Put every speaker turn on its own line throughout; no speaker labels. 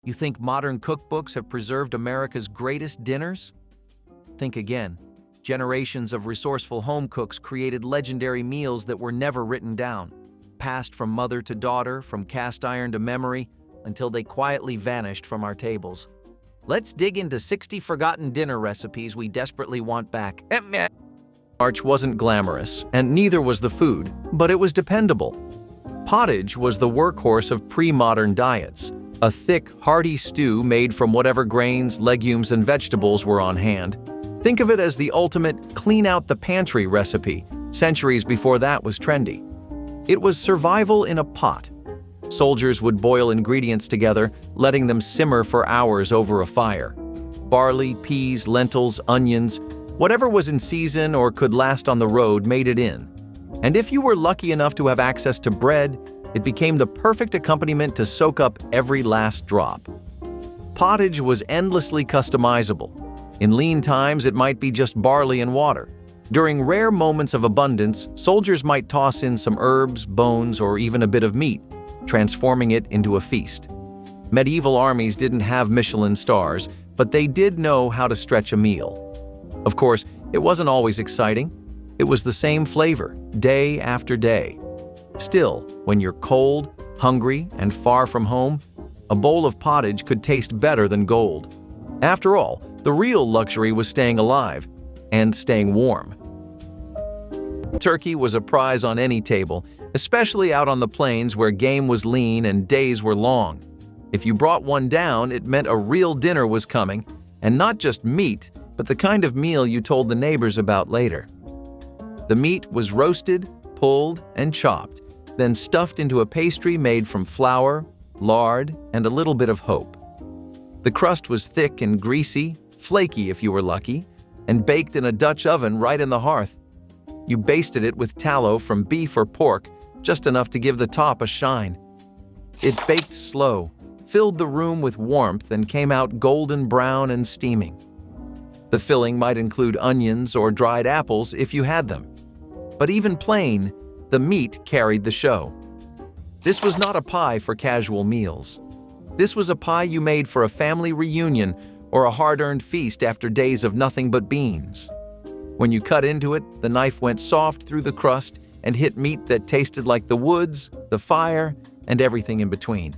You think modern cookbooks have preserved America's greatest dinners? Think again. Generations of resourceful home cooks created legendary meals that were never written down, passed from mother to daughter, from cast iron to memory, until they quietly vanished from our tables. Let's dig into 60 forgotten dinner recipes we desperately want back. March wasn't glamorous, and neither was the food, but it was dependable. Pottage was the workhorse of pre-modern diets, a thick, hearty stew made from whatever grains, legumes, and vegetables were on hand. Think of it as the ultimate clean-out-the-pantry recipe, centuries before that was trendy. It was survival in a pot. Soldiers would boil ingredients together, letting them simmer for hours over a fire. Barley, peas, lentils, onions, whatever was in season or could last on the road made it in. And if you were lucky enough to have access to bread, it became the perfect accompaniment to soak up every last drop. Pottage was endlessly customizable. In lean times, it might be just barley and water. During rare moments of abundance, soldiers might toss in some herbs, bones, or even a bit of meat, transforming it into a feast. Medieval armies didn't have Michelin stars, but they did know how to stretch a meal. Of course, it wasn't always exciting. It was the same flavor, day after day. Still, when you're cold, hungry, and far from home, a bowl of pottage could taste better than gold. After all, the real luxury was staying alive and staying warm. Turkey was a prize on any table, especially out on the plains where game was lean and days were long. If you brought one down, it meant a real dinner was coming, and not just meat, but the kind of meal you told the neighbors about later. The meat was roasted, pulled, and chopped, then stuffed into a pastry made from flour, lard, and a little bit of hope. The crust was thick and greasy, flaky if you were lucky, and baked in a Dutch oven right in the hearth. You basted it with tallow from beef or pork, just enough to give the top a shine. It baked slow, filled the room with warmth, and came out golden brown and steaming. The filling might include onions or dried apples if you had them. But even plain, the meat carried the show. This was not a pie for casual meals. This was a pie you made for a family reunion or a hard-earned feast after days of nothing but beans. When you cut into it, the knife went soft through the crust and hit meat that tasted like the woods, the fire, and everything in between.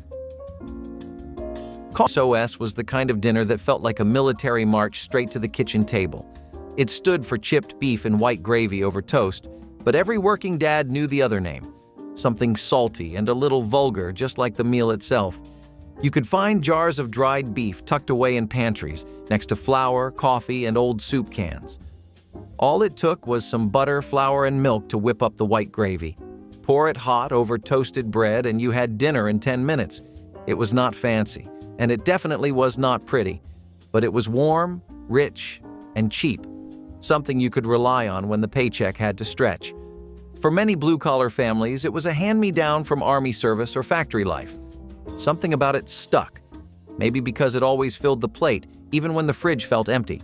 SOS was the kind of dinner that felt like a military march straight to the kitchen table. It stood for chipped beef and white gravy over toast, but every working dad knew the other name, something salty and a little vulgar, just like the meal itself. You could find jars of dried beef tucked away in pantries, next to flour, coffee, and old soup cans. All it took was some butter, flour, and milk to whip up the white gravy. Pour it hot over toasted bread and you had dinner in 10 minutes. It was not fancy, and it definitely was not pretty, but it was warm, rich, and cheap, something you could rely on when the paycheck had to stretch. For many blue-collar families, it was a hand-me-down from army service or factory life. Something about it stuck, maybe because it always filled the plate, even when the fridge felt empty.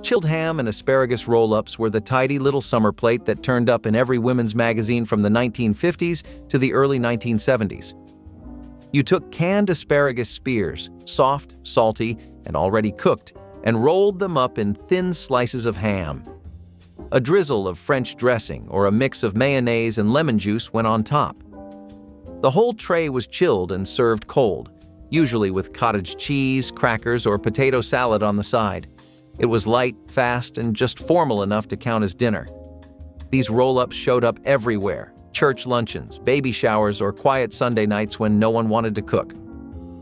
Chilled ham and asparagus roll-ups were the tidy little summer plate that turned up in every women's magazine from the 1950s to the early 1970s. You took canned asparagus spears, soft, salty, and already cooked, and rolled them up in thin slices of ham. A drizzle of French dressing or a mix of mayonnaise and lemon juice went on top. The whole tray was chilled and served cold, usually with cottage cheese, crackers, or potato salad on the side. It was light, fast, and just formal enough to count as dinner. These roll-ups showed up everywhere: church luncheons, baby showers, or quiet Sunday nights when no one wanted to cook.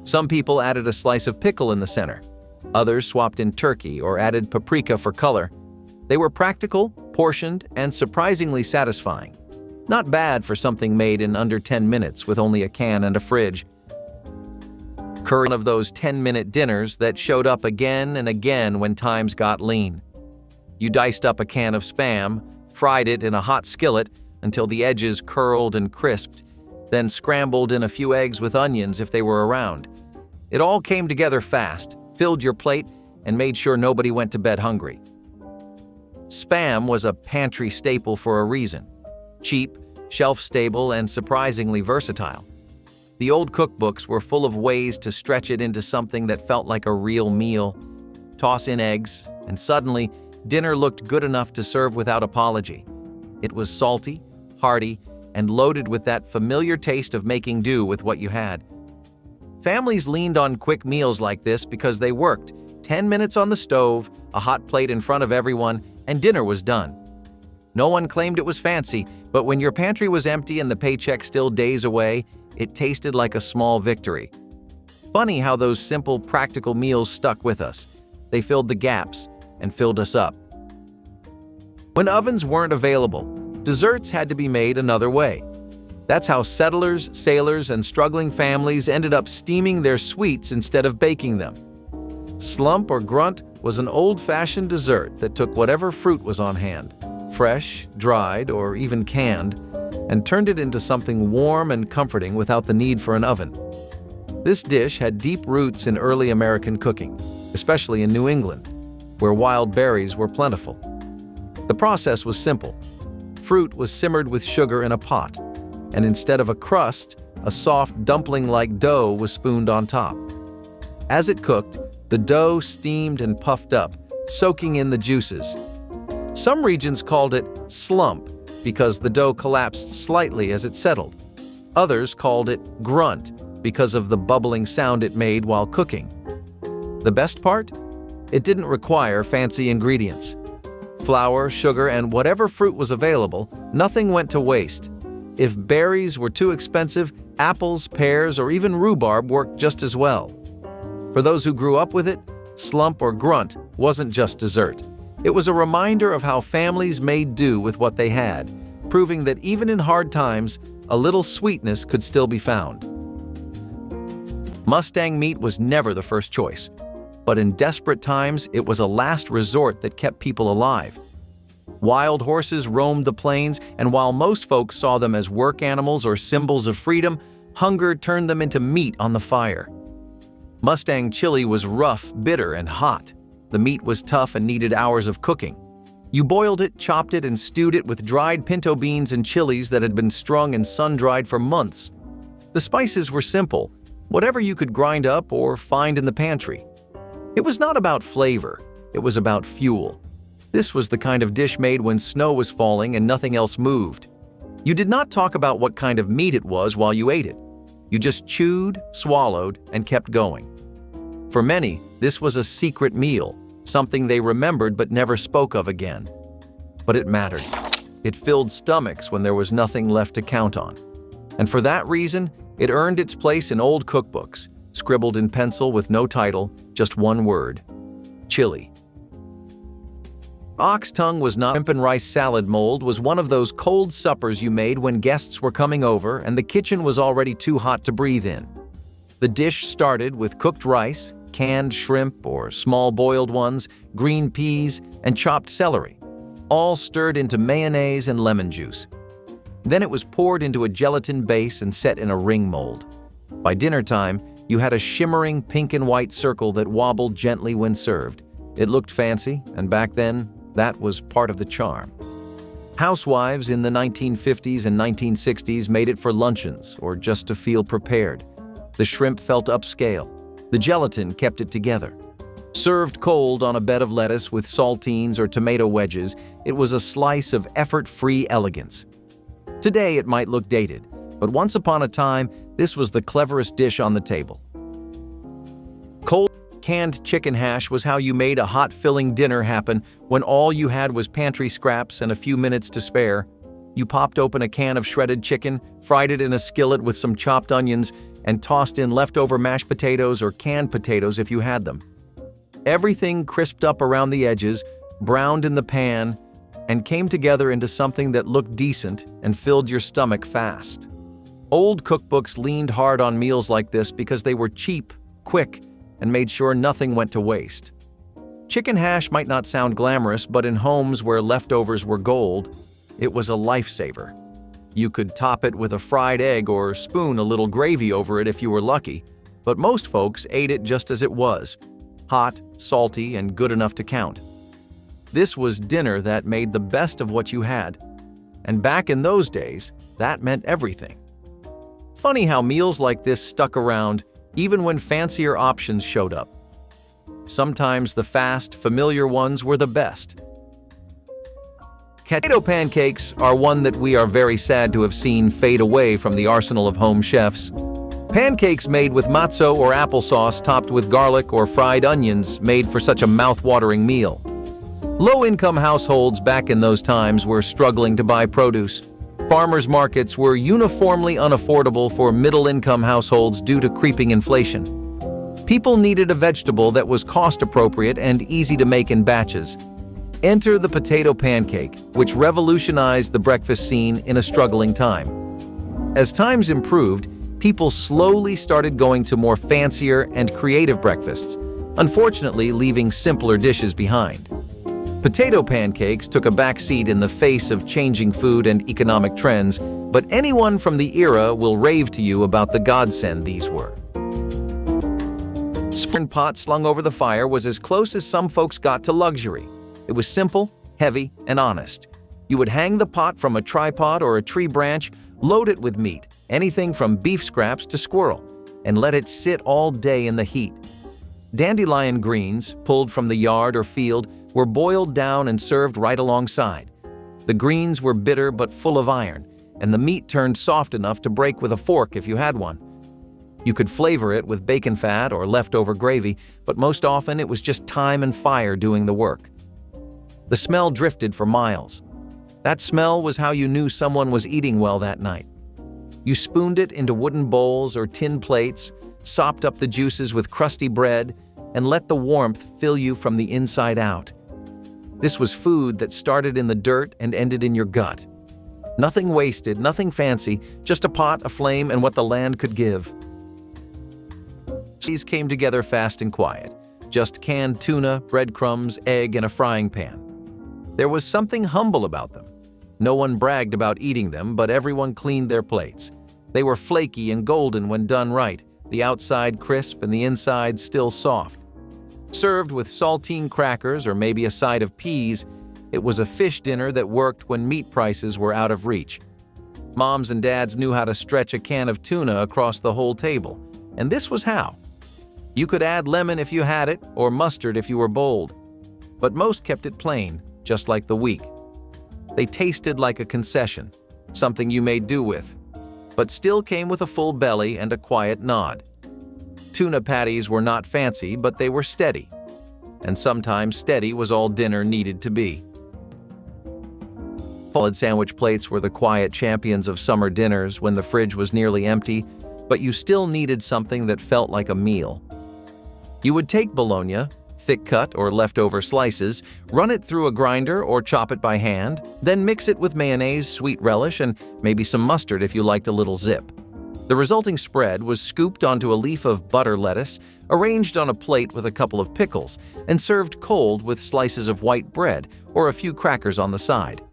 Some people added a slice of pickle in the center. Others swapped in turkey or added paprika for color. They were practical, portioned, and surprisingly satisfying. Not bad for something made in under 10 minutes with only a can and a fridge. Curry, one of those 10-minute dinners that showed up again and again when times got lean. You diced up a can of Spam, fried it in a hot skillet until the edges curled and crisped, then scrambled in a few eggs with onions if they were around. It all came together fast, filled your plate, and made sure nobody went to bed hungry. Spam was a pantry staple for a reason. Cheap, shelf-stable, and surprisingly versatile. The old cookbooks were full of ways to stretch it into something that felt like a real meal. Toss in eggs, and suddenly, dinner looked good enough to serve without apology. It was salty, hearty, and loaded with that familiar taste of making do with what you had. Families leaned on quick meals like this because they worked. 10 minutes on the stove, a hot plate in front of everyone, and dinner was done. No one claimed it was fancy, but when your pantry was empty and the paycheck still days away, it tasted like a small victory. Funny how those simple, practical meals stuck with us. They filled the gaps and filled us up. When ovens weren't available, desserts had to be made another way. That's how settlers, sailors, and struggling families ended up steaming their sweets instead of baking them. Slump or grunt was an old-fashioned dessert that took whatever fruit was on hand, fresh, dried, or even canned, and turned it into something warm and comforting without the need for an oven. This dish had deep roots in early American cooking, especially in New England, where wild berries were plentiful. The process was simple. Fruit was simmered with sugar in a pot, and instead of a crust, a soft dumpling-like dough was spooned on top. As it cooked, the dough steamed and puffed up, soaking in the juices. Some regions called it slump because the dough collapsed slightly as it settled. Others called it grunt because of the bubbling sound it made while cooking. The best part? It didn't require fancy ingredients. Flour, sugar, and whatever fruit was available, nothing went to waste. If berries were too expensive, apples, pears, or even rhubarb worked just as well. For those who grew up with it, slump or grunt wasn't just dessert. It was a reminder of how families made do with what they had, proving that even in hard times, a little sweetness could still be found. Mustang meat was never the first choice, but in desperate times, it was a last resort that kept people alive. Wild horses roamed the plains, and while most folks saw them as work animals or symbols of freedom, hunger turned them into meat on the fire. Mustang chili was rough, bitter, and hot. The meat was tough and needed hours of cooking. You boiled it, chopped it, and stewed it with dried pinto beans and chilies that had been strung and sun-dried for months. The spices were simple, whatever you could grind up or find in the pantry. It was not about flavor, it was about fuel. This was the kind of dish made when snow was falling and nothing else moved. You did not talk about what kind of meat it was while you ate it. You just chewed, swallowed, and kept going. For many, this was a secret meal, something they remembered but never spoke of again. But it mattered. It filled stomachs when there was nothing left to count on. And for that reason, it earned its place in old cookbooks, scribbled in pencil with no title, just one word: chili. Ox tongue was not shrimp and rice salad mold was one of those cold suppers you made when guests were coming over and the kitchen was already too hot to breathe in. The dish started with cooked rice, canned shrimp or small boiled ones, green peas, and chopped celery, all stirred into mayonnaise and lemon juice. Then it was poured into a gelatin base and set in a ring mold. By dinner time, you had a shimmering pink and white circle that wobbled gently when served. It looked fancy, and back then, that was part of the charm. Housewives in the 1950s and 1960s made it for luncheons or just to feel prepared. The shrimp felt upscale. The gelatin kept it together. Served cold on a bed of lettuce with saltines or tomato wedges, it was a slice of effort-free elegance. Today it might look dated, but once upon a time, this was the cleverest dish on the table. Cold canned chicken hash was how you made a hot, filling dinner happen when all you had was pantry scraps and a few minutes to spare. You popped open a can of shredded chicken, fried it in a skillet with some chopped onions, and tossed in leftover mashed potatoes or canned potatoes if you had them. Everything crisped up around the edges, browned in the pan, and came together into something that looked decent and filled your stomach fast. Old cookbooks leaned hard on meals like this because they were cheap, quick, and made sure nothing went to waste. Chicken hash might not sound glamorous, but in homes where leftovers were gold, it was a lifesaver. You could top it with a fried egg or spoon a little gravy over it if you were lucky, but most folks ate it just as it was, hot, salty, and good enough to count. This was dinner that made the best of what you had, and back in those days, that meant everything. funny how meals like this stuck around even when fancier options showed up. Sometimes the fast, familiar ones were the best. Potato pancakes are one that we are very sad to have seen fade away from the arsenal of home chefs. Pancakes made with matzo or applesauce topped with garlic or fried onions made for such a mouth-watering meal. Low-income households back in those times were struggling to buy produce. Farmers' markets were uniformly unaffordable for middle-income households due to creeping inflation. People needed a vegetable that was cost-appropriate and easy to make in batches. Enter the potato pancake, which revolutionized the breakfast scene in a struggling time. As times improved, people slowly started going to more fancier and creative breakfasts, unfortunately leaving simpler dishes behind. Potato pancakes took a backseat in the face of changing food and economic trends, but anyone from the era will rave to you about the godsend these were. Spring pot slung over the fire was as close as some folks got to luxury. It was simple, heavy, and honest. You would hang the pot from a tripod or a tree branch, load it with meat, anything from beef scraps to squirrel, and let it sit all day in the heat. Dandelion greens, pulled from the yard or field, were boiled down and served right alongside. The greens were bitter but full of iron, and the meat turned soft enough to break with a fork if you had one. You could flavor it with bacon fat or leftover gravy, but most often it was just time and fire doing the work. The smell drifted for miles. That smell was how you knew someone was eating well that night. You spooned it into wooden bowls or tin plates, sopped up the juices with crusty bread, and let the warmth fill you from the inside out. This was food that started in the dirt and ended in your gut. Nothing wasted, nothing fancy, just a pot, a flame, and what the land could give. These came together fast and quiet. Just canned tuna, breadcrumbs, egg, and a frying pan. There was something humble about them. No one bragged about eating them, but everyone cleaned their plates. They were flaky and golden when done right, the outside crisp and the inside still soft. Served with saltine crackers or maybe a side of peas, it was a fish dinner that worked when meat prices were out of reach. Moms and dads knew how to stretch a can of tuna across the whole table, and this was how. You could add lemon if you had it, or mustard if you were bold. But most kept it plain, just like the week. They tasted like a concession, something you made do with, but still came with a full belly and a quiet nod. Tuna patties were not fancy, but they were steady. And sometimes steady was all dinner needed to be. Solid sandwich plates were the quiet champions of summer dinners when the fridge was nearly empty, but you still needed something that felt like a meal. You would take bologna, thick cut or leftover slices, run it through a grinder or chop it by hand, then mix it with mayonnaise, sweet relish, and maybe some mustard if you liked a little zip. The resulting spread was scooped onto a leaf of butter lettuce, arranged on a plate with a couple of pickles, and served cold with slices of white bread or a few crackers on the side.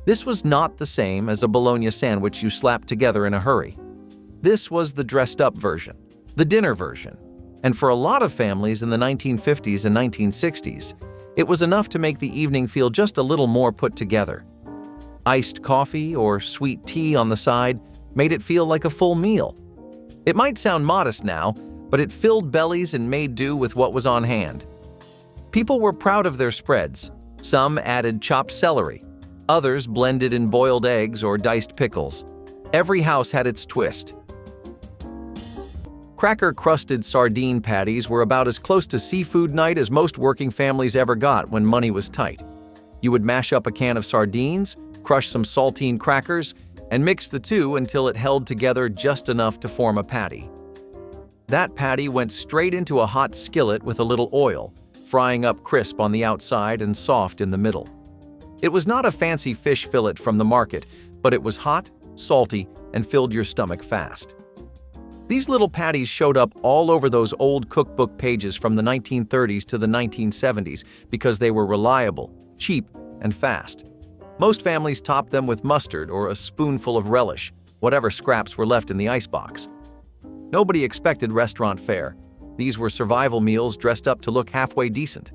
This was not the same as a bologna sandwich you slapped together in a hurry. This was the dressed-up version, the dinner version. And for a lot of families in the 1950s and 1960s, it was enough to make the evening feel just a little more put together. Iced coffee or sweet tea on the side made it feel like a full meal. It might sound modest now, but it filled bellies and made do with what was on hand. People were proud of their spreads. Some added chopped celery. Others blended in boiled eggs or diced pickles. Every house had its twist. Cracker-crusted sardine patties were about as close to seafood night as most working families ever got when money was tight. You would mash up a can of sardines, crush some saltine crackers, and mix the two until it held together just enough to form a patty. That patty went straight into a hot skillet with a little oil, frying up crisp on the outside and soft in the middle. It was not a fancy fish fillet from the market, but it was hot, salty, and filled your stomach fast. These little patties showed up all over those old cookbook pages from the 1930s to the 1970s because they were reliable, cheap, and fast. Most families topped them with mustard or a spoonful of relish, whatever scraps were left in the icebox. Nobody expected restaurant fare. These were survival meals dressed up to look halfway decent.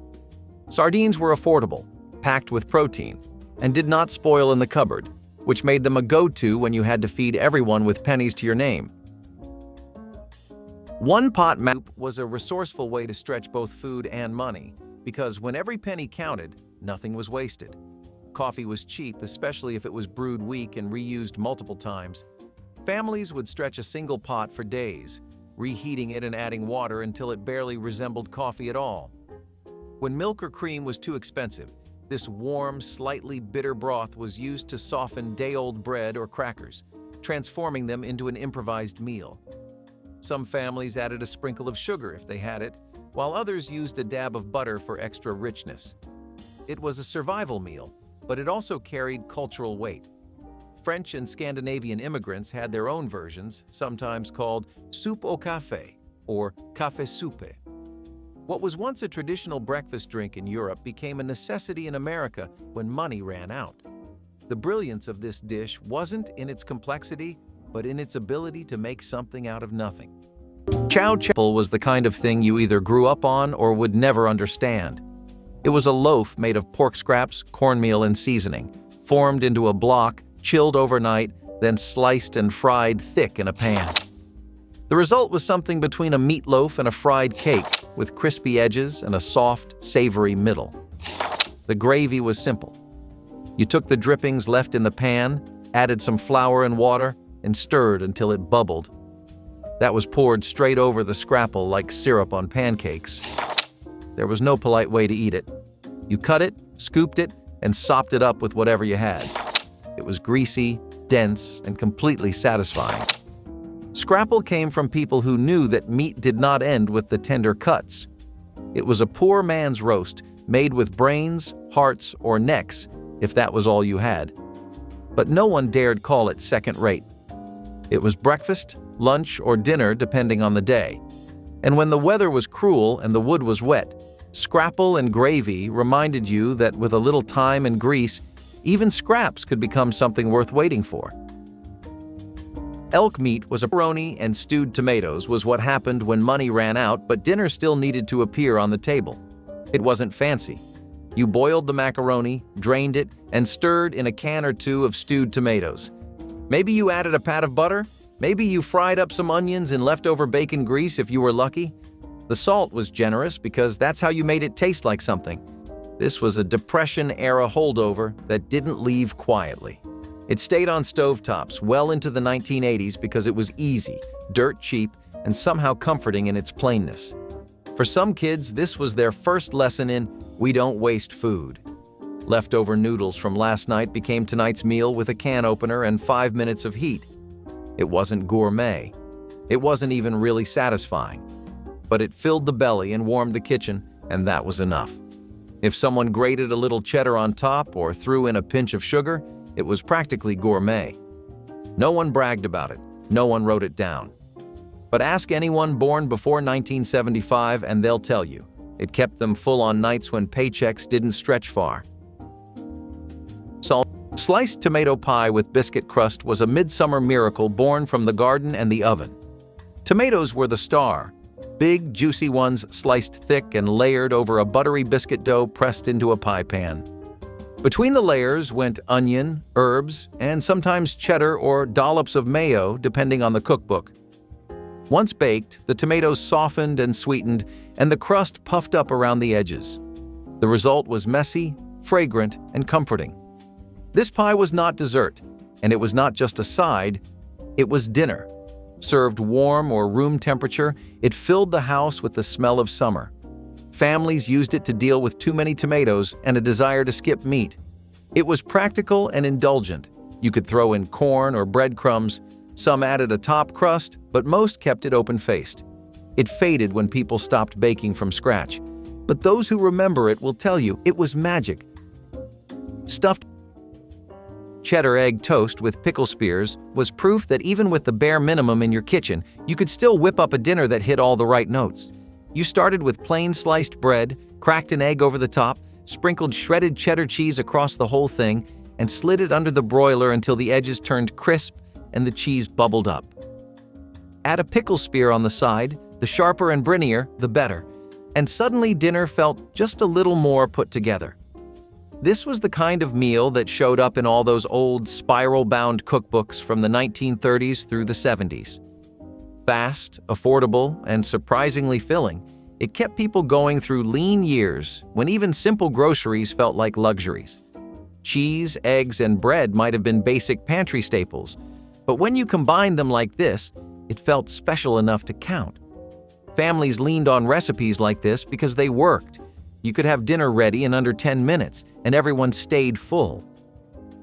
Sardines were affordable, packed with protein, and did not spoil in the cupboard, which made them a go-to when you had to feed everyone with pennies to your name. One-pot soup was a resourceful way to stretch both food and money, because when every penny counted, nothing was wasted. Coffee was cheap, especially if it was brewed weak and reused multiple times. Families would stretch a single pot for days, reheating it and adding water until it barely resembled coffee at all. When milk or cream was too expensive, this warm, slightly bitter broth was used to soften day-old bread or crackers, transforming them into an improvised meal. Some families added a sprinkle of sugar if they had it, while others used a dab of butter for extra richness. It was a survival meal, but it also carried cultural weight. French and Scandinavian immigrants had their own versions, sometimes called soupe au café or café soupe. What was once a traditional breakfast drink in Europe became a necessity in America when money ran out. The brilliance of this dish wasn't in its complexity, but in its ability to make something out of nothing. Chow chow was the kind of thing you either grew up on or would never understand. It was a loaf made of pork scraps, cornmeal, and seasoning, formed into a block, chilled overnight, then sliced and fried thick in a pan. The result was something between a meatloaf and a fried cake, with crispy edges and a soft, savory middle. The gravy was simple. You took the drippings left in the pan, added some flour and water, and stirred until it bubbled. That was poured straight over the scrapple like syrup on pancakes. There was no polite way to eat it. You cut it, scooped it, and sopped it up with whatever you had. It was greasy, dense, and completely satisfying. Scrapple came from people who knew that meat did not end with the tender cuts. It was a poor man's roast, made with brains, hearts, or necks, if that was all you had. But no one dared call it second-rate. It was breakfast, lunch, or dinner depending on the day. And when the weather was cruel and the wood was wet, scrapple and gravy reminded you that with a little time and grease, even scraps could become something worth waiting for. Elk meat was a pepperoni and stewed tomatoes was what happened when money ran out, but dinner still needed to appear on the table. It wasn't fancy. You boiled the macaroni, drained it, and stirred in a can or two of stewed tomatoes. Maybe you added a pat of butter. Maybe you fried up some onions in leftover bacon grease if you were lucky. The salt was generous because that's how you made it taste like something. This was a Depression-era holdover that didn't leave quietly. It stayed on stovetops well into the 1980s because it was easy, dirt cheap, and somehow comforting in its plainness. For some kids, this was their first lesson in "we don't waste food." Leftover noodles from last night became tonight's meal with a can opener and 5 minutes of heat. It wasn't gourmet. It wasn't even really satisfying. But it filled the belly and warmed the kitchen, and that was enough. If someone grated a little cheddar on top or threw in a pinch of sugar, it was practically gourmet. No one bragged about it. No one wrote it down. But ask anyone born before 1975 and they'll tell you, it kept them full on nights when paychecks didn't stretch far. Sliced tomato pie with biscuit crust was a midsummer miracle born from the garden and the oven. Tomatoes were the star. Big, juicy ones sliced thick and layered over a buttery biscuit dough pressed into a pie pan. Between the layers went onion, herbs, and sometimes cheddar or dollops of mayo, depending on the cookbook. Once baked, the tomatoes softened and sweetened, and the crust puffed up around the edges. The result was messy, fragrant, and comforting. This pie was not dessert, and it was not just a side, it was dinner. Served warm or room temperature, it filled the house with the smell of summer. Families used it to deal with too many tomatoes and a desire to skip meat. It was practical and indulgent. You could throw in corn or breadcrumbs. Some added a top crust, but most kept it open-faced. It faded when people stopped baking from scratch. But those who remember it will tell you it was magic. Stuffed cheddar egg toast with pickle spears was proof that even with the bare minimum in your kitchen, you could still whip up a dinner that hit all the right notes. You started with plain sliced bread, cracked an egg over the top, sprinkled shredded cheddar cheese across the whole thing, and slid it under the broiler until the edges turned crisp and the cheese bubbled up. Add a pickle spear on the side, the sharper and brinnier, the better, and suddenly dinner felt just a little more put together. This was the kind of meal that showed up in all those old spiral-bound cookbooks from the 1930s through the 70s. Fast, affordable, and surprisingly filling, it kept people going through lean years when even simple groceries felt like luxuries. Cheese, eggs, and bread might have been basic pantry staples, but when you combined them like this, it felt special enough to count. Families leaned on recipes like this because they worked. You could have dinner ready in under 10 minutes, and everyone stayed full.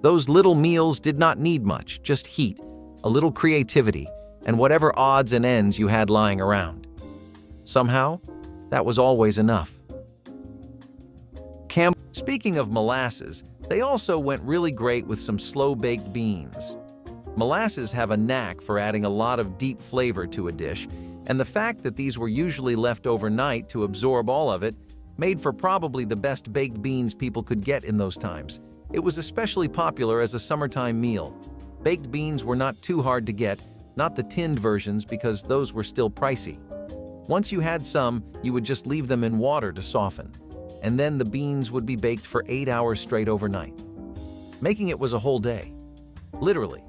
Those little meals did not need much, just heat, a little creativity, and whatever odds and ends you had lying around. Somehow, that was always enough. Speaking of molasses, they also went really great with some slow-baked beans. Molasses have a knack for adding a lot of deep flavor to a dish, and the fact that these were usually left overnight to absorb all of it made for probably the best baked beans people could get in those times. It was especially popular as a summertime meal. Baked beans were not too hard to get, not the tinned versions because those were still pricey. Once you had some, you would just leave them in water to soften, and then the beans would be baked for 8 hours straight overnight. Making it was a whole day, literally.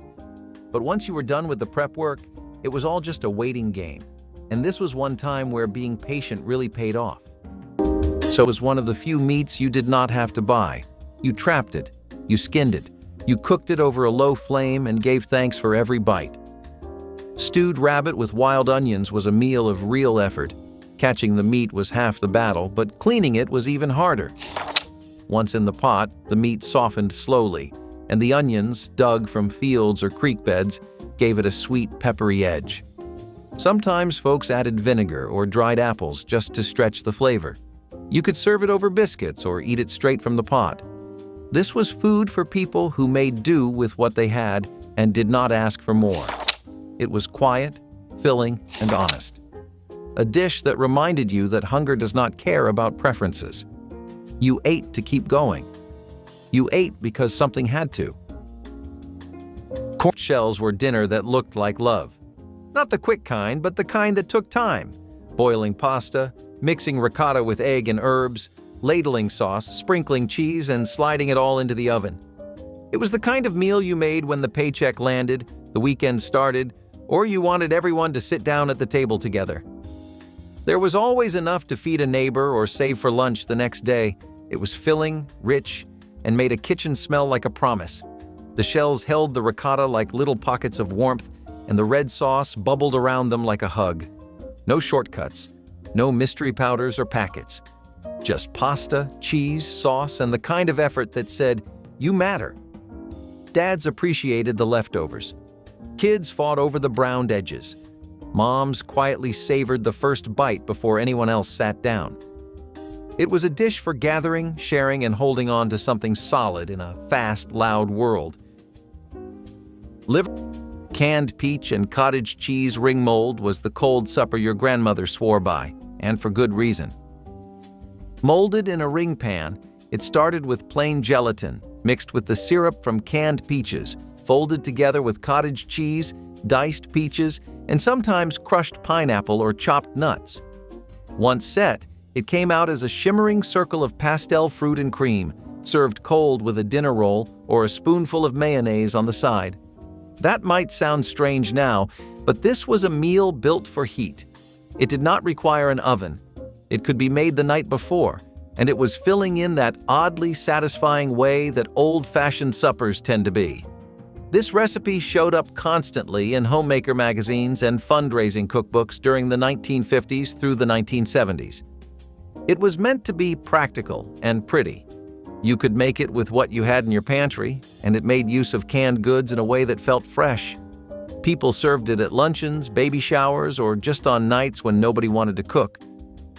But once you were done with the prep work, it was all just a waiting game. And this was one time where being patient really paid off. So it was one of the few meats you did not have to buy. You trapped it, you skinned it, you cooked it over a low flame and gave thanks for every bite. Stewed rabbit with wild onions was a meal of real effort. Catching the meat was half the battle, but cleaning it was even harder. Once in the pot, the meat softened slowly, and the onions, dug from fields or creek beds, gave it a sweet, peppery edge. Sometimes folks added vinegar or dried apples just to stretch the flavor. You could serve it over biscuits or eat it straight from the pot. This was food for people who made do with what they had and did not ask for more. It was quiet, filling, and honest. A dish that reminded you that hunger does not care about preferences. You ate to keep going. You ate because something had to. Corn shells were dinner that looked like love. Not the quick kind, but the kind that took time. Boiling pasta, mixing ricotta with egg and herbs, ladling sauce, sprinkling cheese, and sliding it all into the oven. It was the kind of meal you made when the paycheck landed, the weekend started, or you wanted everyone to sit down at the table together. There was always enough to feed a neighbor or save for lunch the next day. It was filling, rich, and made a kitchen smell like a promise. The shells held the ricotta like little pockets of warmth, and the red sauce bubbled around them like a hug. No shortcuts, no mystery powders or packets. Just pasta, cheese, sauce, and the kind of effort that said, "You matter." Dads appreciated the leftovers. Kids fought over the browned edges. Moms quietly savored the first bite before anyone else sat down. It was a dish for gathering, sharing, and holding on to something solid in a fast, loud world. Liver, canned peach, and cottage cheese ring mold was the cold supper your grandmother swore by, and for good reason. Molded in a ring pan, it started with plain gelatin, mixed with the syrup from canned peaches, folded together with cottage cheese, diced peaches, and sometimes crushed pineapple or chopped nuts. Once set, it came out as a shimmering circle of pastel fruit and cream, served cold with a dinner roll or a spoonful of mayonnaise on the side. That might sound strange now, but this was a meal built for heat. It did not require an oven. It could be made the night before, and it was filling in that oddly satisfying way that old-fashioned suppers tend to be. This recipe showed up constantly in homemaker magazines and fundraising cookbooks during the 1950s through the 1970s. It was meant to be practical and pretty. You could make it with what you had in your pantry, and it made use of canned goods in a way that felt fresh. People served it at luncheons, baby showers, or just on nights when nobody wanted to cook.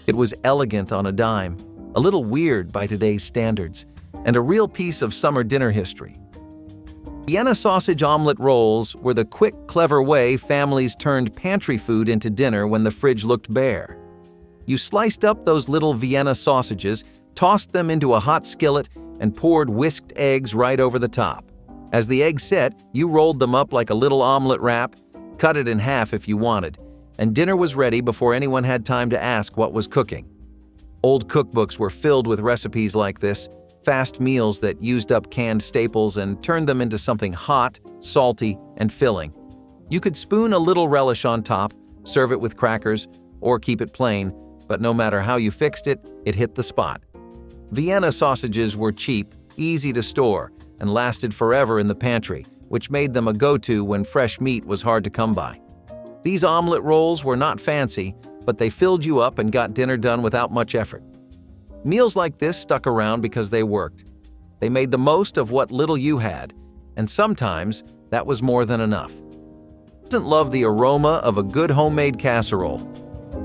It was elegant on a dime, a little weird by today's standards, and a real piece of summer dinner history. Vienna sausage omelet rolls were the quick, clever way families turned pantry food into dinner when the fridge looked bare. You sliced up those little Vienna sausages, tossed them into a hot skillet, and poured whisked eggs right over the top. As the eggs set, you rolled them up like a little omelet wrap, cut it in half if you wanted, and dinner was ready before anyone had time to ask what was cooking. Old cookbooks were filled with recipes like this, fast meals that used up canned staples and turned them into something hot, salty, and filling. You could spoon a little relish on top, serve it with crackers, or keep it plain, but no matter how you fixed it, it hit the spot. Vienna sausages were cheap, easy to store, and lasted forever in the pantry, which made them a go-to when fresh meat was hard to come by. These omelet rolls were not fancy, but they filled you up and got dinner done without much effort. Meals like this stuck around because they worked. They made the most of what little you had, and sometimes that was more than enough. Who doesn't love the aroma of a good homemade casserole?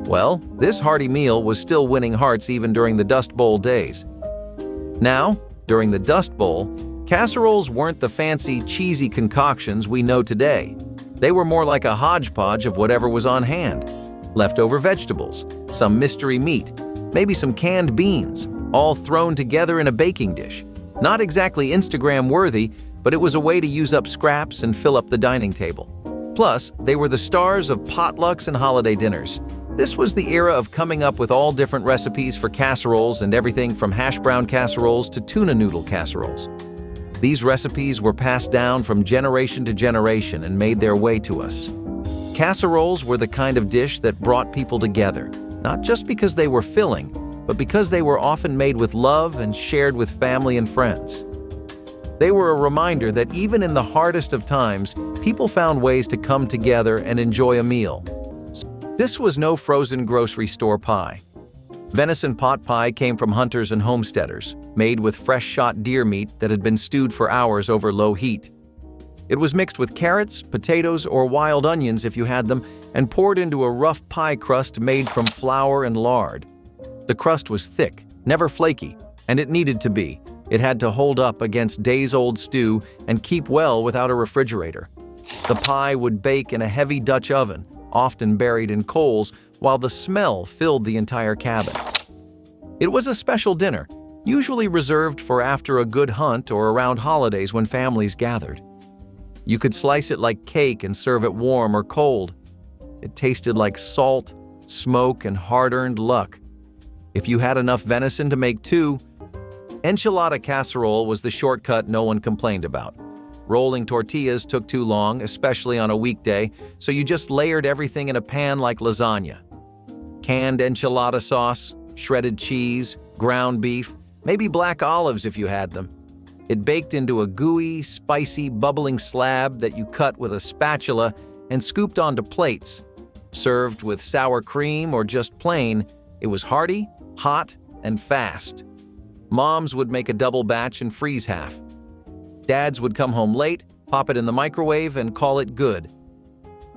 Well, this hearty meal was still winning hearts even during the Dust Bowl days. Now, during the Dust Bowl, casseroles weren't the fancy, cheesy concoctions we know today. They were more like a hodgepodge of whatever was on hand. Leftover vegetables, some mystery meat, maybe some canned beans, all thrown together in a baking dish. Not exactly Instagram-worthy, but it was a way to use up scraps and fill up the dining table. Plus, they were the stars of potlucks and holiday dinners. This was the era of coming up with all different recipes for casseroles and everything from hash brown casseroles to tuna noodle casseroles. These recipes were passed down from generation to generation and made their way to us. Casseroles were the kind of dish that brought people together, not just because they were filling, but because they were often made with love and shared with family and friends. They were a reminder that even in the hardest of times, people found ways to come together and enjoy a meal. This was no frozen grocery store pie. Venison pot pie came from hunters and homesteaders, made with fresh shot deer meat that had been stewed for hours over low heat. It was mixed with carrots, potatoes, or wild onions if you had them, and poured into a rough pie crust made from flour and lard. The crust was thick, never flaky, and it needed to be. It had to hold up against days-old stew and keep well without a refrigerator. The pie would bake in a heavy Dutch oven, often buried in coals, while the smell filled the entire cabin. It was a special dinner, usually reserved for after a good hunt or around holidays when families gathered. You could slice it like cake and serve it warm or cold. It tasted like salt, smoke, and hard-earned luck. If you had enough venison to make two, enchilada casserole was the shortcut no one complained about. Rolling tortillas took too long, especially on a weekday, so you just layered everything in a pan like lasagna. Canned enchilada sauce, shredded cheese, ground beef, maybe black olives if you had them. It baked into a gooey, spicy, bubbling slab that you cut with a spatula and scooped onto plates. Served with sour cream or just plain, it was hearty, hot, and fast. Moms would make a double batch and freeze half. Dads would come home late, pop it in the microwave, and call it good.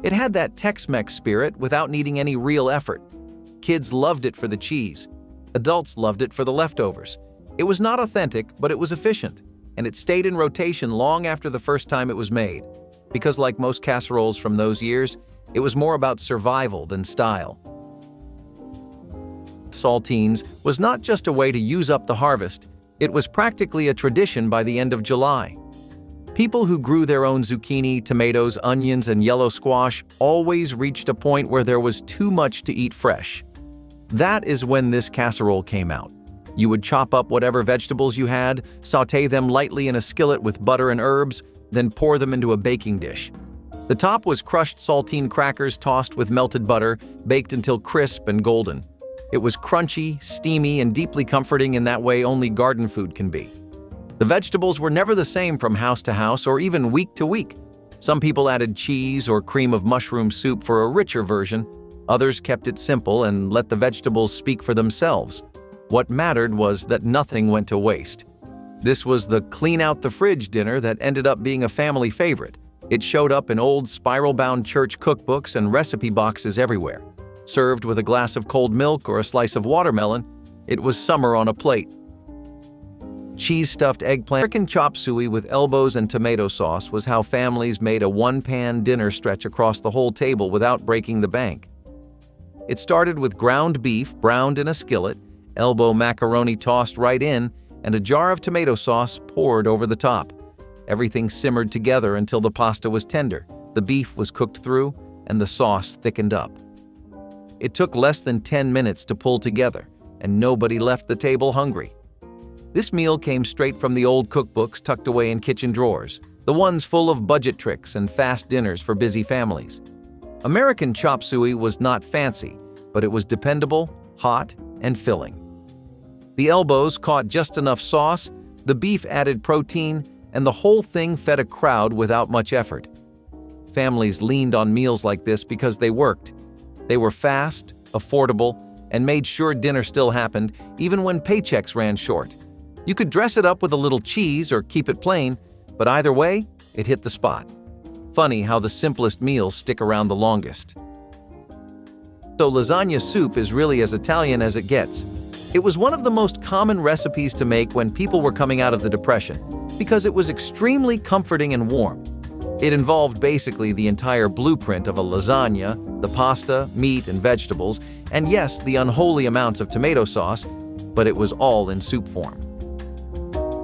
It had that Tex-Mex spirit without needing any real effort. Kids loved it for the cheese. Adults loved it for the leftovers. It was not authentic, but it was efficient, and it stayed in rotation long after the first time it was made. Because like most casseroles from those years, it was more about survival than style. Saltines was not just a way to use up the harvest, it was practically a tradition by the end of July. People who grew their own zucchini, tomatoes, onions, and yellow squash always reached a point where there was too much to eat fresh. That is when this casserole came out. You would chop up whatever vegetables you had, sauté them lightly in a skillet with butter and herbs, then pour them into a baking dish. The top was crushed saltine crackers tossed with melted butter, baked until crisp and golden. It was crunchy, steamy, and deeply comforting in that way only garden food can be. The vegetables were never the same from house to house or even week to week. Some people added cheese or cream of mushroom soup for a richer version. Others kept it simple and let the vegetables speak for themselves. What mattered was that nothing went to waste. This was the clean-out-the-fridge dinner that ended up being a family favorite. It showed up in old spiral-bound church cookbooks and recipe boxes everywhere. Served with a glass of cold milk or a slice of watermelon, it was summer on a plate. Cheese-stuffed eggplant, American chop suey with elbows and tomato sauce was how families made a one-pan dinner stretch across the whole table without breaking the bank. It started with ground beef browned in a skillet, elbow macaroni tossed right in, and a jar of tomato sauce poured over the top. Everything simmered together until the pasta was tender, the beef was cooked through, and the sauce thickened up. It took less than 10 minutes to pull together, and nobody left the table hungry. This meal came straight from the old cookbooks tucked away in kitchen drawers, the ones full of budget tricks and fast dinners for busy families. American chop suey was not fancy, but it was dependable, hot, and filling. The elbows caught just enough sauce, the beef added protein, and the whole thing fed a crowd without much effort. Families leaned on meals like this because they worked. They were fast, affordable, and made sure dinner still happened even when paychecks ran short. You could dress it up with a little cheese or keep it plain, but either way, it hit the spot. Funny how the simplest meals stick around the longest. So lasagna soup is really as Italian as it gets. It was one of the most common recipes to make when people were coming out of the Depression, because it was extremely comforting and warm. It involved basically the entire blueprint of a lasagna, the pasta, meat, and vegetables, and yes, the unholy amounts of tomato sauce, but it was all in soup form.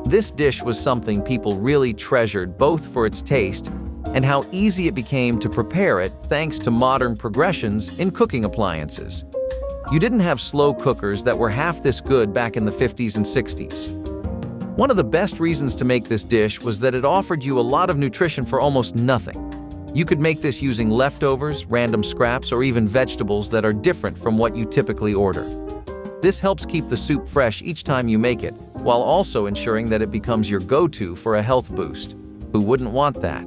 This dish was something people really treasured both for its taste and how easy it became to prepare it thanks to modern progressions in cooking appliances. You didn't have slow cookers that were half this good back in the 50s and 60s. One of the best reasons to make this dish was that it offered you a lot of nutrition for almost nothing. You could make this using leftovers, random scraps, or even vegetables that are different from what you typically order. This helps keep the soup fresh each time you make it, while also ensuring that it becomes your go-to for a health boost. Who wouldn't want that?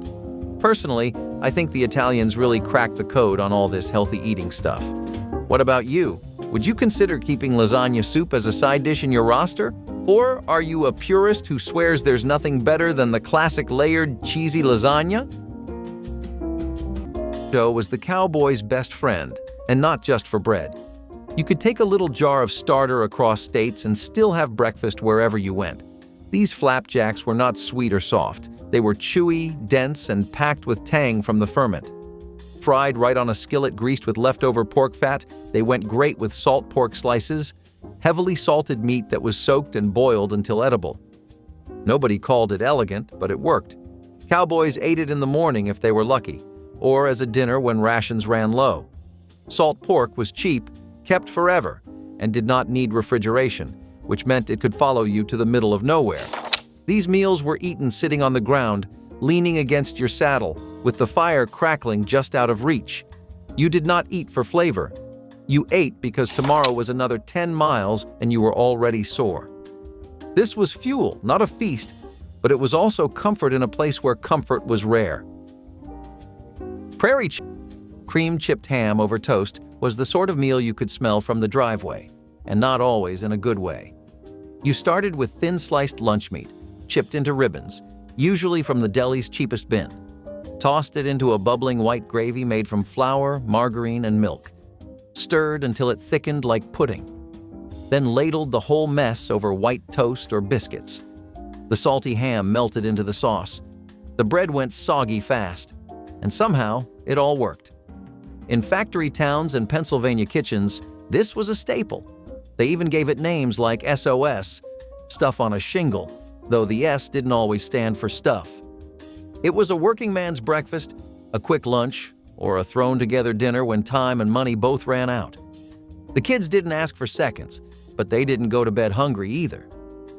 Personally, I think the Italians really cracked the code on all this healthy eating stuff. What about you? Would you consider keeping lasagna soup as a side dish in your roster? Or are you a purist who swears there's nothing better than the classic layered, cheesy lasagna? Dough was the cowboy's best friend, and not just for bread. You could take a little jar of starter across states and still have breakfast wherever you went. These flapjacks were not sweet or soft. They were chewy, dense, and packed with tang from the ferment. Fried right on a skillet greased with leftover pork fat, they went great with salt pork slices, heavily salted meat that was soaked and boiled until edible. Nobody called it elegant, but it worked. Cowboys ate it in the morning if they were lucky, or as a dinner when rations ran low. Salt pork was cheap, kept forever, and did not need refrigeration, which meant it could follow you to the middle of nowhere. These meals were eaten sitting on the ground, leaning against your saddle, with the fire crackling just out of reach. You did not eat for flavor. You ate because tomorrow was another 10 miles and you were already sore. This was fuel, not a feast, but it was also comfort in a place where comfort was rare. Cream-chipped ham over toast was the sort of meal you could smell from the driveway, and not always in a good way. You started with thin-sliced lunch meat, chipped into ribbons, usually from the deli's cheapest bin. Tossed it into a bubbling white gravy made from flour, margarine, and milk. Stirred until it thickened like pudding. Then ladled the whole mess over white toast or biscuits. The salty ham melted into the sauce. The bread went soggy fast. And somehow, it all worked. In factory towns and Pennsylvania kitchens, this was a staple. They even gave it names like SOS, stuff on a shingle, though the S didn't always stand for stuff. It was a working man's breakfast, a quick lunch, or a thrown-together dinner when time and money both ran out. The kids didn't ask for seconds, but they didn't go to bed hungry either.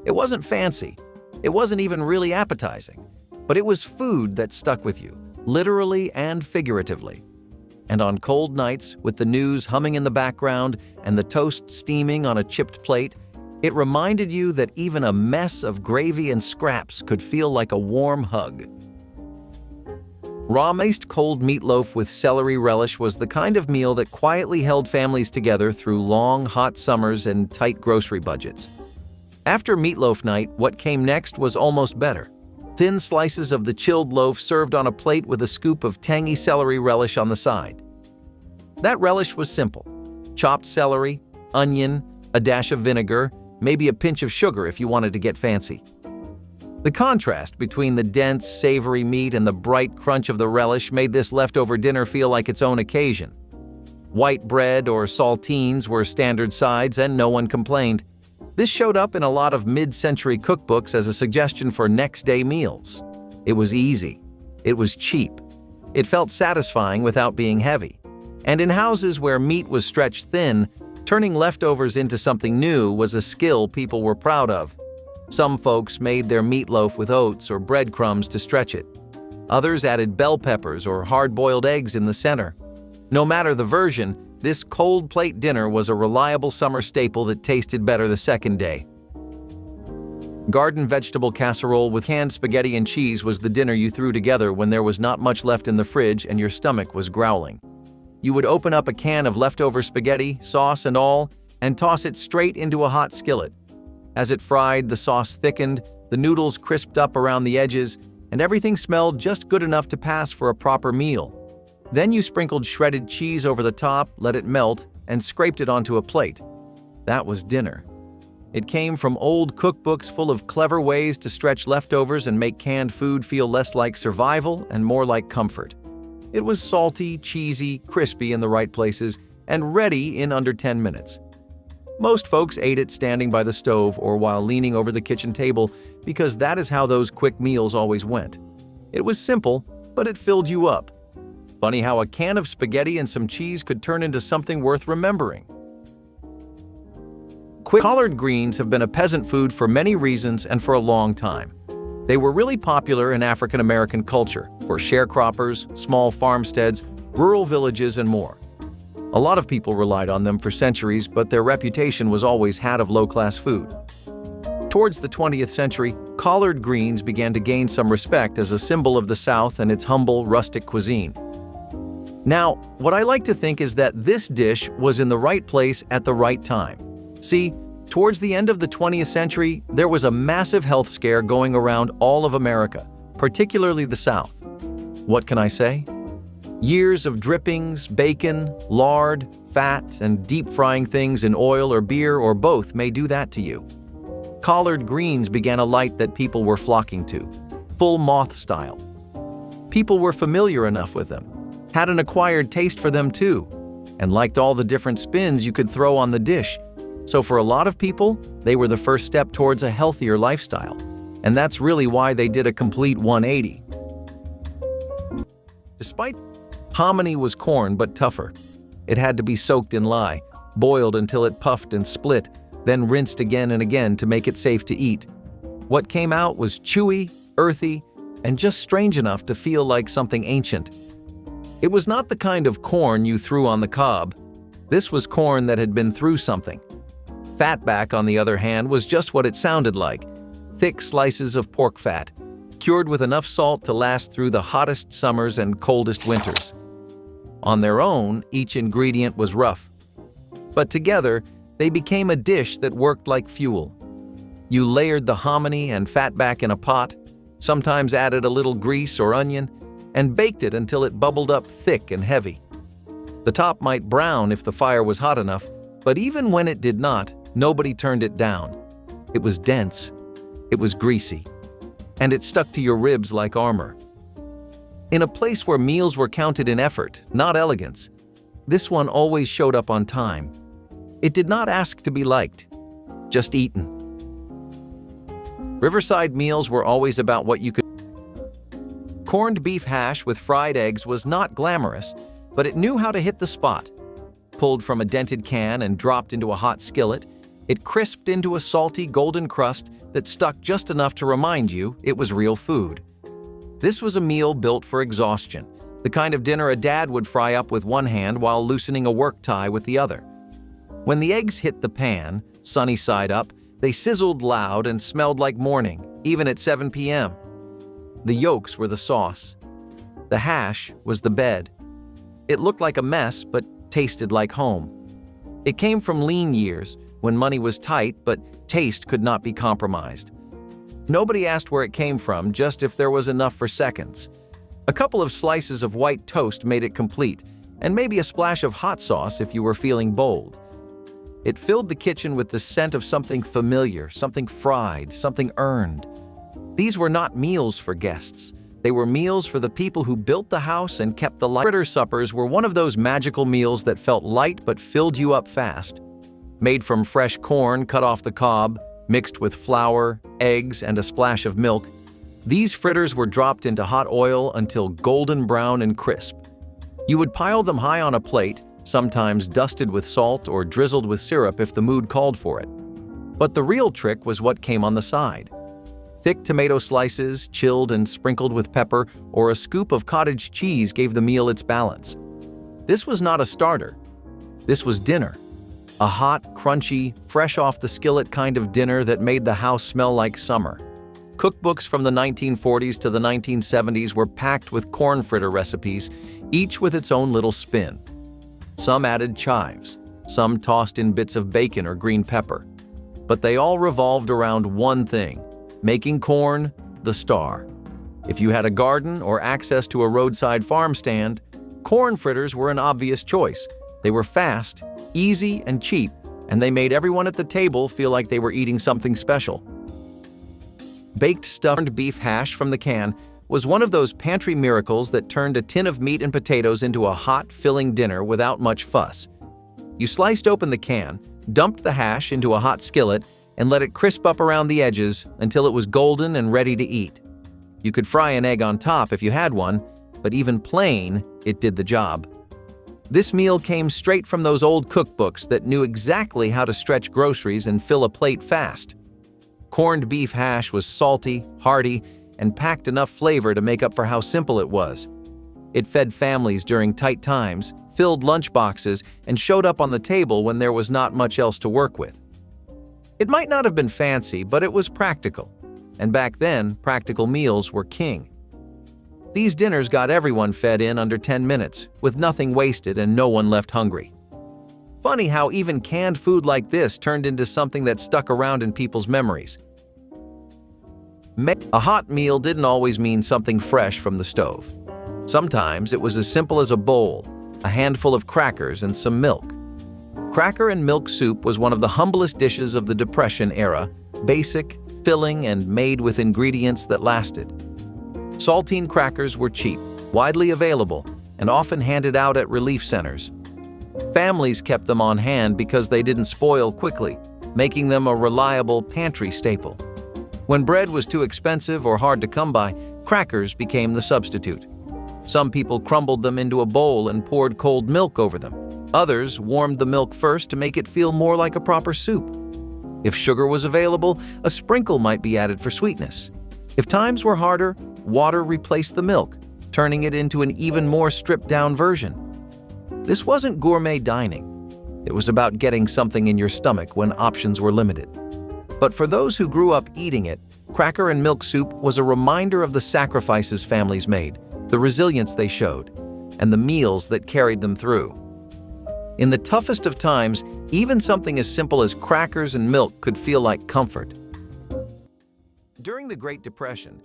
It wasn't fancy. It wasn't even really appetizing. But it was food that stuck with you, literally and figuratively. And on cold nights, with the news humming in the background and the toast steaming on a chipped plate, it reminded you that even a mess of gravy and scraps could feel like a warm hug. Raw-maced cold meatloaf with celery relish was the kind of meal that quietly held families together through long, hot summers and tight grocery budgets. After meatloaf night, what came next was almost better. Thin slices of the chilled loaf served on a plate with a scoop of tangy celery relish on the side. That relish was simple. Chopped celery, onion, a dash of vinegar, maybe a pinch of sugar if you wanted to get fancy. The contrast between the dense, savory meat and the bright crunch of the relish made this leftover dinner feel like its own occasion. White bread or saltines were standard sides and no one complained. This showed up in a lot of mid-century cookbooks as a suggestion for next-day meals. It was easy. It was cheap. It felt satisfying without being heavy. And in houses where meat was stretched thin, turning leftovers into something new was a skill people were proud of. Some folks made their meatloaf with oats or breadcrumbs to stretch it. Others added bell peppers or hard-boiled eggs in the center. No matter the version, this cold plate dinner was a reliable summer staple that tasted better the second day. Garden vegetable casserole with canned spaghetti and cheese was the dinner you threw together when there was not much left in the fridge and your stomach was growling. You would open up a can of leftover spaghetti, sauce and all, and toss it straight into a hot skillet. As it fried, the sauce thickened, the noodles crisped up around the edges, and everything smelled just good enough to pass for a proper meal. Then you sprinkled shredded cheese over the top, let it melt, and scraped it onto a plate. That was dinner. It came from old cookbooks full of clever ways to stretch leftovers and make canned food feel less like survival and more like comfort. It was salty, cheesy, crispy in the right places, and ready in under 10 minutes. Most folks ate it standing by the stove or while leaning over the kitchen table because that is how those quick meals always went. It was simple, but it filled you up. Funny how a can of spaghetti and some cheese could turn into something worth remembering. Collard greens have been a peasant food for many reasons and for a long time. They were really popular in African American culture for sharecroppers, small farmsteads, rural villages, and more. A lot of people relied on them for centuries, but their reputation was always hat of low-class food. Towards the 20th century, collard greens began to gain some respect as a symbol of the South and its humble, rustic cuisine. Now, what I like to think is that this dish was in the right place at the right time. See, towards the end of the 20th century, there was a massive health scare going around all of America, particularly the South. What can I say? Years of drippings, bacon, lard, fat, and deep frying things in oil or beer or both may do that to you. Collard greens began a light that people were flocking to, full moth style. People were familiar enough with them, had an acquired taste for them too, and liked all the different spins you could throw on the dish. So for a lot of people, they were the first step towards a healthier lifestyle. And that's really why they did a complete 180. Despite hominy was corn but tougher. It had to be soaked in lye, boiled until it puffed and split, then rinsed again and again to make it safe to eat. What came out was chewy, earthy, and just strange enough to feel like something ancient. It was not the kind of corn you threw on the cob. This was corn that had been through something. Fatback, on the other hand, was just what it sounded like. Thick slices of pork fat, cured with enough salt to last through the hottest summers and coldest winters. On their own, each ingredient was rough. But together, they became a dish that worked like fuel. You layered the hominy and fatback in a pot, sometimes added a little grease or onion, and baked it until it bubbled up thick and heavy. The top might brown if the fire was hot enough, but even when it did not, nobody turned it down. It was dense, it was greasy, and it stuck to your ribs like armor. In a place where meals were counted in effort, not elegance, this one always showed up on time. It did not ask to be liked, just eaten. Riverside meals were always about what you could. Corned beef hash with fried eggs was not glamorous, but it knew how to hit the spot. Pulled from a dented can and dropped into a hot skillet, it crisped into a salty golden crust that stuck just enough to remind you it was real food. This was a meal built for exhaustion, the kind of dinner a dad would fry up with one hand while loosening a work tie with the other. When the eggs hit the pan, sunny side up, they sizzled loud and smelled like morning, even at 7 p.m. The yolks were the sauce. The hash was the bed. It looked like a mess, but tasted like home. It came from lean years, when money was tight, but taste could not be compromised. Nobody asked where it came from, just if there was enough for seconds. A couple of slices of white toast made it complete, and maybe a splash of hot sauce if you were feeling bold. It filled the kitchen with the scent of something familiar, something fried, something earned. These were not meals for guests. They were meals for the people who built the house and kept the light. Fritter suppers were one of those magical meals that felt light but filled you up fast. Made from fresh corn cut off the cob, mixed with flour, eggs, and a splash of milk, these fritters were dropped into hot oil until golden brown and crisp. You would pile them high on a plate, sometimes dusted with salt or drizzled with syrup if the mood called for it. But the real trick was what came on the side. Thick tomato slices, chilled and sprinkled with pepper, or a scoop of cottage cheese gave the meal its balance. This was not a starter. This was dinner. A hot, crunchy, fresh off the skillet kind of dinner that made the house smell like summer. Cookbooks from the 1940s to the 1970s were packed with corn fritter recipes, each with its own little spin. Some added chives, some tossed in bits of bacon or green pepper. But they all revolved around one thing: making corn the star. If you had a garden or access to a roadside farm stand, corn fritters were an obvious choice. They were fast, easy, and cheap, and they made everyone at the table feel like they were eating something special. Baked stuffed beef hash from the can was one of those pantry miracles that turned a tin of meat and potatoes into a hot, filling dinner without much fuss. You sliced open the can, dumped the hash into a hot skillet, and let it crisp up around the edges until it was golden and ready to eat. You could fry an egg on top if you had one, but even plain, it did the job. This meal came straight from those old cookbooks that knew exactly how to stretch groceries and fill a plate fast. Corned beef hash was salty, hearty, and packed enough flavor to make up for how simple it was. It fed families during tight times, filled lunchboxes, and showed up on the table when there was not much else to work with. It might not have been fancy, but it was practical. And back then, practical meals were king. These dinners got everyone fed in under 10 minutes, with nothing wasted and no one left hungry. Funny how even canned food like this turned into something that stuck around in people's memories. A hot meal didn't always mean something fresh from the stove. Sometimes it was as simple as a bowl, a handful of crackers, and some milk. Cracker and milk soup was one of the humblest dishes of the Depression era, basic, filling, and made with ingredients that lasted. Saltine crackers were cheap, widely available, and often handed out at relief centers. Families kept them on hand because they didn't spoil quickly, making them a reliable pantry staple. When bread was too expensive or hard to come by, crackers became the substitute. Some people crumbled them into a bowl and poured cold milk over them. Others warmed the milk first to make it feel more like a proper soup. If sugar was available, a sprinkle might be added for sweetness. If times were harder, water replaced the milk, turning it into an even more stripped-down version. This wasn't gourmet dining. It was about getting something in your stomach when options were limited. But for those who grew up eating it, cracker and milk soup was a reminder of the sacrifices families made, the resilience they showed, and the meals that carried them through. In the toughest of times, even something as simple as crackers and milk could feel like comfort. During the Great Depression,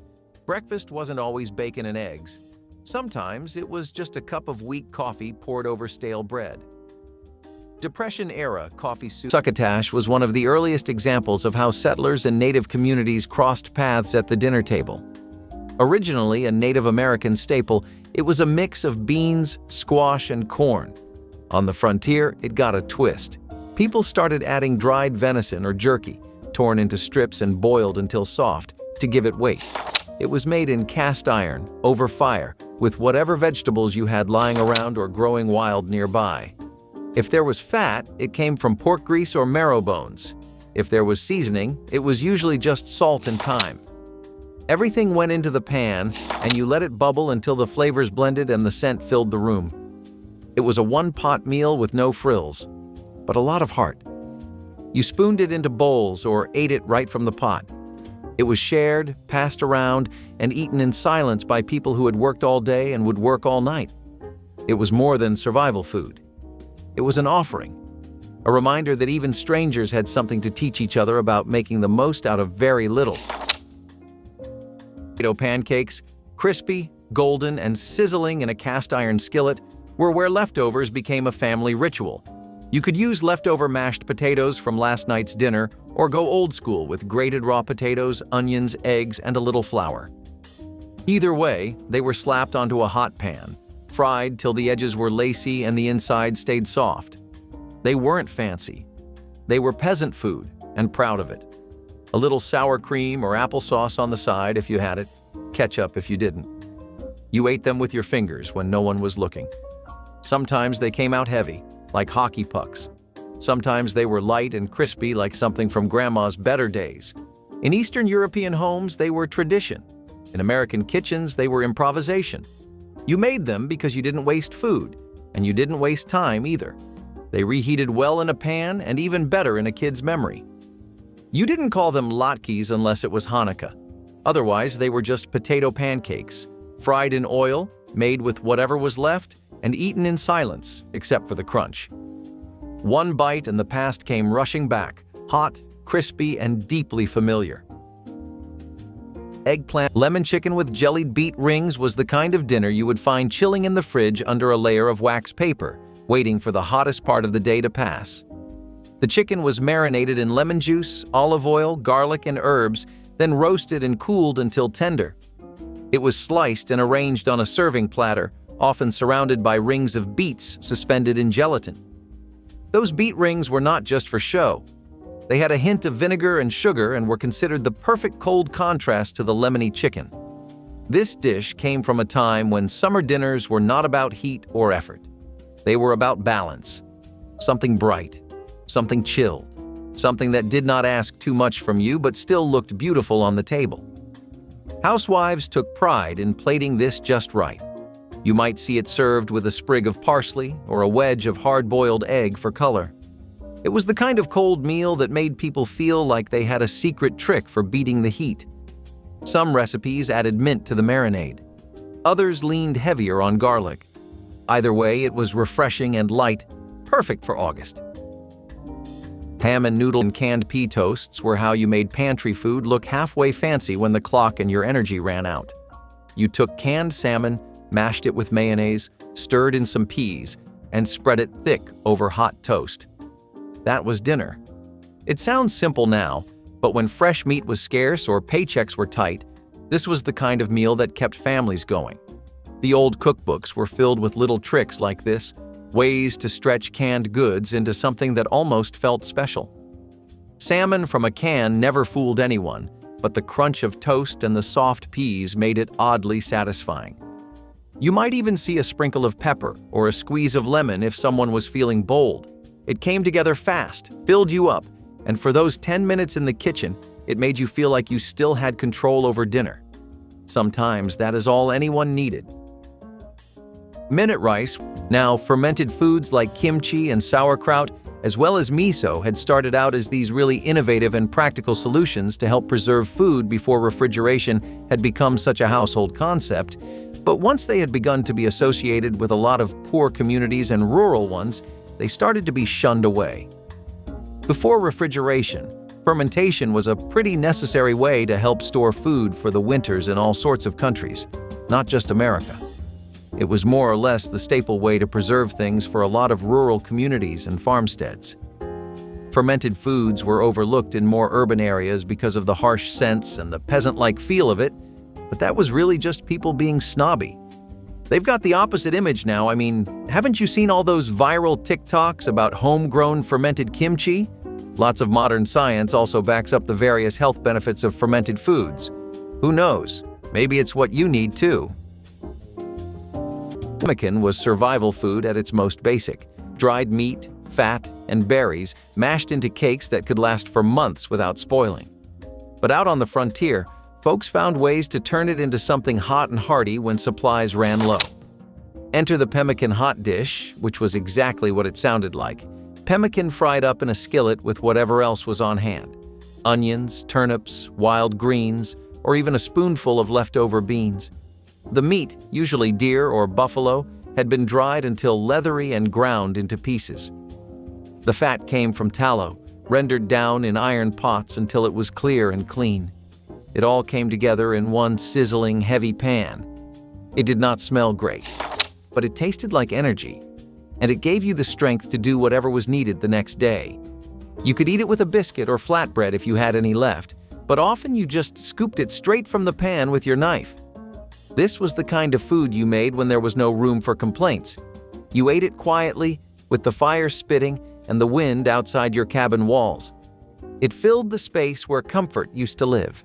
breakfast wasn't always bacon and eggs. Sometimes it was just a cup of weak coffee poured over stale bread. Depression-era coffee soup. Succotash was one of the earliest examples of how settlers and native communities crossed paths at the dinner table. Originally a Native American staple, it was a mix of beans, squash, and corn. On the frontier, it got a twist. People started adding dried venison or jerky, torn into strips and boiled until soft, to give it weight. It was made in cast iron, over fire, with whatever vegetables you had lying around or growing wild nearby. If there was fat, it came from pork grease or marrow bones. If there was seasoning, it was usually just salt and thyme. Everything went into the pan, and you let it bubble until the flavors blended and the scent filled the room. It was a one-pot meal with no frills, but a lot of heart. You spooned it into bowls or ate it right from the pot. It was shared, passed around, and eaten in silence by people who had worked all day and would work all night. It was more than survival food. It was an offering, a reminder that even strangers had something to teach each other about making the most out of very little. Potato pancakes, crispy, golden, and sizzling in a cast-iron skillet, were where leftovers became a family ritual. You could use leftover mashed potatoes from last night's dinner or go old school with grated raw potatoes, onions, eggs, and a little flour. Either way, they were slapped onto a hot pan, fried till the edges were lacy and the inside stayed soft. They weren't fancy. They were peasant food, and proud of it. A little sour cream or applesauce on the side if you had it, ketchup if you didn't. You ate them with your fingers when no one was looking. Sometimes they came out heavy, like hockey pucks. Sometimes they were light and crispy like something from Grandma's better days. In Eastern European homes, they were tradition. In American kitchens, they were improvisation. You made them because you didn't waste food. And you didn't waste time either. They reheated well in a pan and even better in a kid's memory. You didn't call them latkes unless it was Hanukkah. Otherwise, they were just potato pancakes, fried in oil, made with whatever was left, and eaten in silence, except for the crunch. One bite and the past came rushing back, hot, crispy, and deeply familiar. Eggplant lemon chicken with jellied beet rings was the kind of dinner you would find chilling in the fridge under a layer of wax paper, waiting for the hottest part of the day to pass. The chicken was marinated in lemon juice, olive oil, garlic, and herbs, then roasted and cooled until tender. It was sliced and arranged on a serving platter, often surrounded by rings of beets suspended in gelatin. Those beet rings were not just for show. They had a hint of vinegar and sugar and were considered the perfect cold contrast to the lemony chicken. This dish came from a time when summer dinners were not about heat or effort. They were about balance. Something bright, something chilled, something that did not ask too much from you but still looked beautiful on the table. Housewives took pride in plating this just right. You might see it served with a sprig of parsley or a wedge of hard-boiled egg for color. It was the kind of cold meal that made people feel like they had a secret trick for beating the heat. Some recipes added mint to the marinade. Others leaned heavier on garlic. Either way, it was refreshing and light, perfect for August. Ham and noodle and canned pea toasts were how you made pantry food look halfway fancy when the clock and your energy ran out. You took canned salmon, mashed it with mayonnaise, stirred in some peas, and spread it thick over hot toast. That was dinner. It sounds simple now, but when fresh meat was scarce or paychecks were tight, this was the kind of meal that kept families going. The old cookbooks were filled with little tricks like this, ways to stretch canned goods into something that almost felt special. Salmon from a can never fooled anyone, but the crunch of toast and the soft peas made it oddly satisfying. You might even see a sprinkle of pepper or a squeeze of lemon if someone was feeling bold. It came together fast, filled you up, and for those 10 minutes in the kitchen, it made you feel like you still had control over dinner. Sometimes that is all anyone needed. Minute rice, now fermented foods like kimchi and sauerkraut, as well as miso, had started out as these really innovative and practical solutions to help preserve food before refrigeration had become such a household concept. But once they had begun to be associated with a lot of poor communities and rural ones, they started to be shunned away. Before refrigeration, fermentation was a pretty necessary way to help store food for the winters in all sorts of countries, not just America. It was more or less the staple way to preserve things for a lot of rural communities and farmsteads. Fermented foods were overlooked in more urban areas because of the harsh scents and the peasant-like feel of it, but that was really just people being snobby. They've got the opposite image now. I mean, haven't you seen all those viral TikToks about homegrown fermented kimchi? Lots of modern science also backs up the various health benefits of fermented foods. Who knows? Maybe it's what you need too. Pemmican was survival food at its most basic. Dried meat, fat, and berries mashed into cakes that could last for months without spoiling. But out on the frontier, folks found ways to turn it into something hot and hearty when supplies ran low. Enter the pemmican hot dish, which was exactly what it sounded like. Pemmican fried up in a skillet with whatever else was on hand. Onions, turnips, wild greens, or even a spoonful of leftover beans. The meat, usually deer or buffalo, had been dried until leathery and ground into pieces. The fat came from tallow, rendered down in iron pots until it was clear and clean. It all came together in one sizzling, heavy pan. It did not smell great, but it tasted like energy, and it gave you the strength to do whatever was needed the next day. You could eat it with a biscuit or flatbread if you had any left, but often you just scooped it straight from the pan with your knife. This was the kind of food you made when there was no room for complaints. You ate it quietly, with the fire spitting and the wind outside your cabin walls. It filled the space where comfort used to live.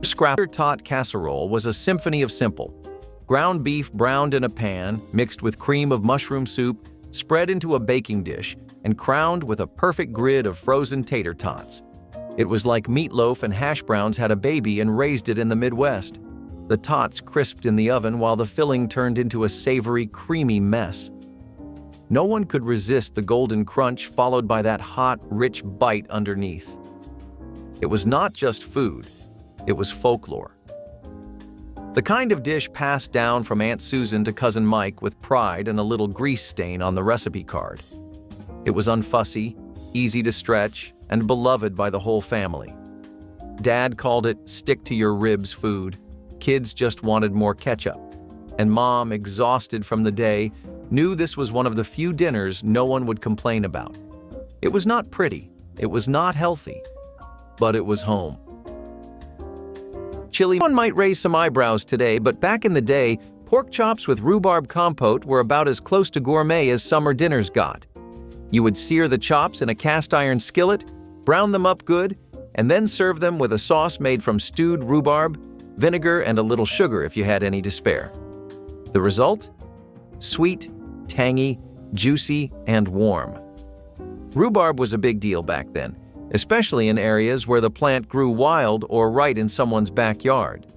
Scrapper tot casserole was a symphony of simple. Ground beef browned in a pan, mixed with cream of mushroom soup, spread into a baking dish, and crowned with a perfect grid of frozen tater tots. It was like meatloaf and hash browns had a baby and raised it in the Midwest. The tots crisped in the oven while the filling turned into a savory, creamy mess. No one could resist the golden crunch followed by that hot, rich bite underneath. It was not just food, it was folklore. The kind of dish passed down from Aunt Susan to Cousin Mike with pride and a little grease stain on the recipe card. It was unfussy, easy to stretch, and beloved by the whole family. Dad called it stick-to-your-ribs food. Kids just wanted more ketchup. And Mom, exhausted from the day, knew this was one of the few dinners no one would complain about. It was not pretty, it was not healthy, but it was home. Chili. One might raise some eyebrows today, but back in the day, pork chops with rhubarb compote were about as close to gourmet as summer dinners got. You would sear the chops in a cast-iron skillet, brown them up good, and then serve them with a sauce made from stewed rhubarb, vinegar, and a little sugar if you had any to spare. The result? Sweet, tangy, juicy, and warm. Rhubarb was a big deal back then, especially in areas where the plant grew wild or right in someone's backyard.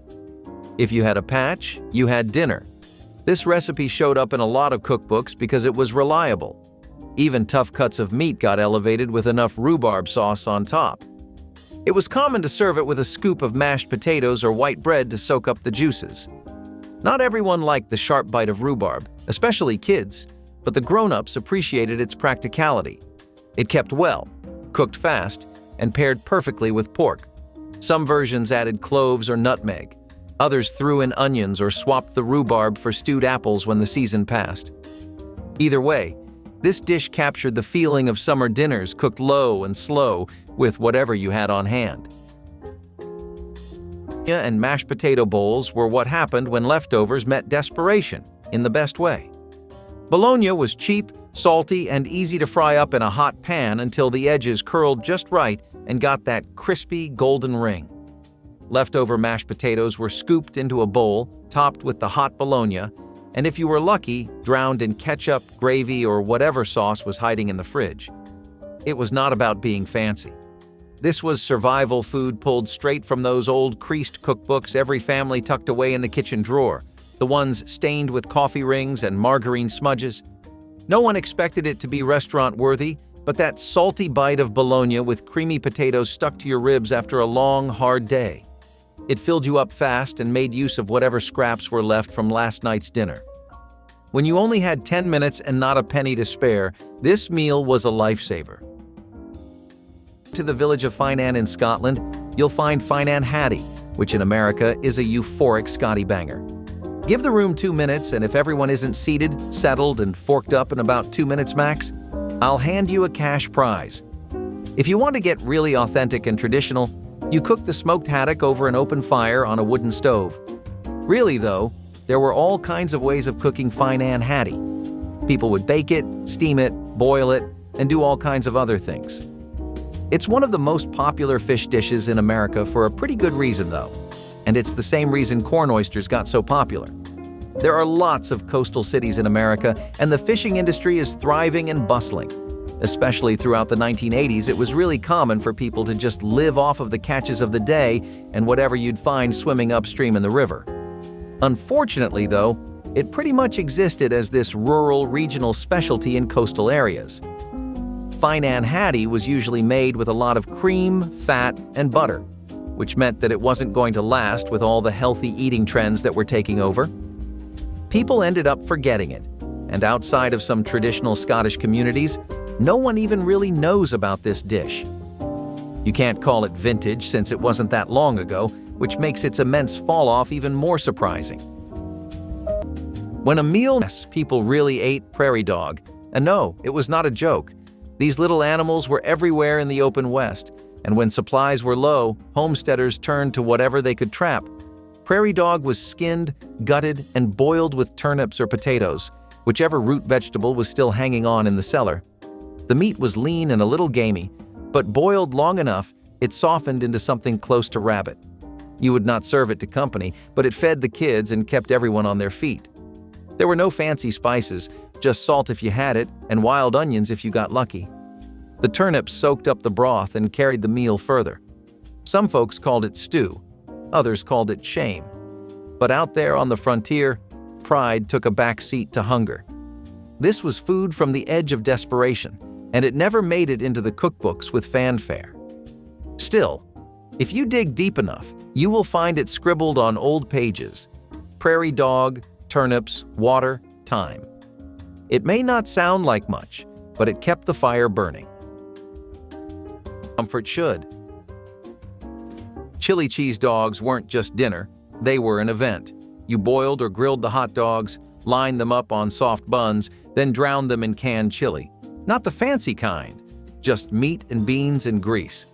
If you had a patch, you had dinner. This recipe showed up in a lot of cookbooks because it was reliable. Even tough cuts of meat got elevated with enough rhubarb sauce on top. It was common to serve it with a scoop of mashed potatoes or white bread to soak up the juices. Not everyone liked the sharp bite of rhubarb, especially kids, but the grown-ups appreciated its practicality. It kept well, cooked fast, and paired perfectly with pork. Some versions added cloves or nutmeg. Others threw in onions or swapped the rhubarb for stewed apples when the season passed. Either way, this dish captured the feeling of summer dinners cooked low and slow with whatever you had on hand. And mashed potato bowls were what happened when leftovers met desperation, in the best way. Bologna was cheap, salty, and easy to fry up in a hot pan until the edges curled just right and got that crispy golden ring. Leftover mashed potatoes were scooped into a bowl, topped with the hot bologna, and if you were lucky, drowned in ketchup, gravy, or whatever sauce was hiding in the fridge. It was not about being fancy. This was survival food pulled straight from those old creased cookbooks every family tucked away in the kitchen drawer, the ones stained with coffee rings and margarine smudges. No one expected it to be restaurant-worthy, but that salty bite of bologna with creamy potatoes stuck to your ribs after a long, hard day. It filled you up fast and made use of whatever scraps were left from last night's dinner. When you only had 10 minutes and not a penny to spare, this meal was a lifesaver. To the village of Finan in Scotland, you'll find Finan Haddie, which in America is a euphoric Scotty banger. Give the room 2 minutes, and if everyone isn't seated, settled, and forked up in about 2 minutes max, I'll hand you a cash prize. If you want to get really authentic and traditional, you cook the smoked haddock over an open fire on a wooden stove. Really, though, there were all kinds of ways of cooking Finan Haddie. People would bake it, steam it, boil it, and do all kinds of other things. It's one of the most popular fish dishes in America for a pretty good reason, though. And it's the same reason corn oysters got so popular. There are lots of coastal cities in America, and the fishing industry is thriving and bustling. Especially throughout the 1980s, it was really common for people to just live off of the catches of the day and whatever you'd find swimming upstream in the river. Unfortunately, though, it pretty much existed as this rural, regional specialty in coastal areas. Finan Haddie was usually made with a lot of cream, fat, and butter, which meant that it wasn't going to last with all the healthy eating trends that were taking over. People ended up forgetting it, and outside of some traditional Scottish communities, no one even really knows about this dish. You can't call it vintage since it wasn't that long ago, which makes its immense fall-off even more surprising. When a meal, people really ate prairie dog, and no, it was not a joke. These little animals were everywhere in the open West, and when supplies were low, homesteaders turned to whatever they could trap. Prairie dog was skinned, gutted, and boiled with turnips or potatoes, whichever root vegetable was still hanging on in the cellar. The meat was lean and a little gamey, but boiled long enough, it softened into something close to rabbit. You would not serve it to company, but it fed the kids and kept everyone on their feet. There were no fancy spices, just salt if you had it, and wild onions if you got lucky. The turnips soaked up the broth and carried the meal further. Some folks called it stew, others called it shame. But out there on the frontier, pride took a back seat to hunger. This was food from the edge of desperation, and it never made it into the cookbooks with fanfare. Still, if you dig deep enough, you will find it scribbled on old pages: prairie dog, turnips, water, thyme. It may not sound like much, but it kept the fire burning. Comfort should. Chili cheese dogs weren't just dinner, they were an event. You boiled or grilled the hot dogs, lined them up on soft buns, then drowned them in canned chili. Not the fancy kind, just meat and beans and grease.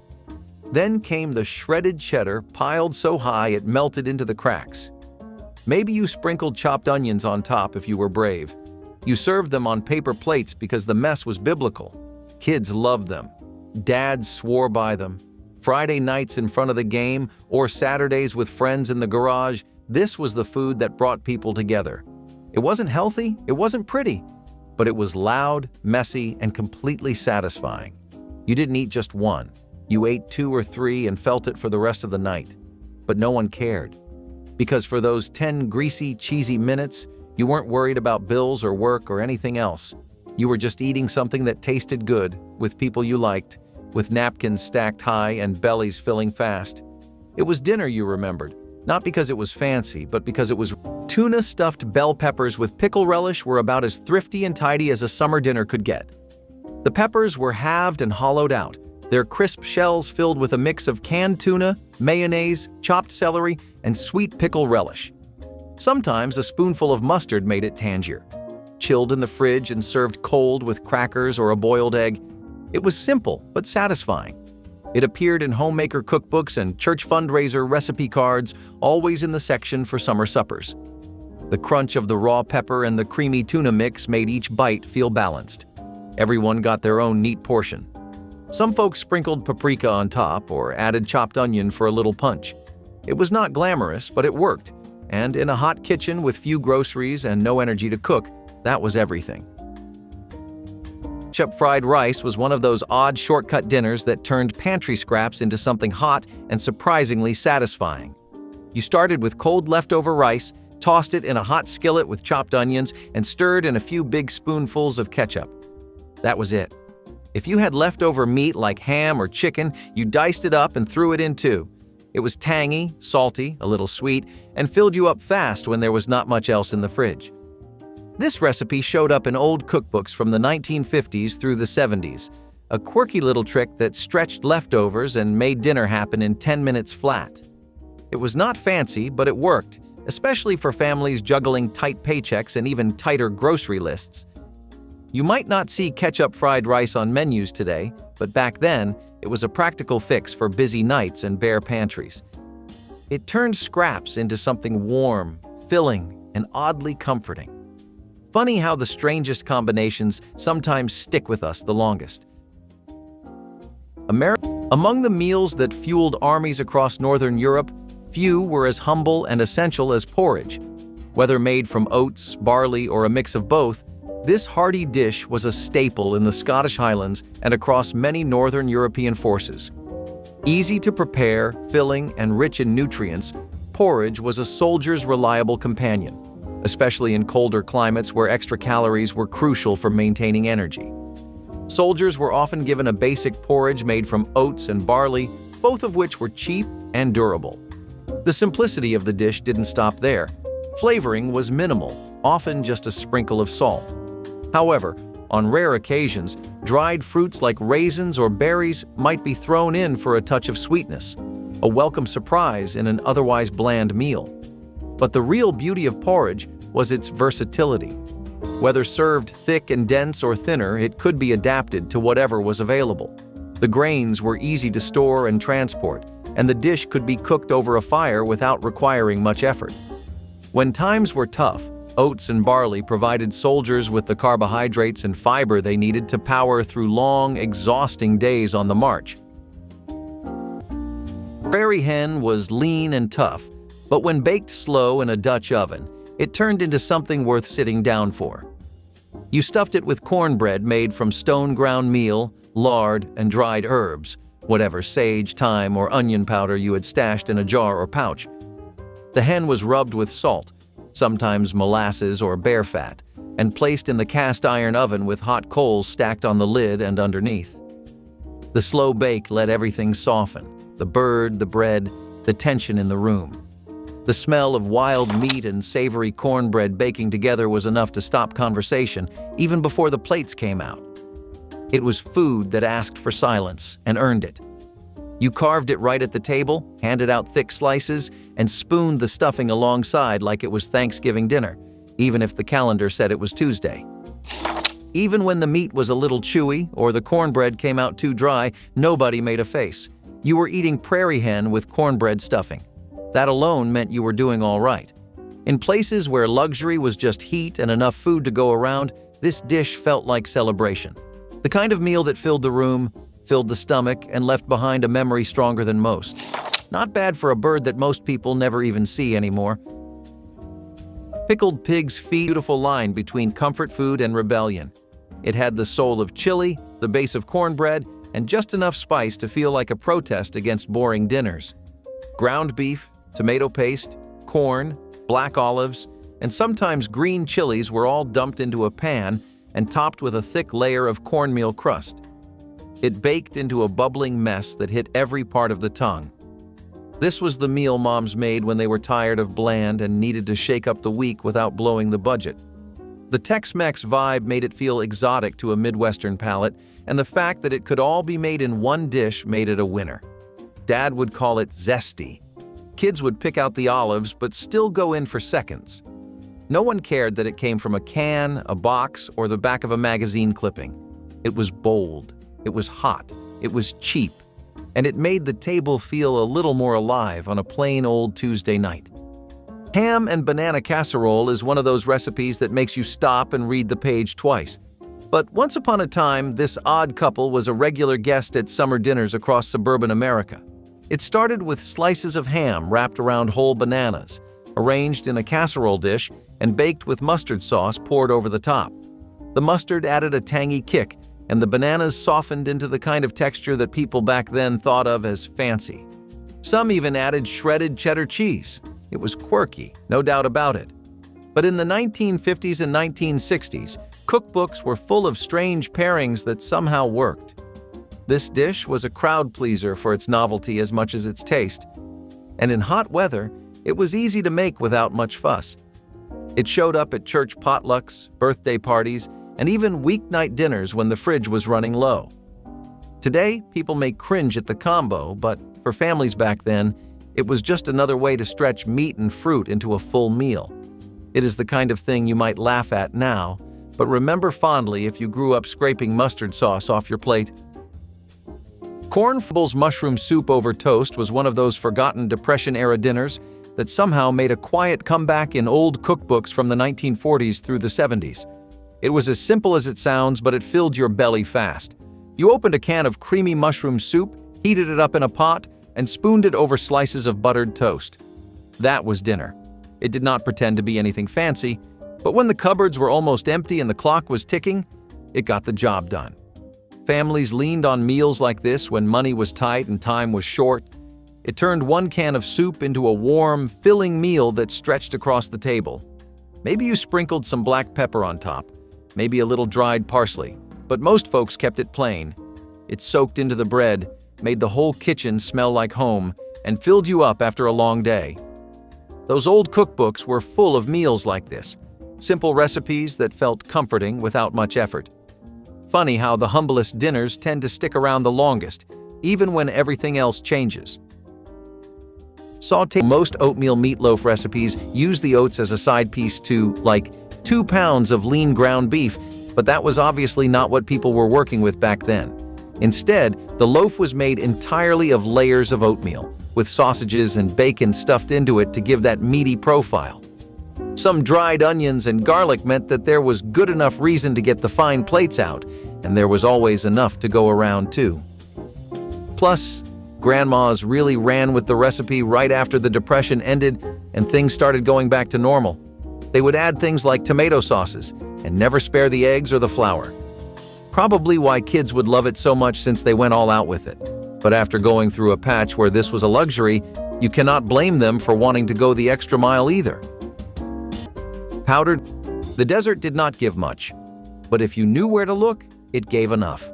Then came the shredded cheddar piled so high it melted into the cracks. Maybe you sprinkled chopped onions on top if you were brave. You served them on paper plates because the mess was biblical. Kids loved them. Dads swore by them. Friday nights in front of the game or Saturdays with friends in the garage, this was the food that brought people together. It wasn't healthy, it wasn't pretty, but it was loud, messy, and completely satisfying. You didn't eat just one. You ate 2 or 3 and felt it for the rest of the night. But no one cared. Because for those 10 greasy, cheesy minutes, you weren't worried about bills or work or anything else. You were just eating something that tasted good, with people you liked, with napkins stacked high and bellies filling fast. It was dinner you remembered, not because it was fancy, but because it was. Tuna-stuffed bell peppers with pickle relish were about as thrifty and tidy as a summer dinner could get. The peppers were halved and hollowed out, their crisp shells filled with a mix of canned tuna, mayonnaise, chopped celery, and sweet pickle relish. Sometimes a spoonful of mustard made it tangier. Chilled in the fridge and served cold with crackers or a boiled egg, it was simple but satisfying. It appeared in homemaker cookbooks and church fundraiser recipe cards, always in the section for summer suppers. The crunch of the raw pepper and the creamy tuna mix made each bite feel balanced. Everyone got their own neat portion. Some folks sprinkled paprika on top or added chopped onion for a little punch. It was not glamorous, but it worked. And in a hot kitchen with few groceries and no energy to cook, that was everything. Ketchup fried rice was one of those odd shortcut dinners that turned pantry scraps into something hot and surprisingly satisfying. You started with cold leftover rice, tossed it in a hot skillet with chopped onions, and stirred in a few big spoonfuls of ketchup. That was it. If you had leftover meat like ham or chicken, you diced it up and threw it in too. It was tangy, salty, a little sweet, and filled you up fast when there was not much else in the fridge. This recipe showed up in old cookbooks from the 1950s through the 70s, a quirky little trick that stretched leftovers and made dinner happen in 10 minutes flat. It was not fancy, but it worked, especially for families juggling tight paychecks and even tighter grocery lists. You might not see ketchup fried rice on menus today, but back then, it was a practical fix for busy nights and bare pantries. It turned scraps into something warm, filling, and oddly comforting. Funny how the strangest combinations sometimes stick with us the longest. Among the meals that fueled armies across Northern Europe, few were as humble and essential as porridge. Whether made from oats, barley, or a mix of both, this hearty dish was a staple in the Scottish Highlands and across many Northern European forces. Easy to prepare, filling, and rich in nutrients, porridge was a soldier's reliable companion, especially in colder climates where extra calories were crucial for maintaining energy. Soldiers were often given a basic porridge made from oats and barley, both of which were cheap and durable. The simplicity of the dish didn't stop there. Flavoring was minimal, often just a sprinkle of salt. However, on rare occasions, dried fruits like raisins or berries might be thrown in for a touch of sweetness, a welcome surprise in an otherwise bland meal. But the real beauty of porridge was its versatility. Whether served thick and dense or thinner, it could be adapted to whatever was available. The grains were easy to store and transport, and the dish could be cooked over a fire without requiring much effort. When times were tough, oats and barley provided soldiers with the carbohydrates and fiber they needed to power through long, exhausting days on the march. Prairie hen was lean and tough, but when baked slow in a Dutch oven, it turned into something worth sitting down for. You stuffed it with cornbread made from stone-ground meal, lard, and dried herbs, whatever sage, thyme, or onion powder you had stashed in a jar or pouch. The hen was rubbed with salt, sometimes molasses or bear fat, and placed in the cast iron oven with hot coals stacked on the lid and underneath. The slow bake let everything soften: the bird, the bread, the tension in the room. The smell of wild meat and savory cornbread baking together was enough to stop conversation even before the plates came out. It was food that asked for silence and earned it. You carved it right at the table, handed out thick slices, and spooned the stuffing alongside like it was Thanksgiving dinner, even if the calendar said it was Tuesday. Even when the meat was a little chewy or the cornbread came out too dry, nobody made a face. You were eating prairie hen with cornbread stuffing. That alone meant you were doing all right. In places where luxury was just heat and enough food to go around, this dish felt like celebration. The kind of meal that filled the room, filled the stomach, and left behind a memory stronger than most. Not bad for a bird that most people never even see anymore. Pickled pig's feet, beautiful line between comfort food and rebellion. It had the soul of chili, the base of cornbread, and just enough spice to feel like a protest against boring dinners. Ground beef, tomato paste, corn, black olives, and sometimes green chilies were all dumped into a pan and topped with a thick layer of cornmeal crust. It baked into a bubbling mess that hit every part of the tongue. This was the meal moms made when they were tired of bland and needed to shake up the week without blowing the budget. The Tex-Mex vibe made it feel exotic to a Midwestern palate, and the fact that it could all be made in one dish made it a winner. Dad would call it zesty. Kids would pick out the olives but still go in for seconds. No one cared that it came from a can, a box, or the back of a magazine clipping. It was bold, it was hot, it was cheap, and it made the table feel a little more alive on a plain old Tuesday night. Ham and banana casserole is one of those recipes that makes you stop and read the page twice. But once upon a time, this odd couple was a regular guest at summer dinners across suburban America. It started with slices of ham wrapped around whole bananas, arranged in a casserole dish and baked with mustard sauce poured over the top. The mustard added a tangy kick, and the bananas softened into the kind of texture that people back then thought of as fancy. Some even added shredded cheddar cheese. It was quirky, no doubt about it. But in the 1950s and 1960s, cookbooks were full of strange pairings that somehow worked. This dish was a crowd pleaser for its novelty as much as its taste. And in hot weather, it was easy to make without much fuss. It showed up at church potlucks, birthday parties, and even weeknight dinners when the fridge was running low. Today, people may cringe at the combo, but for families back then, it was just another way to stretch meat and fruit into a full meal. It is the kind of thing you might laugh at now, but remember fondly if you grew up scraping mustard sauce off your plate. Cornflakes mushroom soup over toast was one of those forgotten Depression-era dinners that somehow made a quiet comeback in old cookbooks from the 1940s through the 70s. It was as simple as it sounds, but it filled your belly fast. You opened a can of creamy mushroom soup, heated it up in a pot, and spooned it over slices of buttered toast. That was dinner. It did not pretend to be anything fancy, but when the cupboards were almost empty and the clock was ticking, it got the job done. Families leaned on meals like this when money was tight and time was short. It turned one can of soup into a warm, filling meal that stretched across the table. Maybe you sprinkled some black pepper on top, maybe a little dried parsley, but most folks kept it plain. It soaked into the bread, made the whole kitchen smell like home, and filled you up after a long day. Those old cookbooks were full of meals like this, simple recipes that felt comforting without much effort. Funny how the humblest dinners tend to stick around the longest, even when everything else changes. Most oatmeal meatloaf recipes use the oats as a side piece to, like, 2 pounds of lean ground beef, but that was obviously not what people were working with back then. Instead, the loaf was made entirely of layers of oatmeal, with sausages and bacon stuffed into it to give that meaty profile. Some dried onions and garlic meant that there was good enough reason to get the fine plates out, and there was always enough to go around too. Plus, grandmas really ran with the recipe right after the Depression ended and things started going back to normal. They would add things like tomato sauces and never spare the eggs or the flour. Probably why kids would love it so much since they went all out with it. But after going through a patch where this was a luxury, You cannot blame them for wanting to go the extra mile either. Powdered. The desert did not give much, but if you knew where to look, it gave enough.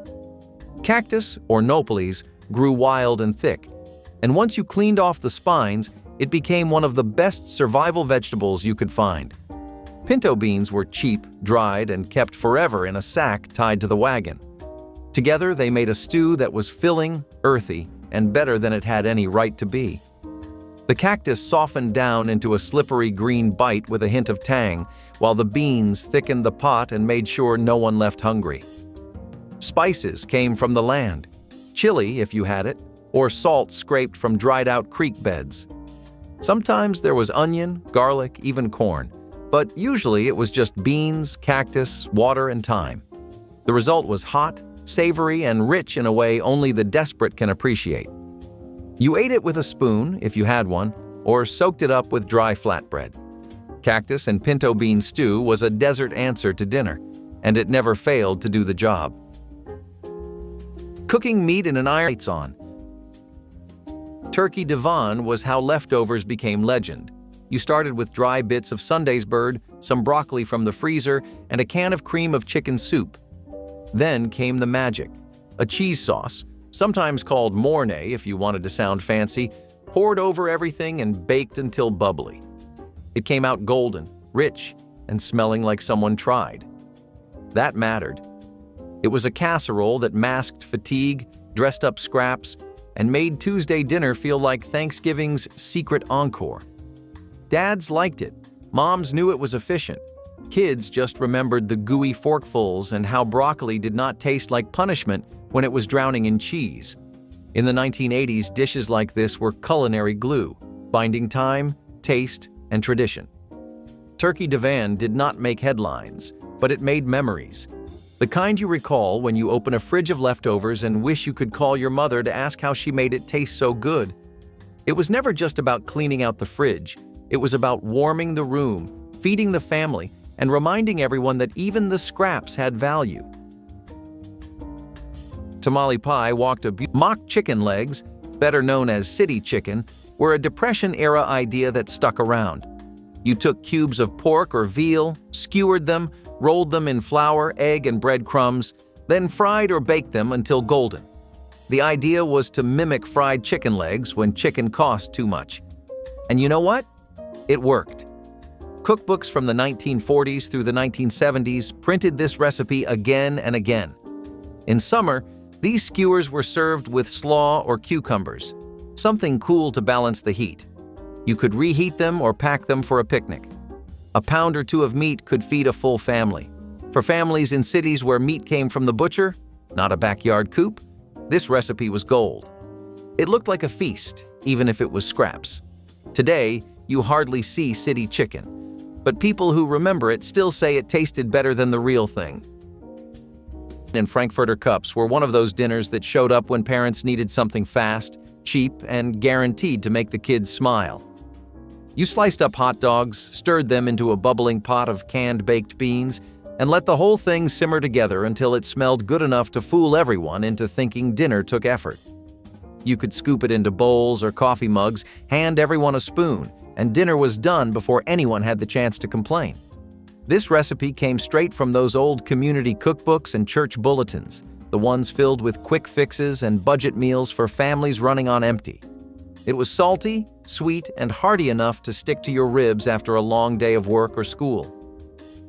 Cactus, or nopales, grew wild and thick, and once you cleaned off the spines, it became one of the best survival vegetables you could find. Pinto beans were cheap, dried, and kept forever in a sack tied to the wagon. Together, they made a stew that was filling, earthy, and better than it had any right to be. The cactus softened down into a slippery green bite with a hint of tang, while the beans thickened the pot and made sure no one left hungry. Spices came from the land, chili if you had it, or salt scraped from dried-out creek beds. Sometimes there was onion, garlic, even corn, but usually it was just beans, cactus, water, and thyme. The result was hot, savory, and rich in a way only the desperate can appreciate. You ate it with a spoon, if you had one, or soaked it up with dry flatbread. Cactus and pinto bean stew was a desert answer to dinner, and it never failed to do the job. Cooking meat in an iron lights on. Turkey divan was how leftovers became legend. You started with dry bits of Sunday's bird, some broccoli from the freezer, and a can of cream of chicken soup. Then came the magic, a cheese sauce, sometimes called mornay if you wanted to sound fancy, poured over everything and baked until bubbly. It came out golden, rich, and smelling like someone tried. That mattered. It was a casserole that masked fatigue, dressed up scraps, and made Tuesday dinner feel like Thanksgiving's secret encore. Dads liked it. Moms knew it was efficient. Kids just remembered the gooey forkfuls and how broccoli did not taste like punishment when it was drowning in cheese. In the 1980s, dishes like this were culinary glue, binding time, taste, and tradition. Turkey divan did not make headlines, but it made memories. The kind you recall when you open a fridge of leftovers and wish you could call your mother to ask how she made it taste so good. It was never just about cleaning out the fridge. It was about warming the room, feeding the family, and reminding everyone that even the scraps had value. Tamale pie walked a mock chicken legs, better known as city chicken, were a Depression-era idea that stuck around. You took cubes of pork or veal, skewered them, rolled them in flour, egg, and breadcrumbs, then fried or baked them until golden. The idea was to mimic fried chicken legs when chicken cost too much. And you know what? It worked. Cookbooks from the 1940s through the 1970s printed this recipe again and again. In summer, these skewers were served with slaw or cucumbers, something cool to balance the heat. You could reheat them or pack them for a picnic. A pound or two of meat could feed a full family. For families in cities where meat came from the butcher, not a backyard coop, this recipe was gold. It looked like a feast, even if it was scraps. Today, you hardly see city chicken, but people who remember it still say it tasted better than the real thing. And Frankfurter cups were one of those dinners that showed up when parents needed something fast, cheap, and guaranteed to make the kids smile. You sliced up hot dogs, stirred them into a bubbling pot of canned baked beans, and let the whole thing simmer together until it smelled good enough to fool everyone into thinking dinner took effort. You could scoop it into bowls or coffee mugs, hand everyone a spoon, and dinner was done before anyone had the chance to complain. This recipe came straight from those old community cookbooks and church bulletins, the ones filled with quick fixes and budget meals for families running on empty. It was salty, sweet, and hearty enough to stick to your ribs after a long day of work or school.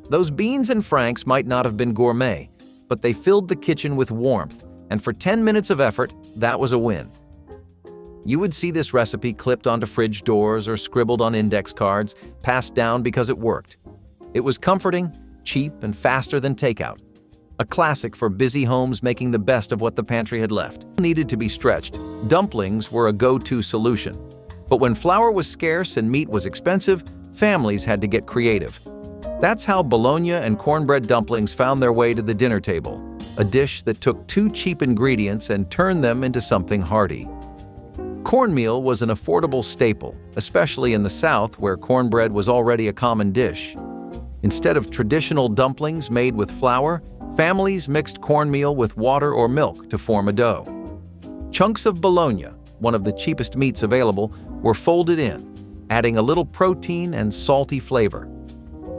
Those beans and franks might not have been gourmet, but they filled the kitchen with warmth, and for 10 minutes of effort, that was a win. You would see this recipe clipped onto fridge doors or scribbled on index cards, passed down because it worked. It was comforting, cheap, and faster than takeout. A classic for busy homes making the best of what the pantry had left. Needed to be stretched. Dumplings were a go-to solution. But when flour was scarce and meat was expensive, families had to get creative. That's how bologna and cornbread dumplings found their way to the dinner table, a dish that took two cheap ingredients and turned them into something hearty. Cornmeal was an affordable staple, especially in the South where cornbread was already a common dish. Instead of traditional dumplings made with flour, families mixed cornmeal with water or milk to form a dough. Chunks of bologna, one of the cheapest meats available, were folded in, adding a little protein and salty flavor.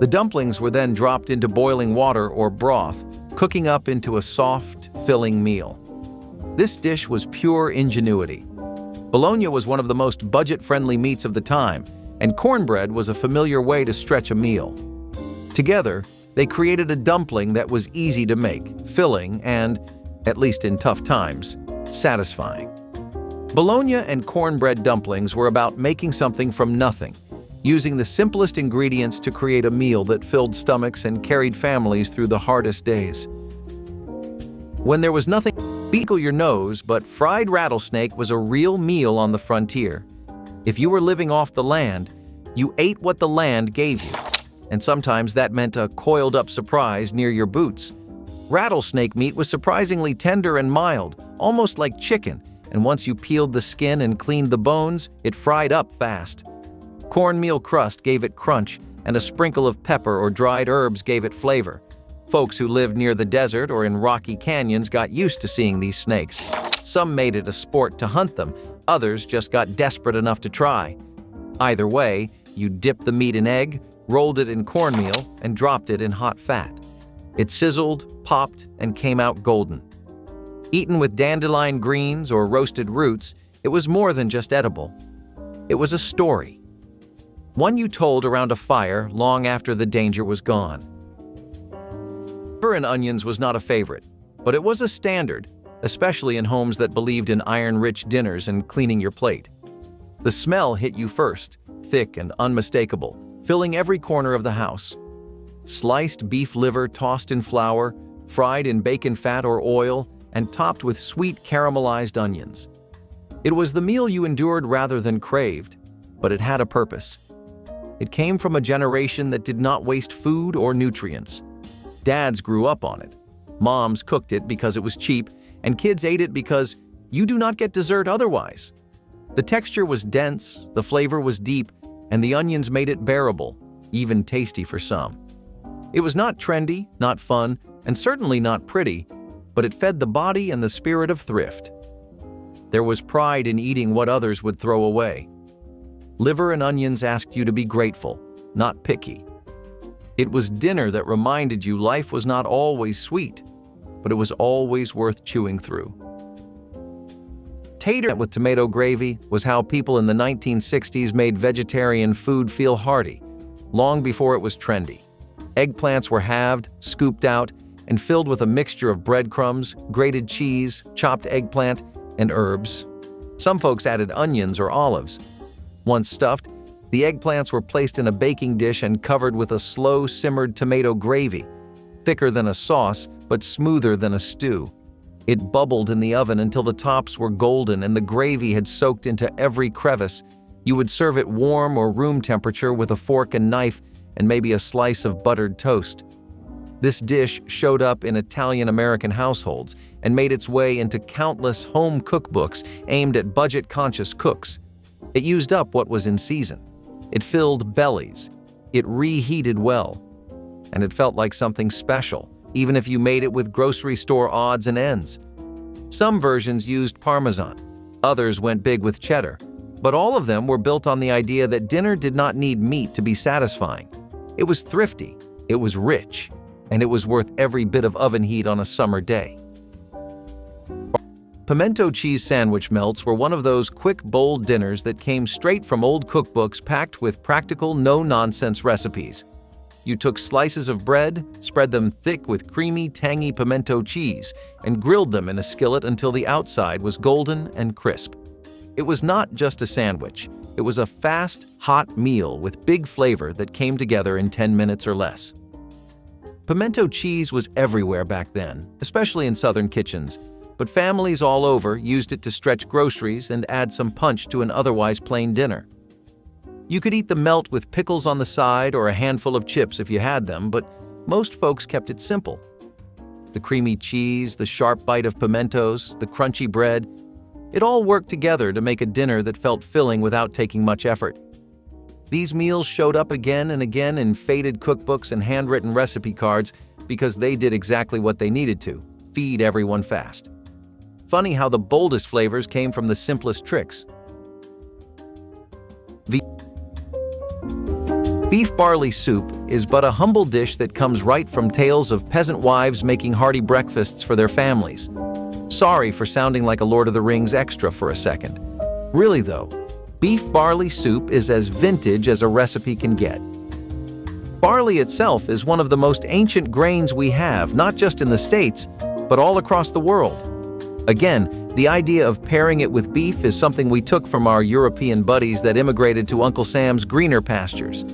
The dumplings were then dropped into boiling water or broth, cooking up into a soft, filling meal. This dish was pure ingenuity. Bologna was one of the most budget-friendly meats of the time, and cornbread was a familiar way to stretch a meal. Together, they created a dumpling that was easy to make, filling, and, at least in tough times, satisfying. Bologna and cornbread dumplings were about making something from nothing, using the simplest ingredients to create a meal that filled stomachs and carried families through the hardest days. When there was nothing to tickle your nose, but fried rattlesnake was a real meal on the frontier. If you were living off the land, you ate what the land gave you, and sometimes that meant a coiled-up surprise near your boots. Rattlesnake meat was surprisingly tender and mild, almost like chicken, and once you peeled the skin and cleaned the bones, it fried up fast. Cornmeal crust gave it crunch, and a sprinkle of pepper or dried herbs gave it flavor. Folks who lived near the desert or in rocky canyons got used to seeing these snakes. Some made it a sport to hunt them, others just got desperate enough to try. Either way, you dipped the meat in egg, rolled it in cornmeal, and dropped it in hot fat. It sizzled, popped, and came out golden. Eaten with dandelion greens or roasted roots, it was more than just edible. It was a story. One you told around a fire long after the danger was gone. Liver and onions was not a favorite, but it was a standard, especially in homes that believed in iron-rich dinners and cleaning your plate. The smell hit you first, thick and unmistakable, filling every corner of the house. Sliced beef liver tossed in flour, fried in bacon fat or oil, and topped with sweet caramelized onions. It was the meal you endured rather than craved, but it had a purpose. It came from a generation that did not waste food or nutrients. Dads grew up on it. Moms cooked it because it was cheap, and kids ate it because you do not get dessert otherwise. The texture was dense, the flavor was deep, and the onions made it bearable, even tasty for some. It was not trendy, not fun, and certainly not pretty, but it fed the body and the spirit of thrift. There was pride in eating what others would throw away. Liver and onions asked you to be grateful, not picky. It was dinner that reminded you life was not always sweet, but it was always worth chewing through. Tater with tomato gravy was how people in the 1960s made vegetarian food feel hearty, long before it was trendy. Eggplants were halved, scooped out, and filled with a mixture of breadcrumbs, grated cheese, chopped eggplant, and herbs. Some folks added onions or olives. Once stuffed, the eggplants were placed in a baking dish and covered with a slow-simmered tomato gravy, thicker than a sauce but smoother than a stew. It bubbled in the oven until the tops were golden and the gravy had soaked into every crevice. You would serve it warm or room temperature with a fork and knife and maybe a slice of buttered toast. This dish showed up in Italian-American households and made its way into countless home cookbooks aimed at budget-conscious cooks. It used up what was in season. It filled bellies. It reheated well. And it felt like something special, even if you made it with grocery store odds and ends. Some versions used Parmesan. Others went big with cheddar. But all of them were built on the idea that dinner did not need meat to be satisfying. It was thrifty, it was rich, and it was worth every bit of oven heat on a summer day. Pimento cheese sandwich melts were one of those quick, bold dinners that came straight from old cookbooks packed with practical, no-nonsense recipes. You took slices of bread, spread them thick with creamy, tangy pimento cheese, and grilled them in a skillet until the outside was golden and crisp. It was not just a sandwich. It was a fast, hot meal with big flavor that came together in 10 minutes or less. Pimento cheese was everywhere back then, especially in southern kitchens, but families all over used it to stretch groceries and add some punch to an otherwise plain dinner. You could eat the melt with pickles on the side or a handful of chips if you had them, but most folks kept it simple. The creamy cheese, the sharp bite of pimentos, the crunchy bread, it all worked together to make a dinner that felt filling without taking much effort. These meals showed up again and again in faded cookbooks and handwritten recipe cards because they did exactly what they needed to: feed everyone fast. Funny how the boldest flavors came from the simplest tricks. Beef barley soup is but a humble dish that comes right from tales of peasant wives making hearty breakfasts for their families. Sorry for sounding like a Lord of the Rings extra for a second. Really though, beef barley soup is as vintage as a recipe can get. Barley itself is one of the most ancient grains we have, not just in the States, but all across the world. Again, the idea of pairing it with beef is something we took from our European buddies that immigrated to Uncle Sam's greener pastures.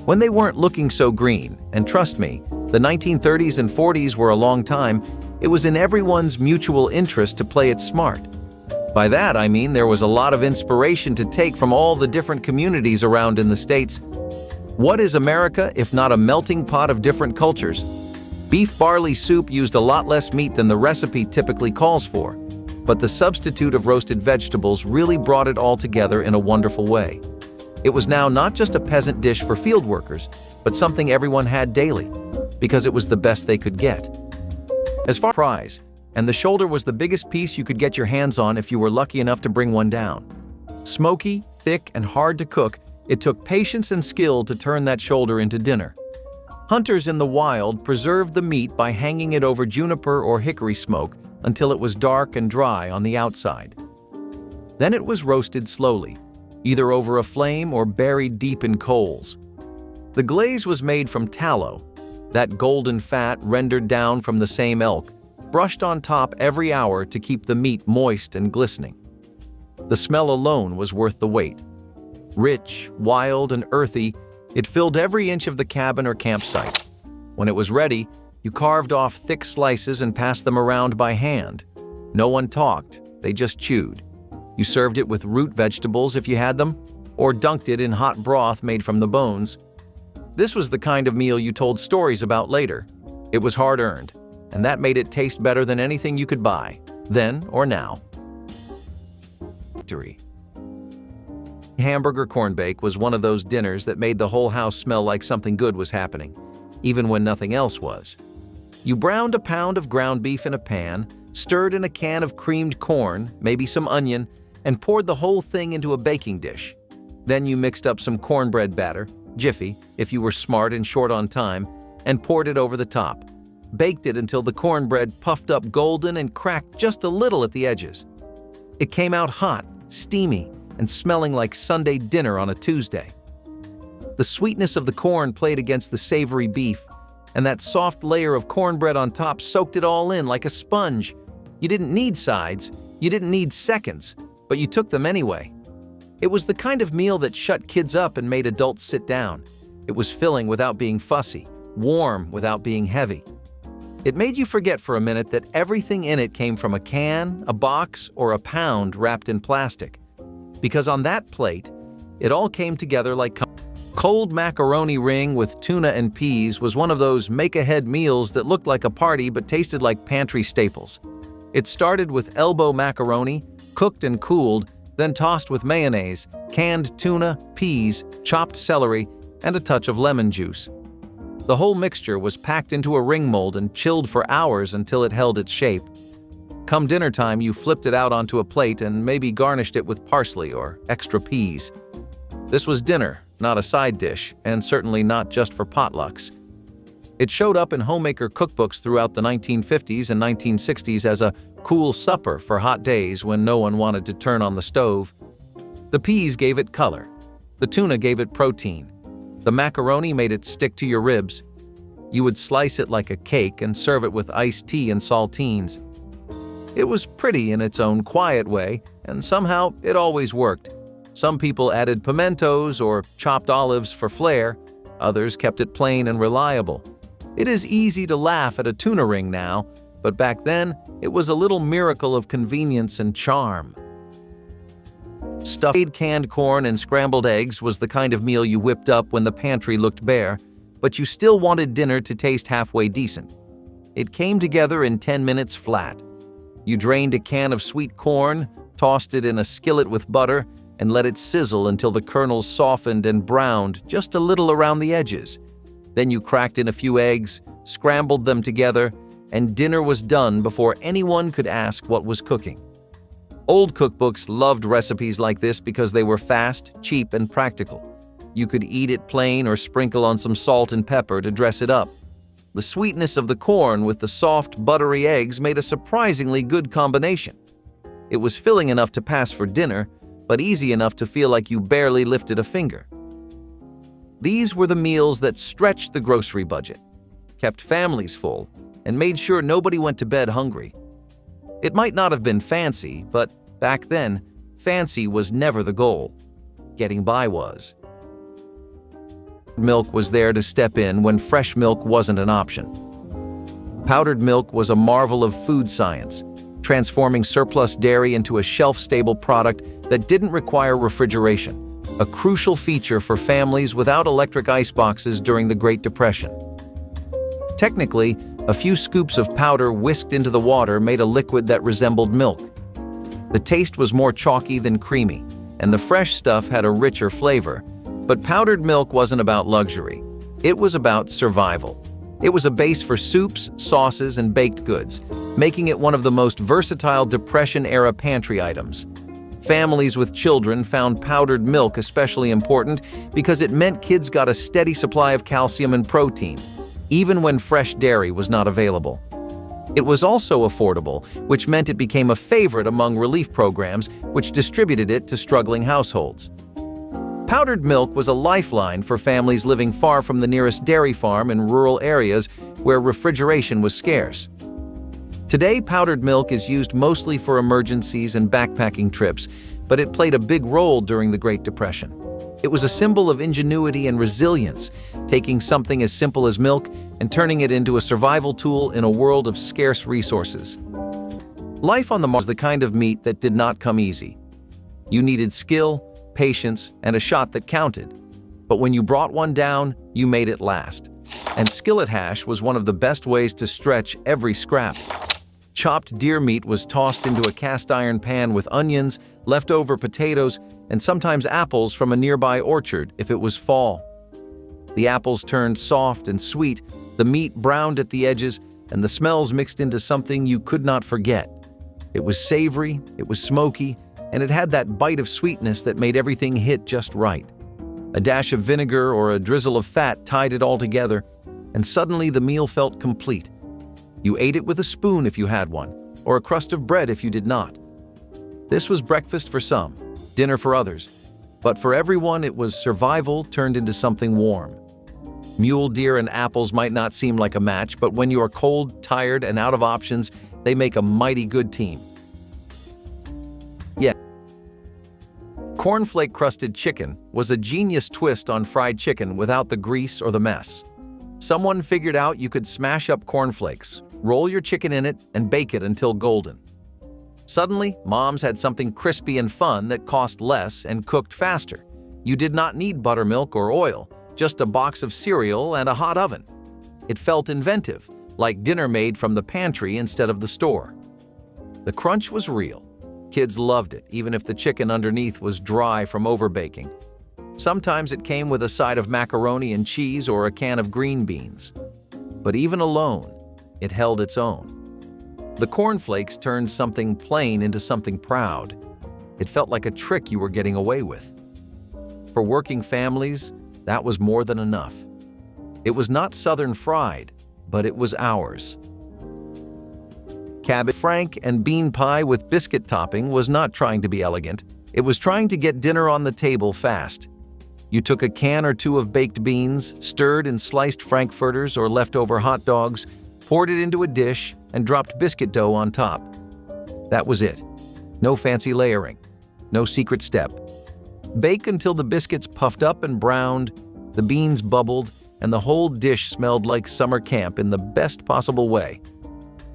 When they weren't looking so green, and trust me, the 1930s and 40s were a long time, it was in everyone's mutual interest to play it smart. By that I mean there was a lot of inspiration to take from all the different communities around in the States. What is America if not a melting pot of different cultures? Beef barley soup used a lot less meat than the recipe typically calls for, but the substitute of roasted vegetables really brought it all together in a wonderful way. It was now not just a peasant dish for field workers, but something everyone had daily, because it was the best they could get. As far as prize, and the shoulder was the biggest piece you could get your hands on if you were lucky enough to bring one down. Smoky, thick, and hard to cook, it took patience and skill to turn that shoulder into dinner. Hunters in the wild preserved the meat by hanging it over juniper or hickory smoke until it was dark and dry on the outside. Then it was roasted slowly, either over a flame or buried deep in coals. The glaze was made from tallow, that golden fat rendered down from the same elk, brushed on top every hour to keep the meat moist and glistening. The smell alone was worth the wait. Rich, wild, and earthy, it filled every inch of the cabin or campsite. When it was ready, you carved off thick slices and passed them around by hand. No one talked, they just chewed. You served it with root vegetables if you had them, or dunked it in hot broth made from the bones. This was the kind of meal you told stories about later. It was hard-earned, and that made it taste better than anything you could buy, then or now. Victory. Hamburger corn bake was one of those dinners that made the whole house smell like something good was happening, even when nothing else was. You browned a pound of ground beef in a pan, stirred in a can of creamed corn, maybe some onion, and poured the whole thing into a baking dish. Then you mixed up some cornbread batter, Jiffy, if you were smart and short on time, and poured it over the top. Baked it until the cornbread puffed up golden and cracked just a little at the edges. It came out hot, steamy, and smelling like Sunday dinner on a Tuesday. The sweetness of the corn played against the savory beef, and that soft layer of cornbread on top soaked it all in like a sponge. You didn't need sides, you didn't need seconds, but you took them anyway. It was the kind of meal that shut kids up and made adults sit down. It was filling without being fussy, warm without being heavy. It made you forget for a minute that everything in it came from a can, a box, or a pound wrapped in plastic. Because on that plate, it all came together like cold macaroni ring with tuna and peas was one of those make-ahead meals that looked like a party but tasted like pantry staples. It started with elbow macaroni, cooked and cooled, then tossed with mayonnaise, canned tuna, peas, chopped celery, and a touch of lemon juice. The whole mixture was packed into a ring mold and chilled for hours until it held its shape. Come dinner time, you flipped it out onto a plate and maybe garnished it with parsley or extra peas. This was dinner, not a side dish, and certainly not just for potlucks. It showed up in homemaker cookbooks throughout the 1950s and 1960s as a cool supper for hot days when no one wanted to turn on the stove. The peas gave it color. The tuna gave it protein. The macaroni made it stick to your ribs. You would slice it like a cake and serve it with iced tea and saltines. It was pretty in its own quiet way, and somehow it always worked. Some people added pimentos or chopped olives for flair. Others kept it plain and reliable. It is easy to laugh at a tuna ring now, but back then it was a little miracle of convenience and charm. Stuffed canned corn and scrambled eggs was the kind of meal you whipped up when the pantry looked bare, but you still wanted dinner to taste halfway decent. It came together in 10 minutes flat. You drained a can of sweet corn, tossed it in a skillet with butter, and let it sizzle until the kernels softened and browned just a little around the edges. Then you cracked in a few eggs, scrambled them together, and dinner was done before anyone could ask what was cooking. Old cookbooks loved recipes like this because they were fast, cheap, and practical. You could eat it plain or sprinkle on some salt and pepper to dress it up. The sweetness of the corn with the soft, buttery eggs made a surprisingly good combination. It was filling enough to pass for dinner, but easy enough to feel like you barely lifted a finger. These were the meals that stretched the grocery budget, kept families full, and made sure nobody went to bed hungry. It might not have been fancy, but back then, fancy was never the goal. Getting by was. Milk was there to step in when fresh milk wasn't an option. Powdered milk was a marvel of food science, transforming surplus dairy into a shelf-stable product that didn't require refrigeration, a crucial feature for families without electric iceboxes during the Great Depression. Technically, a few scoops of powder whisked into the water made a liquid that resembled milk. The taste was more chalky than creamy, and the fresh stuff had a richer flavor. But powdered milk wasn't about luxury. It was about survival. It was a base for soups, sauces, and baked goods, making it one of the most versatile Depression-era pantry items. Families with children found powdered milk especially important because it meant kids got a steady supply of calcium and protein, even when fresh dairy was not available. It was also affordable, which meant it became a favorite among relief programs, which distributed it to struggling households. Powdered milk was a lifeline for families living far from the nearest dairy farm in rural areas where refrigeration was scarce. Today, powdered milk is used mostly for emergencies and backpacking trips, but it played a big role during the Great Depression. It was a symbol of ingenuity and resilience, taking something as simple as milk and turning it into a survival tool in a world of scarce resources. Life on the Mars was the kind of meat that did not come easy. You needed skill, patience, and a shot that counted. But when you brought one down, you made it last. And skillet hash was one of the best ways to stretch every scrap. Chopped deer meat was tossed into a cast iron pan with onions, leftover potatoes, and sometimes apples from a nearby orchard if it was fall. The apples turned soft and sweet, the meat browned at the edges, and the smells mixed into something you could not forget. It was savory, it was smoky, and it had that bite of sweetness that made everything hit just right. A dash of vinegar or a drizzle of fat tied it all together, and suddenly the meal felt complete. You ate it with a spoon if you had one, or a crust of bread if you did not. This was breakfast for some, dinner for others, but for everyone it was survival turned into something warm. Mule deer and apples might not seem like a match, but when you are cold, tired, and out of options, they make a mighty good team. Yeah. Cornflake-crusted chicken was a genius twist on fried chicken without the grease or the mess. Someone figured out you could smash up cornflakes, roll your chicken in it, and bake it until golden. Suddenly, moms had something crispy and fun that cost less and cooked faster. You did not need buttermilk or oil, just a box of cereal and a hot oven. It felt inventive, like dinner made from the pantry instead of the store. The crunch was real. Kids loved it, even if the chicken underneath was dry from overbaking. Sometimes it came with a side of macaroni and cheese or a can of green beans. But even alone, it held its own. The cornflakes turned something plain into something proud. It felt like a trick you were getting away with. For working families, that was more than enough. It was not Southern fried, but it was ours. Cabbage frank and bean pie with biscuit topping was not trying to be elegant. It was trying to get dinner on the table fast. You took a can or two of baked beans, stirred in sliced frankfurters or leftover hot dogs, poured it into a dish, and dropped biscuit dough on top. That was it. No fancy layering. No secret step. Bake until the biscuits puffed up and browned, the beans bubbled, and the whole dish smelled like summer camp in the best possible way.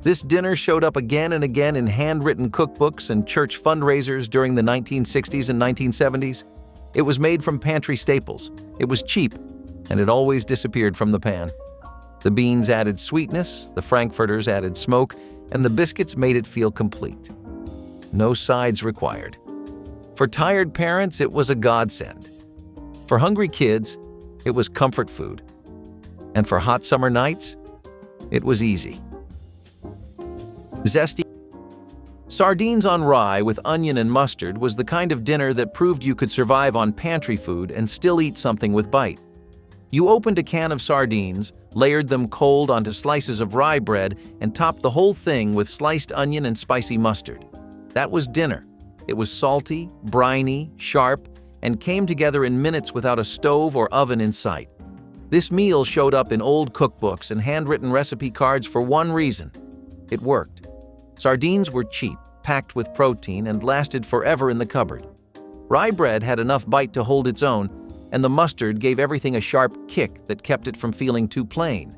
This dinner showed up again and again in handwritten cookbooks and church fundraisers during the 1960s and 1970s. It was made from pantry staples. It was cheap, and it always disappeared from the pan. The beans added sweetness, the frankfurters added smoke, and the biscuits made it feel complete. No sides required. For tired parents, it was a godsend. For hungry kids, it was comfort food. And for hot summer nights, it was easy. Zesty sardines on rye with onion and mustard was the kind of dinner that proved you could survive on pantry food and still eat something with bite. You opened a can of sardines, layered them cold onto slices of rye bread, and topped the whole thing with sliced onion and spicy mustard. That was dinner. It was salty, briny, sharp, and came together in minutes without a stove or oven in sight. This meal showed up in old cookbooks and handwritten recipe cards for one reason: it worked. Sardines were cheap, packed with protein, and lasted forever in the cupboard. Rye bread had enough bite to hold its own, and the mustard gave everything a sharp kick that kept it from feeling too plain.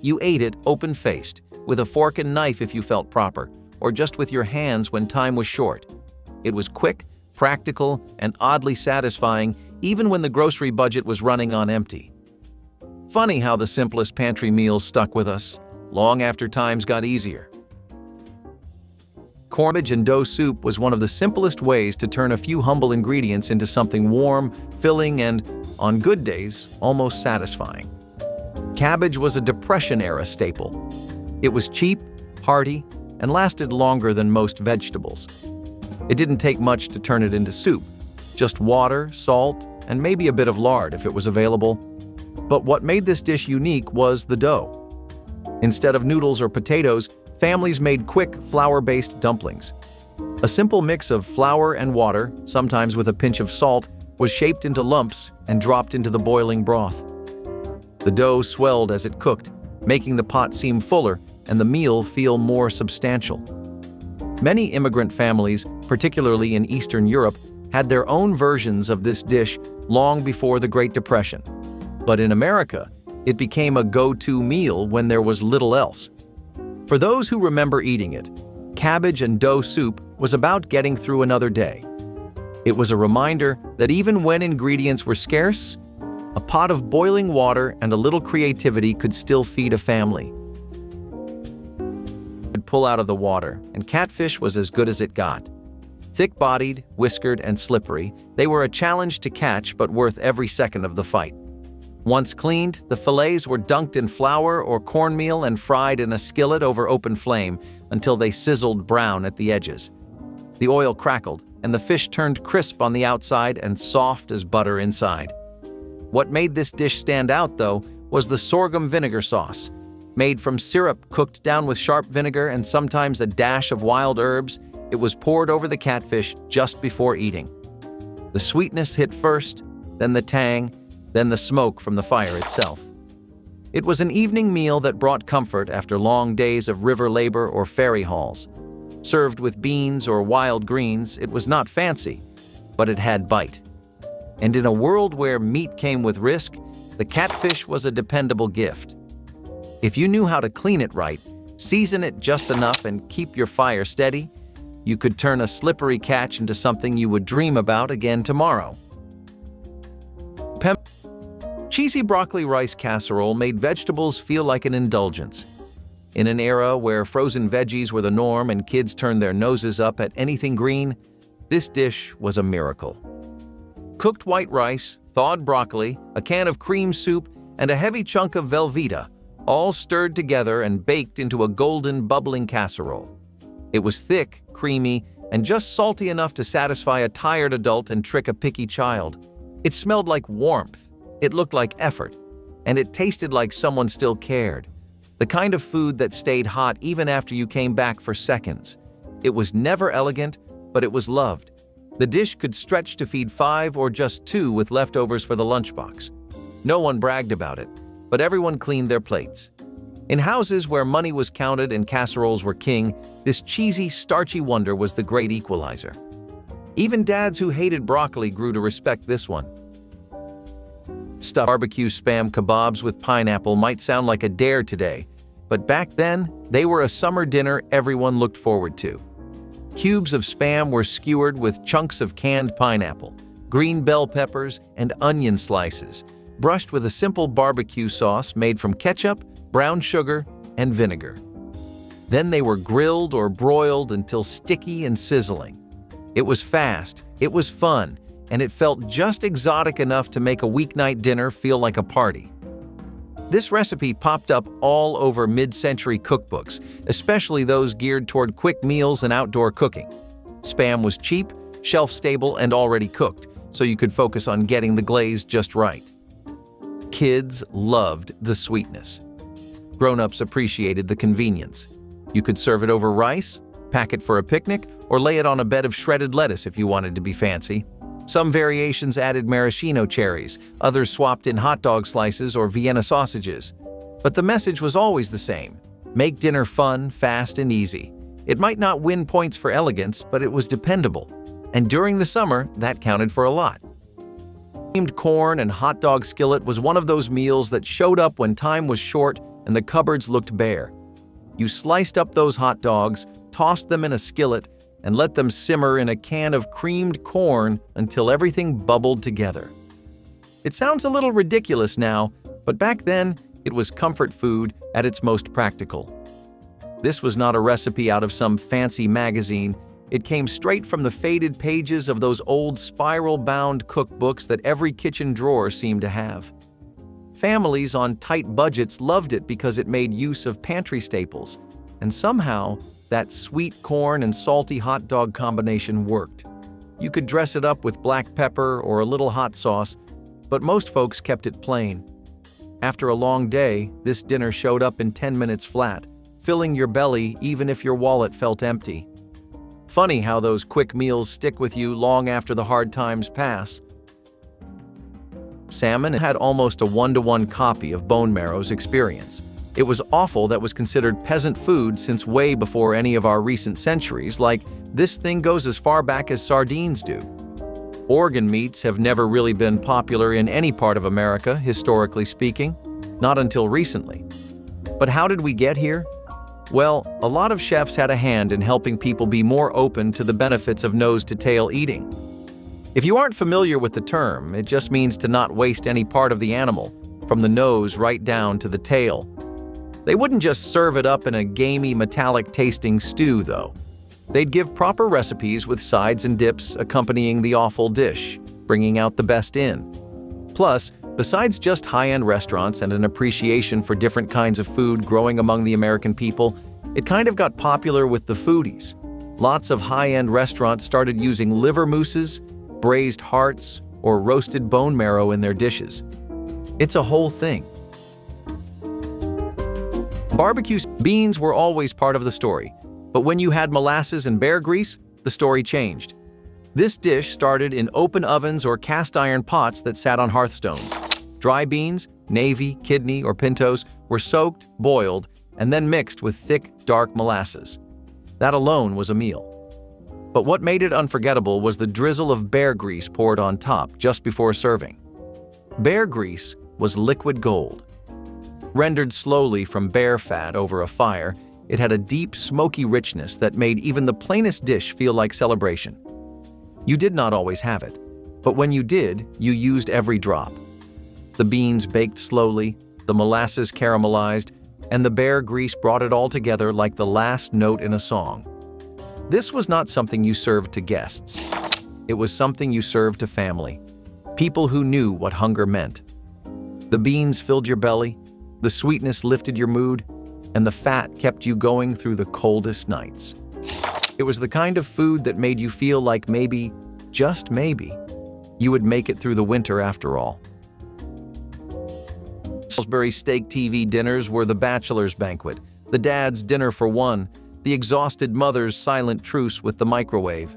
You ate it open-faced, with a fork and knife if you felt proper, or just with your hands when time was short. It was quick, practical, and oddly satisfying, even when the grocery budget was running on empty. Funny how the simplest pantry meals stuck with us, long after times got easier. Cabbage and dough soup was one of the simplest ways to turn a few humble ingredients into something warm, filling, and, on good days, almost satisfying. Cabbage was a Depression-era staple. It was cheap, hearty, and lasted longer than most vegetables. It didn't take much to turn it into soup, just water, salt, and maybe a bit of lard if it was available. But what made this dish unique was the dough. Instead of noodles or potatoes, families made quick, flour-based dumplings. A simple mix of flour and water, sometimes with a pinch of salt, was shaped into lumps and dropped into the boiling broth. The dough swelled as it cooked, making the pot seem fuller and the meal feel more substantial. Many immigrant families, particularly in Eastern Europe, had their own versions of this dish long before the Great Depression. But in America, it became a go-to meal when there was little else. For those who remember eating it, cabbage and dough soup was about getting through another day. It was a reminder that even when ingredients were scarce, a pot of boiling water and a little creativity could still feed a family. You'd pull out of the water, and catfish was as good as it got. Thick-bodied, whiskered, and slippery, they were a challenge to catch but worth every second of the fight. Once cleaned, the fillets were dunked in flour or cornmeal and fried in a skillet over open flame until they sizzled brown at the edges. The oil crackled, and the fish turned crisp on the outside and soft as butter inside. What made this dish stand out, though, was the sorghum vinegar sauce. Made from syrup cooked down with sharp vinegar and sometimes a dash of wild herbs, it was poured over the catfish just before eating. The sweetness hit first, then the tang, then the smoke from the fire itself. It was an evening meal that brought comfort after long days of river labor or ferry hauls. Served with beans or wild greens, it was not fancy, but it had bite. And in a world where meat came with risk, the catfish was a dependable gift. If you knew how to clean it right, season it just enough, and keep your fire steady, you could turn a slippery catch into something you would dream about again tomorrow. Cheesy broccoli rice casserole made vegetables feel like an indulgence. In an era where frozen veggies were the norm and kids turned their noses up at anything green, this dish was a miracle. Cooked white rice, thawed broccoli, a can of cream soup, and a heavy chunk of Velveeta, all stirred together and baked into a golden, bubbling casserole. It was thick, creamy, and just salty enough to satisfy a tired adult and trick a picky child. It smelled like warmth. It looked like effort, and it tasted like someone still cared. The kind of food that stayed hot even after you came back for seconds. It was never elegant, but it was loved. The dish could stretch to feed 5 or just 2 with leftovers for the lunchbox. No one bragged about it, but everyone cleaned their plates. In houses where money was counted and casseroles were king, this cheesy, starchy wonder was the great equalizer. Even dads who hated broccoli grew to respect this one. Stuffed barbecue Spam kebabs with pineapple might sound like a dare today, but back then, they were a summer dinner everyone looked forward to. Cubes of Spam were skewered with chunks of canned pineapple, green bell peppers, and onion slices, brushed with a simple barbecue sauce made from ketchup, brown sugar, and vinegar. Then they were grilled or broiled until sticky and sizzling. It was fast, it was fun, and it felt just exotic enough to make a weeknight dinner feel like a party. This recipe popped up all over mid-century cookbooks, especially those geared toward quick meals and outdoor cooking. Spam was cheap, shelf-stable, and already cooked, so you could focus on getting the glaze just right. Kids loved the sweetness. Grown-ups appreciated the convenience. You could serve it over rice, pack it for a picnic, or lay it on a bed of shredded lettuce if you wanted to be fancy. Some variations added maraschino cherries, others swapped in hot dog slices or Vienna sausages. But the message was always the same: make dinner fun, fast, and easy. It might not win points for elegance, but it was dependable. And during the summer, that counted for a lot. Steamed corn and hot dog skillet was one of those meals that showed up when time was short and the cupboards looked bare. You sliced up those hot dogs, tossed them in a skillet, and let them simmer in a can of creamed corn until everything bubbled together. It sounds a little ridiculous now, but back then, it was comfort food at its most practical. This was not a recipe out of some fancy magazine. It came straight from the faded pages of those old spiral-bound cookbooks that every kitchen drawer seemed to have. Families on tight budgets loved it because it made use of pantry staples, and somehow, that sweet corn and salty hot dog combination worked. You could dress it up with black pepper or a little hot sauce, but most folks kept it plain. After a long day, this dinner showed up in 10 minutes flat, filling your belly even if your wallet felt empty. Funny how those quick meals stick with you long after the hard times pass. Salmon had almost a one-to-one copy of bone marrow's experience. It was offal that was considered peasant food since way before any of our recent centuries, like this thing goes as far back as sardines do. Organ meats have never really been popular in any part of America, historically speaking, not until recently. But how did we get here? Well, a lot of chefs had a hand in helping people be more open to the benefits of nose-to-tail eating. If you aren't familiar with the term, it just means to not waste any part of the animal, from the nose right down to the tail. They wouldn't just serve it up in a gamey, metallic-tasting stew, though. They'd give proper recipes with sides and dips accompanying the awful dish, bringing out the best in. Plus, besides just high-end restaurants and an appreciation for different kinds of food growing among the American people, it kind of got popular with the foodies. Lots of high-end restaurants started using liver mousses, braised hearts, or roasted bone marrow in their dishes. It's a whole thing. Barbecue beans were always part of the story, but when you had molasses and bear grease, the story changed. This dish started in open ovens or cast iron pots that sat on hearthstones. Dry beans, navy, kidney, or pintos, were soaked, boiled, and then mixed with thick, dark molasses. That alone was a meal. But what made it unforgettable was the drizzle of bear grease poured on top just before serving. Bear grease was liquid gold. Rendered slowly from bear fat over a fire, it had a deep, smoky richness that made even the plainest dish feel like celebration. You did not always have it, but when you did, you used every drop. The beans baked slowly, the molasses caramelized, and the bear grease brought it all together like the last note in a song. This was not something you served to guests. It was something you served to family, people who knew what hunger meant. The beans filled your belly, the sweetness lifted your mood, and the fat kept you going through the coldest nights. It was the kind of food that made you feel like maybe, just maybe, you would make it through the winter after all. Salisbury steak TV dinners were the bachelor's banquet, the dad's dinner for one, the exhausted mother's silent truce with the microwave.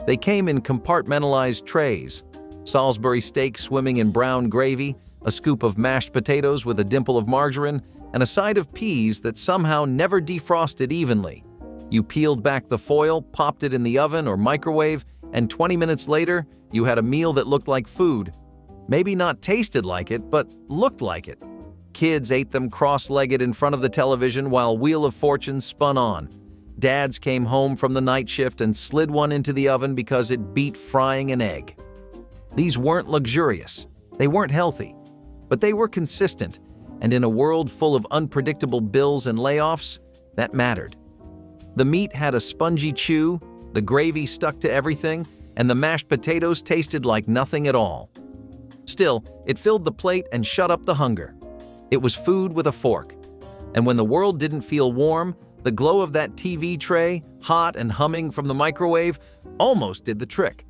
They came in compartmentalized trays, Salisbury steak swimming in brown gravy, a scoop of mashed potatoes with a dimple of margarine, and a side of peas that somehow never defrosted evenly. You peeled back the foil, popped it in the oven or microwave, and 20 minutes later, you had a meal that looked like food. Maybe not tasted like it, but looked like it. Kids ate them cross-legged in front of the television while Wheel of Fortune spun on. Dads came home from the night shift and slid one into the oven because it beat frying an egg. These weren't luxurious. They weren't healthy. But they were consistent, and in a world full of unpredictable bills and layoffs, that mattered. The meat had a spongy chew, the gravy stuck to everything, and the mashed potatoes tasted like nothing at all. Still, it filled the plate and shut up the hunger. It was food with a fork. And when the world didn't feel warm, the glow of that TV tray, hot and humming from the microwave, almost did the trick.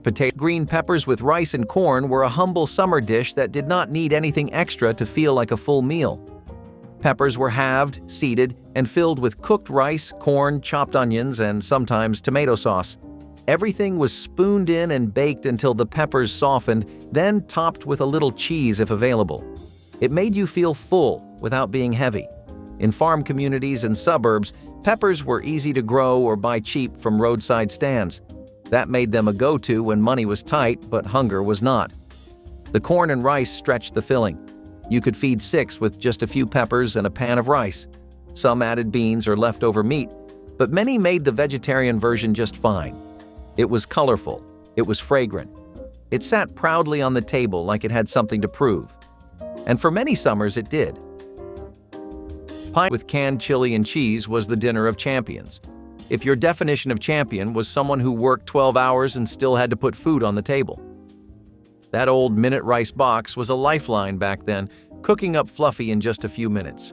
Potato green peppers with rice and corn were a humble summer dish that did not need anything extra to feel like a full meal. Peppers were halved, seeded, and filled with cooked rice, corn, chopped onions, and sometimes tomato sauce. Everything was spooned in and baked until the peppers softened, then topped with a little cheese if available. It made you feel full without being heavy. In farm communities and suburbs, peppers were easy to grow or buy cheap from roadside stands. That made them a go-to when money was tight, but hunger was not. The corn and rice stretched the filling. You could feed 6 with just a few peppers and a pan of rice. Some added beans or leftover meat, but many made the vegetarian version just fine. It was colorful. It was fragrant. It sat proudly on the table like it had something to prove. And for many summers it did. Pie with canned chili and cheese was the dinner of champions. If your definition of champion was someone who worked 12 hours and still had to put food on the table. That old minute rice box was a lifeline back then, cooking up fluffy in just a few minutes.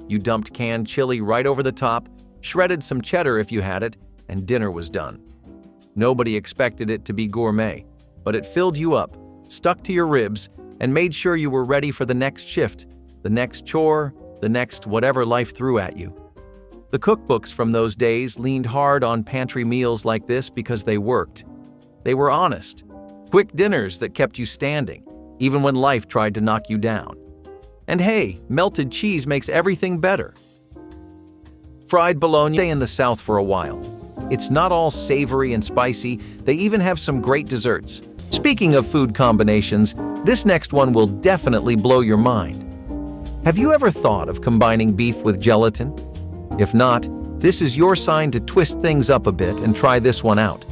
You dumped canned chili right over the top, shredded some cheddar if you had it, and dinner was done. Nobody expected it to be gourmet, but it filled you up, stuck to your ribs, and made sure you were ready for the next shift, the next chore, the next whatever life threw at you. The cookbooks from those days leaned hard on pantry meals like this because they worked. They were honest, quick dinners that kept you standing, even when life tried to knock you down. And hey, melted cheese makes everything better. Fried bologna. Stay in the South for a while. It's not all savory and spicy, they even have some great desserts. Speaking of food combinations, this next one will definitely blow your mind. Have you ever thought of combining beef with gelatin? If not, this is your sign to twist things up a bit and try this one out.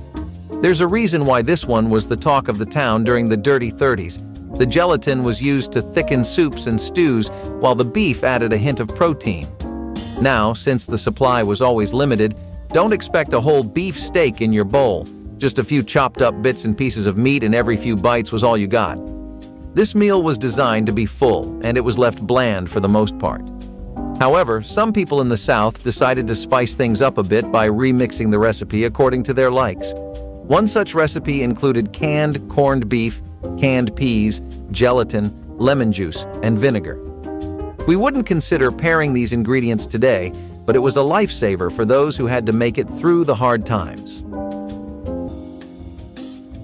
There's a reason why this one was the talk of the town during the dirty 30s. The gelatin was used to thicken soups and stews, while the beef added a hint of protein. Now, since the supply was always limited, don't expect a whole beef steak in your bowl. Just a few chopped up bits and pieces of meat and every few bites was all you got. This meal was designed to be full, and it was left bland for the most part. However, some people in the South decided to spice things up a bit by remixing the recipe according to their likes. One such recipe included canned corned beef, canned peas, gelatin, lemon juice, and vinegar. We wouldn't consider pairing these ingredients today, but it was a lifesaver for those who had to make it through the hard times.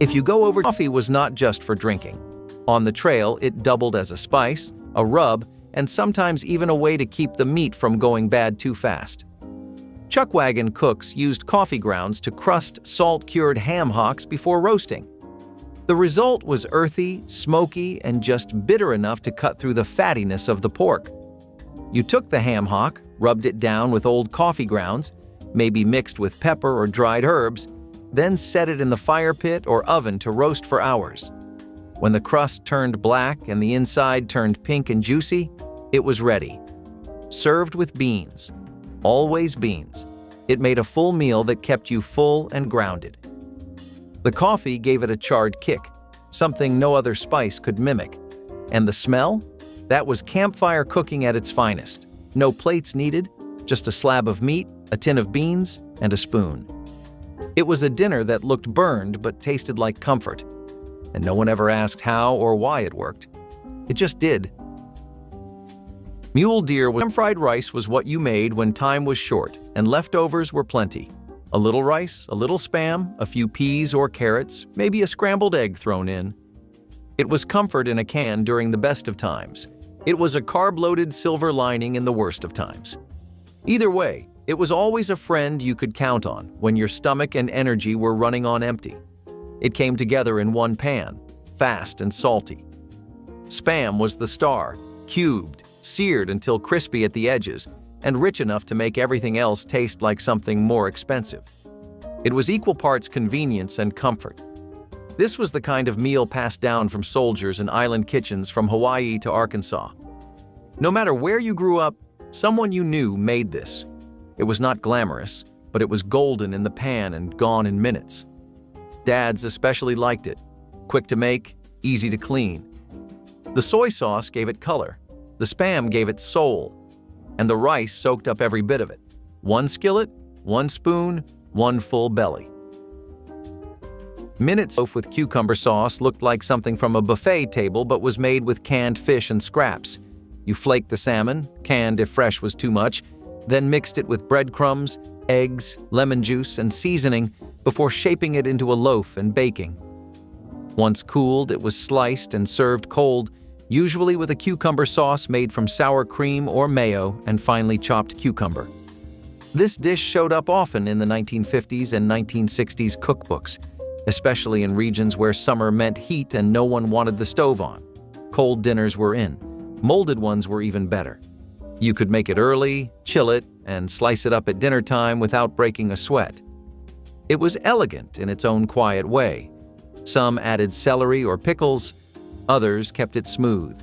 If you go over, coffee was not just for drinking. On the trail, it doubled as a spice, a rub, and sometimes even a way to keep the meat from going bad too fast. Chuckwagon cooks used coffee grounds to crust salt-cured ham hocks before roasting. The result was earthy, smoky, and just bitter enough to cut through the fattiness of the pork. You took the ham hock, rubbed it down with old coffee grounds, maybe mixed with pepper or dried herbs, then set it in the fire pit or oven to roast for hours. When the crust turned black and the inside turned pink and juicy, it was ready. Served with beans. Always beans. It made a full meal that kept you full and grounded. The coffee gave it a charred kick, something no other spice could mimic. And the smell? That was campfire cooking at its finest. No plates needed, just a slab of meat, a tin of beans, and a spoon. It was a dinner that looked burned but tasted like comfort. And no one ever asked how or why it worked. It just did. Mule deer with fried rice was what you made when time was short and leftovers were plenty. A little rice, a little Spam, a few peas or carrots, maybe a scrambled egg thrown in. It was comfort in a can during the best of times. It was a carb-loaded silver lining in the worst of times. Either way, it was always a friend you could count on when your stomach and energy were running on empty. It came together in one pan, fast and salty. Spam was the star, cubed, seared until crispy at the edges, and rich enough to make everything else taste like something more expensive. It was equal parts convenience and comfort. This was the kind of meal passed down from soldiers in island kitchens from Hawaii to Arkansas. No matter where you grew up, someone you knew made this. It was not glamorous, but it was golden in the pan and gone in minutes. Dads especially liked it. Quick to make, easy to clean. The soy sauce gave it color, the Spam gave it soul, and the rice soaked up every bit of it. One skillet, one spoon, one full belly. Minute loaf with cucumber sauce looked like something from a buffet table but was made with canned fish and scraps. You flaked the salmon, canned if fresh was too much, then mixed it with breadcrumbs, eggs, lemon juice, and seasoning before shaping it into a loaf and baking. Once cooled, it was sliced and served cold, usually with a cucumber sauce made from sour cream or mayo and finely chopped cucumber. This dish showed up often in the 1950s and 1960s cookbooks, especially in regions where summer meant heat and no one wanted the stove on. Cold dinners were in. Molded ones were even better. You could make it early, chill it, and slice it up at dinner time without breaking a sweat. It was elegant in its own quiet way. Some added celery or pickles, others kept it smooth.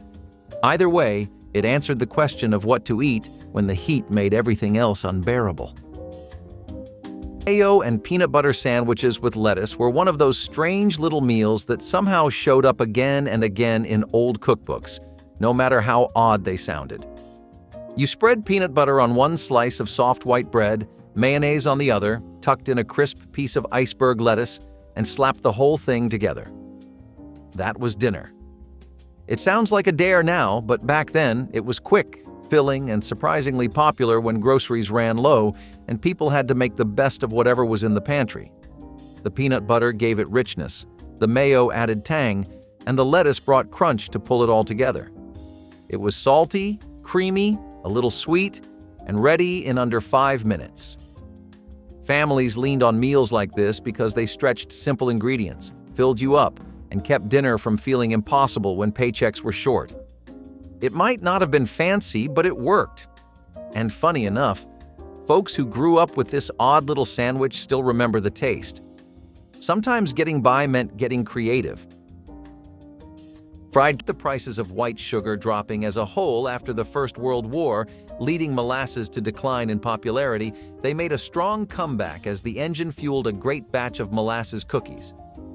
Either way, it answered the question of what to eat when the heat made everything else unbearable. Mayo and peanut butter sandwiches with lettuce were one of those strange little meals that somehow showed up again and again in old cookbooks, no matter how odd they sounded. You spread peanut butter on one slice of soft white bread, mayonnaise on the other, tucked in a crisp piece of iceberg lettuce, and slapped the whole thing together. That was dinner. It sounds like a dare now, but back then it was quick, filling, and surprisingly popular when groceries ran low and people had to make the best of whatever was in the pantry. The peanut butter gave it richness, the mayo added tang, and the lettuce brought crunch to pull it all together. It was salty, creamy, a little sweet, and ready in under 5 minutes. Families leaned on meals like this because they stretched simple ingredients, filled you up, and kept dinner from feeling impossible when paychecks were short. It might not have been fancy, but it worked. And funny enough, folks who grew up with this odd little sandwich still remember the taste. Sometimes getting by meant getting creative. The prices of white sugar dropping as a whole after the First World War, leading molasses to decline in popularity, they made a strong comeback as the engine fueled a great batch of molasses cookies.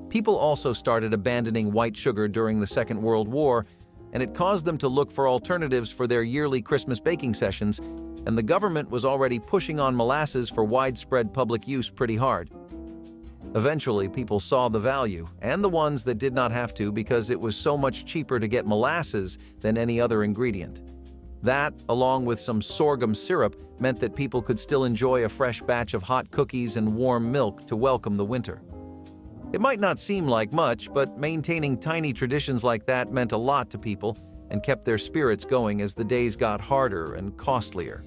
People also started abandoning white sugar during the Second World War, and it caused them to look for alternatives for their yearly Christmas baking sessions, and the government was already pushing on molasses for widespread public use pretty hard. Eventually, people saw the value, and the ones that did not have to because it was so much cheaper to get molasses than any other ingredient. That, along with some sorghum syrup, meant that people could still enjoy a fresh batch of hot cookies and warm milk to welcome the winter. It might not seem like much, but maintaining tiny traditions like that meant a lot to people and kept their spirits going as the days got harder and costlier.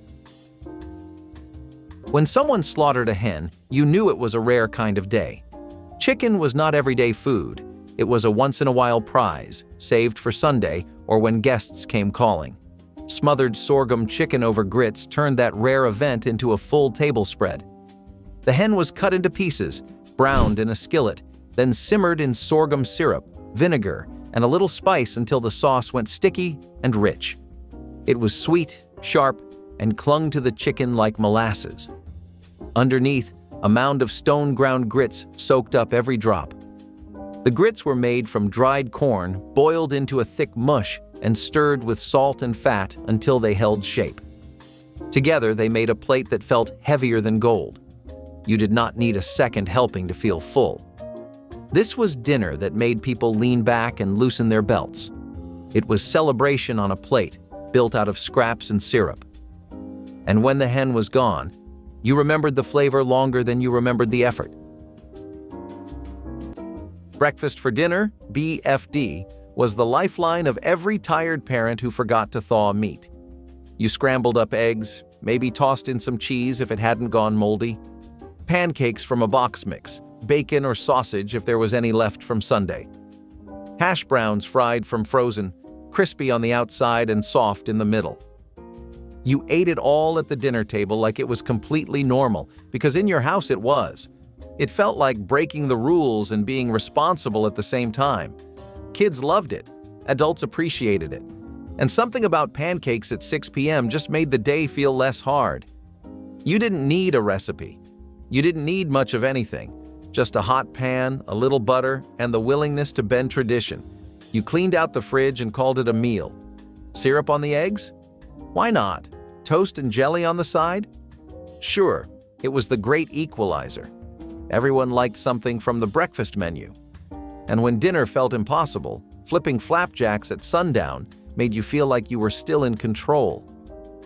When someone slaughtered a hen, you knew it was a rare kind of day. Chicken was not everyday food. It was a once-in-a-while prize, saved for Sunday or when guests came calling. Smothered sorghum chicken over grits turned that rare event into a full table spread. The hen was cut into pieces, browned in a skillet, then simmered in sorghum syrup, vinegar, and a little spice until the sauce went sticky and rich. It was sweet, sharp, and clung to the chicken like molasses. Underneath, a mound of stone-ground grits soaked up every drop. The grits were made from dried corn, boiled into a thick mush, and stirred with salt and fat until they held shape. Together, they made a plate that felt heavier than gold. You did not need a second helping to feel full. This was dinner that made people lean back and loosen their belts. It was celebration on a plate, built out of scraps and syrup. And when the hen was gone, you remembered the flavor longer than you remembered the effort. Breakfast for dinner, BFD, was the lifeline of every tired parent who forgot to thaw meat. You scrambled up eggs, maybe tossed in some cheese if it hadn't gone moldy, pancakes from a box mix, bacon or sausage if there was any left from Sunday, hash browns fried from frozen, crispy on the outside and soft in the middle. You ate it all at the dinner table like it was completely normal, because in your house it was. It felt like breaking the rules and being responsible at the same time. Kids loved it, adults appreciated it, and something about pancakes at 6 p.m. just made the day feel less hard. You didn't need a recipe. You didn't need much of anything. Just a hot pan, a little butter, and the willingness to bend tradition. You cleaned out the fridge and called it a meal. Syrup on the eggs? Why not? Toast and jelly on the side? Sure, it was the great equalizer. Everyone liked something from the breakfast menu. And when dinner felt impossible, flipping flapjacks at sundown made you feel like you were still in control,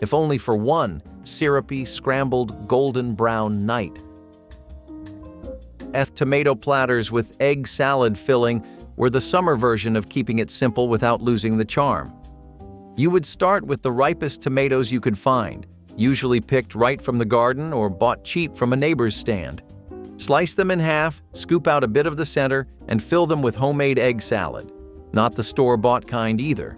if only for one syrupy, scrambled, golden brown night. Tomato platters with egg salad filling were the summer version of keeping it simple without losing the charm. You would start with the ripest tomatoes you could find, usually picked right from the garden or bought cheap from a neighbor's stand. Slice them in half, scoop out a bit of the center, and fill them with homemade egg salad. Not the store-bought kind either.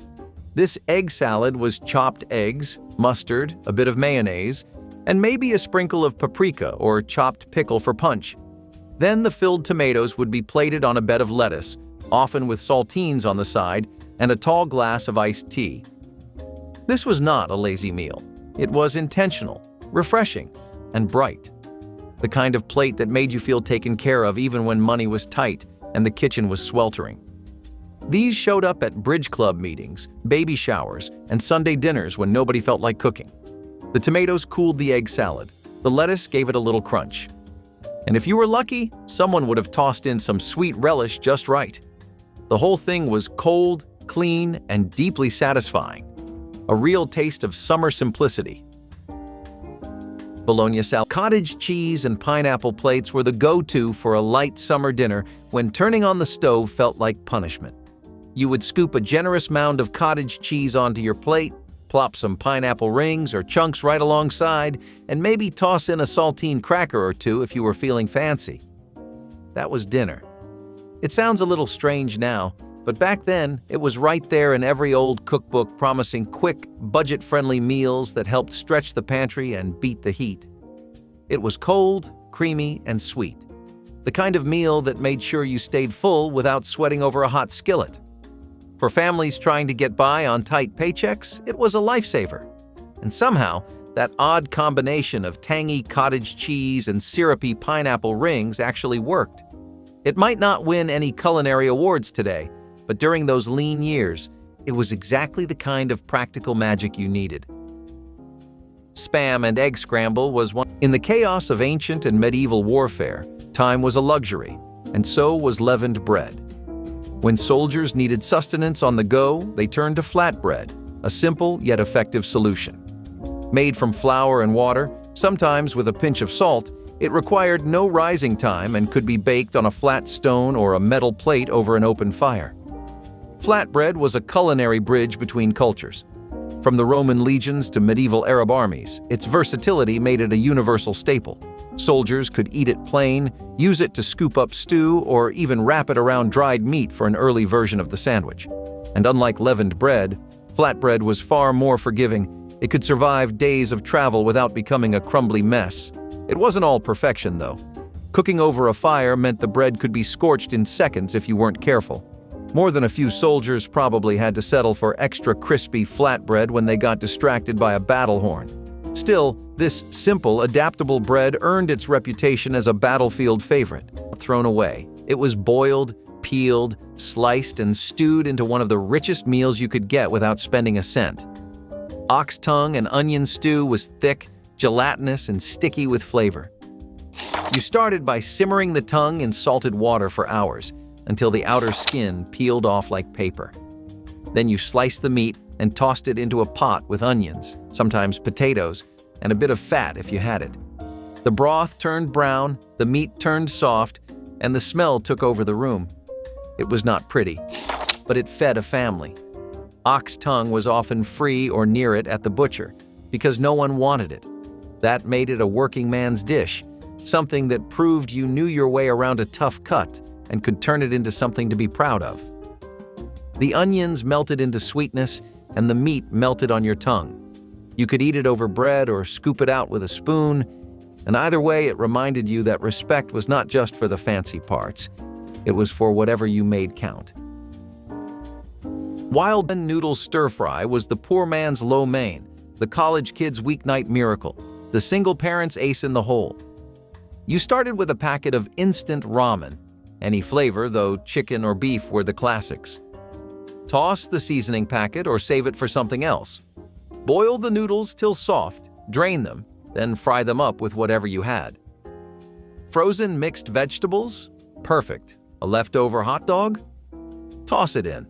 This egg salad was chopped eggs, mustard, a bit of mayonnaise, and maybe a sprinkle of paprika or chopped pickle for punch. Then the filled tomatoes would be plated on a bed of lettuce, often with saltines on the side, and a tall glass of iced tea. This was not a lazy meal. It was intentional, refreshing, and bright. The kind of plate that made you feel taken care of even when money was tight and the kitchen was sweltering. These showed up at bridge club meetings, baby showers, and Sunday dinners when nobody felt like cooking. The tomatoes cooled the egg salad. The lettuce gave it a little crunch. And if you were lucky, someone would have tossed in some sweet relish just right. The whole thing was cold, clean, and deeply satisfying. A real taste of summer simplicity. Bologna salad. Cottage cheese and pineapple plates were the go-to for a light summer dinner when turning on the stove felt like punishment. You would scoop a generous mound of cottage cheese onto your plate, plop some pineapple rings or chunks right alongside, and maybe toss in a saltine cracker or two if you were feeling fancy. That was dinner. It sounds a little strange now, but back then it was right there in every old cookbook, promising quick, budget-friendly meals that helped stretch the pantry and beat the heat. It was cold, creamy, and sweet. The kind of meal that made sure you stayed full without sweating over a hot skillet. For families trying to get by on tight paychecks, it was a lifesaver. And somehow, that odd combination of tangy cottage cheese and syrupy pineapple rings actually worked. It might not win any culinary awards today, but during those lean years, it was exactly the kind of practical magic you needed. Spam and egg scramble was one. In the chaos of ancient and medieval warfare, time was a luxury, and so was leavened bread. When soldiers needed sustenance on the go, they turned to flatbread, a simple yet effective solution. Made from flour and water, sometimes with a pinch of salt, it required no rising time and could be baked on a flat stone or a metal plate over an open fire. Flatbread was a culinary bridge between cultures. From the Roman legions to medieval Arab armies, its versatility made it a universal staple. Soldiers could eat it plain, use it to scoop up stew, or even wrap it around dried meat for an early version of the sandwich. And unlike leavened bread, flatbread was far more forgiving. It could survive days of travel without becoming a crumbly mess. It wasn't all perfection, though. Cooking over a fire meant the bread could be scorched in seconds if you weren't careful. More than a few soldiers probably had to settle for extra crispy flatbread when they got distracted by a battle horn. Still, this simple, adaptable bread earned its reputation as a battlefield favorite. Thrown away, it was boiled, peeled, sliced, and stewed into one of the richest meals you could get without spending a cent. Ox tongue and onion stew was thick, gelatinous, and sticky with flavor. You started by simmering the tongue in salted water for hours, until the outer skin peeled off like paper. Then you sliced the meat and tossed it into a pot with onions, sometimes potatoes, and a bit of fat if you had it. The broth turned brown, the meat turned soft, and the smell took over the room. It was not pretty, but it fed a family. Ox tongue was often free or near it at the butcher, because no one wanted it. That made it a working man's dish, something that proved you knew your way around a tough cut and could turn it into something to be proud of. The onions melted into sweetness, and the meat melted on your tongue. You could eat it over bread or scoop it out with a spoon, and either way it reminded you that respect was not just for the fancy parts. It was for whatever you made count. Wild noodle stir-fry was the poor man's lo mein, the college kid's weeknight miracle, the single parent's ace in the hole. You started with a packet of instant ramen, any flavor, though chicken or beef were the classics. Toss the seasoning packet or save it for something else. Boil the noodles till soft, drain them, then fry them up with whatever you had. Frozen mixed vegetables? Perfect. A leftover hot dog? Toss it in.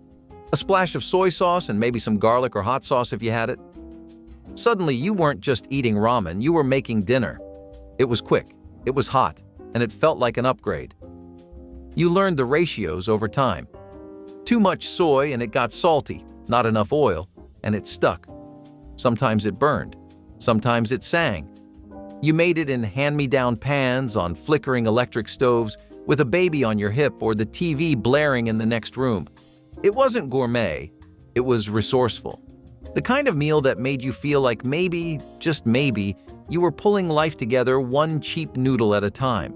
A splash of soy sauce and maybe some garlic or hot sauce if you had it. Suddenly, you weren't just eating ramen, you were making dinner. It was quick, it was hot, and it felt like an upgrade. You learned the ratios over time. Too much soy and it got salty, not enough oil, and it stuck. Sometimes it burned, sometimes it sang. You made it in hand-me-down pans on flickering electric stoves with a baby on your hip or the TV blaring in the next room. It wasn't gourmet, it was resourceful. The kind of meal that made you feel like maybe, just maybe, you were pulling life together one cheap noodle at a time.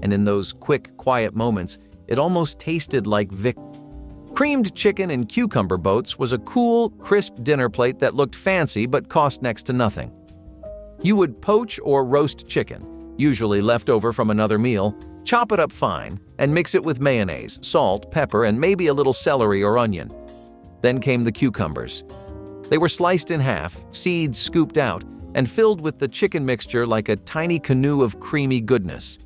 And in those quick, quiet moments, it almost tasted like Creamed chicken and cucumber boats was a cool, crisp dinner plate that looked fancy but cost next to nothing. You would poach or roast chicken, usually left over from another meal, chop it up fine, and mix it with mayonnaise, salt, pepper, and maybe a little celery or onion. Then came the cucumbers. They were sliced in half, seeds scooped out, and filled with the chicken mixture like a tiny canoe of creamy goodness.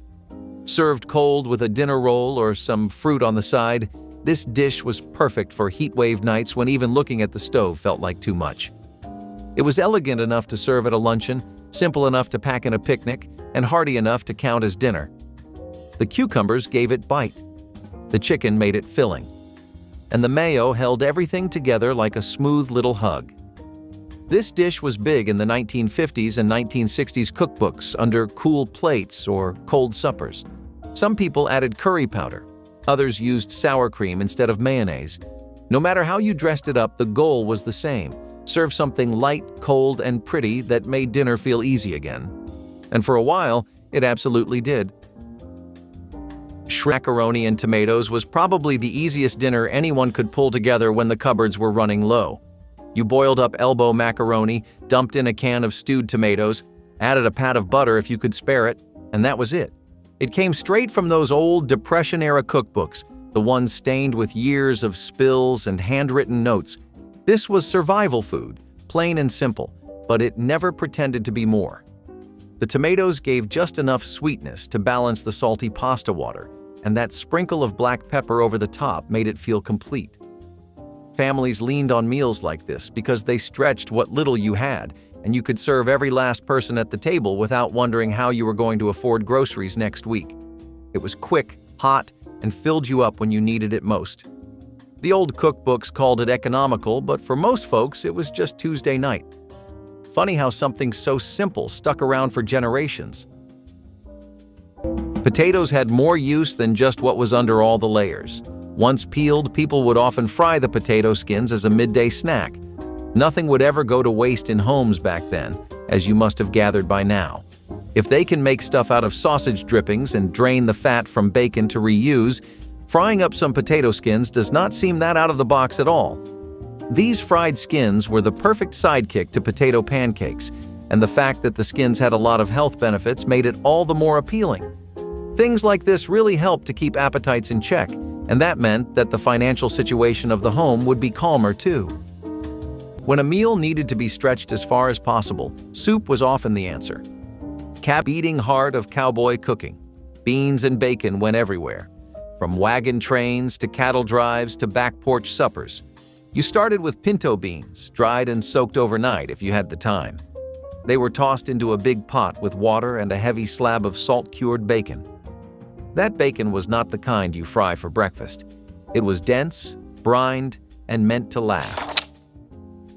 Served cold with a dinner roll or some fruit on the side, this dish was perfect for heatwave nights when even looking at the stove felt like too much. It was elegant enough to serve at a luncheon, simple enough to pack in a picnic, and hearty enough to count as dinner. The cucumbers gave it bite. The chicken made it filling. And the mayo held everything together like a smooth little hug. This dish was big in the 1950s and 1960s cookbooks under cool plates or cold suppers. Some people added curry powder. Others used sour cream instead of mayonnaise. No matter how you dressed it up, the goal was the same. Serve something light, cold, and pretty that made dinner feel easy again. And for a while, it absolutely did. Macaroni and tomatoes was probably the easiest dinner anyone could pull together when the cupboards were running low. You boiled up elbow macaroni, dumped in a can of stewed tomatoes, added a pat of butter if you could spare it, and that was it. It came straight from those old Depression-era cookbooks, the ones stained with years of spills and handwritten notes. This was survival food, plain and simple, but it never pretended to be more. The tomatoes gave just enough sweetness to balance the salty pasta water, and that sprinkle of black pepper over the top made it feel complete. Families leaned on meals like this because they stretched what little you had, and you could serve every last person at the table without wondering how you were going to afford groceries next week. It was quick, hot, and filled you up when you needed it most. The old cookbooks called it economical, but for most folks, it was just Tuesday night. Funny how something so simple stuck around for generations. Potatoes had more use than just what was under all the layers. Once peeled, people would often fry the potato skins as a midday snack. Nothing would ever go to waste in homes back then, as you must have gathered by now. If they can make stuff out of sausage drippings and drain the fat from bacon to reuse, frying up some potato skins does not seem that out of the box at all. These fried skins were the perfect sidekick to potato pancakes, and the fact that the skins had a lot of health benefits made it all the more appealing. Things like this really helped to keep appetites in check, and that meant that the financial situation of the home would be calmer too. When a meal needed to be stretched as far as possible, soup was often the answer. Beating heart of cowboy cooking. Beans and bacon went everywhere, from wagon trains to cattle drives to back porch suppers. You started with pinto beans, dried and soaked overnight if you had the time. They were tossed into a big pot with water and a heavy slab of salt-cured bacon. That bacon was not the kind you fry for breakfast. It was dense, brined, and meant to last.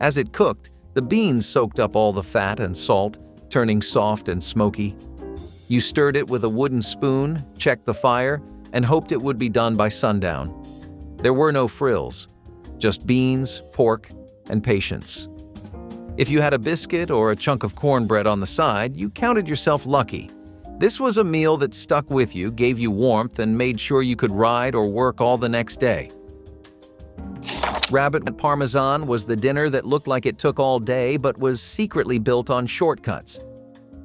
As it cooked, the beans soaked up all the fat and salt, turning soft and smoky. You stirred it with a wooden spoon, checked the fire, and hoped it would be done by sundown. There were no frills, just beans, pork, and patience. If you had a biscuit or a chunk of cornbread on the side, you counted yourself lucky. This was a meal that stuck with you, gave you warmth, and made sure you could ride or work all the next day. Rabbit Parmesan was the dinner that looked like it took all day but was secretly built on shortcuts.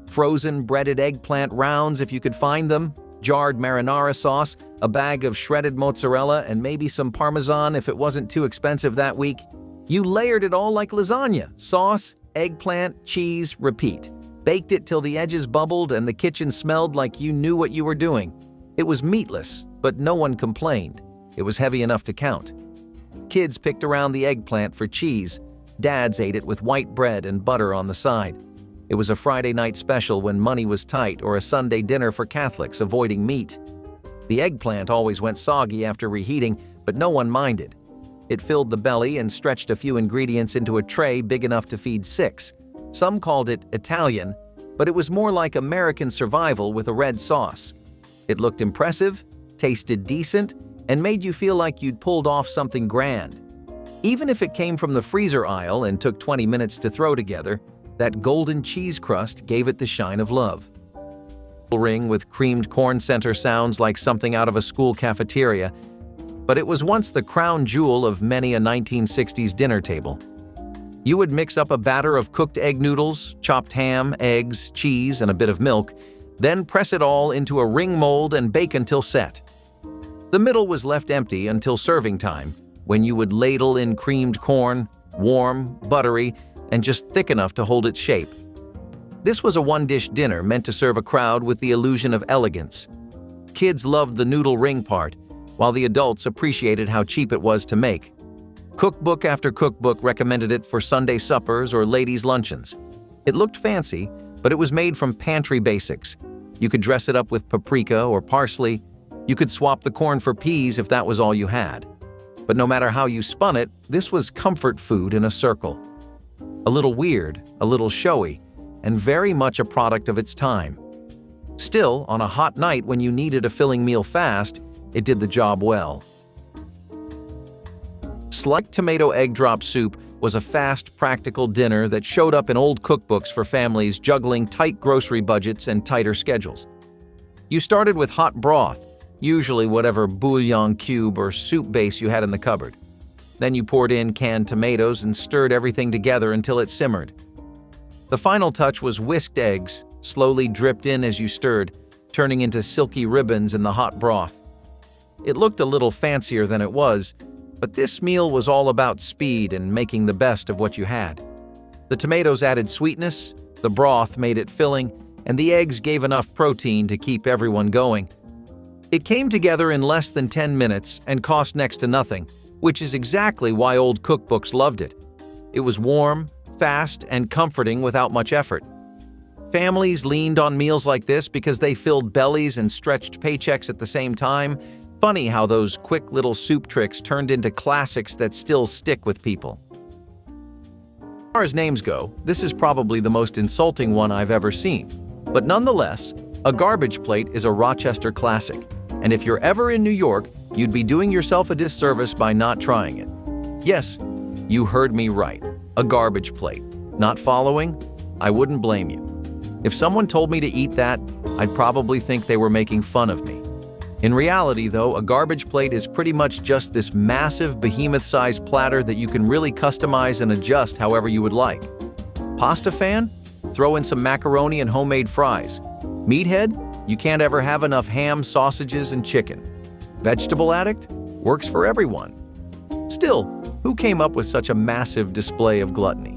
Frozen breaded eggplant rounds, if you could find them, jarred marinara sauce, a bag of shredded mozzarella, and maybe some Parmesan if it wasn't too expensive that week. You layered it all like lasagna: sauce, eggplant, cheese, repeat. Baked it till the edges bubbled and the kitchen smelled like you knew what you were doing. It was meatless, but no one complained. It was heavy enough to count. Kids picked around the eggplant for cheese. Dads ate it with white bread and butter on the side. It was a Friday night special when money was tight, or a Sunday dinner for Catholics avoiding meat. The eggplant always went soggy after reheating, but no one minded. It filled the belly and stretched a few ingredients into a tray big enough to feed 6. Some called it Italian, but it was more like American survival with a red sauce. It looked impressive, tasted decent, and made you feel like you'd pulled off something grand. Even if it came from the freezer aisle and took 20 minutes to throw together, that golden cheese crust gave it the shine of love. Ring with creamed corn center sounds like something out of a school cafeteria, but it was once the crown jewel of many a 1960s dinner table. You would mix up a batter of cooked egg noodles, chopped ham, eggs, cheese, and a bit of milk, then press it all into a ring mold and bake until set. The middle was left empty until serving time, when you would ladle in creamed corn, warm, buttery, and just thick enough to hold its shape. This was a one-dish dinner meant to serve a crowd with the illusion of elegance. Kids loved the noodle ring part, while the adults appreciated how cheap it was to make. Cookbook after cookbook recommended it for Sunday suppers or ladies' luncheons. It looked fancy, but it was made from pantry basics. You could dress it up with paprika or parsley. You could swap the corn for peas if that was all you had. But no matter how you spun it, this was comfort food in a circle. A little weird, a little showy, and very much a product of its time. Still, on a hot night when you needed a filling meal fast, it did the job well. Sliced tomato egg drop soup was a fast, practical dinner that showed up in old cookbooks for families juggling tight grocery budgets and tighter schedules. You started with hot broth, usually whatever bouillon cube or soup base you had in the cupboard. Then you poured in canned tomatoes and stirred everything together until it simmered. The final touch was whisked eggs, slowly dripped in as you stirred, turning into silky ribbons in the hot broth. It looked a little fancier than it was, but this meal was all about speed and making the best of what you had. The tomatoes added sweetness, the broth made it filling, and the eggs gave enough protein to keep everyone going. It came together in less than 10 minutes and cost next to nothing, which is exactly why old cookbooks loved it. It was warm, fast, and comforting without much effort. Families leaned on meals like this because they filled bellies and stretched paychecks at the same time. Funny how those quick little soup tricks turned into classics that still stick with people. As far as names go, this is probably the most insulting one I've ever seen. But nonetheless, a garbage plate is a Rochester classic. And if you're ever in New York, you'd be doing yourself a disservice by not trying it. Yes, you heard me right. A garbage plate. Not following? I wouldn't blame you. If someone told me to eat that, I'd probably think they were making fun of me. In reality, though, a garbage plate is pretty much just this massive behemoth-sized platter that you can really customize and adjust however you would like. Pasta fan? Throw in some macaroni and homemade fries. Meathead? You can't ever have enough ham, sausages, and chicken. Vegetable addict? Works for everyone. Still, who came up with such a massive display of gluttony?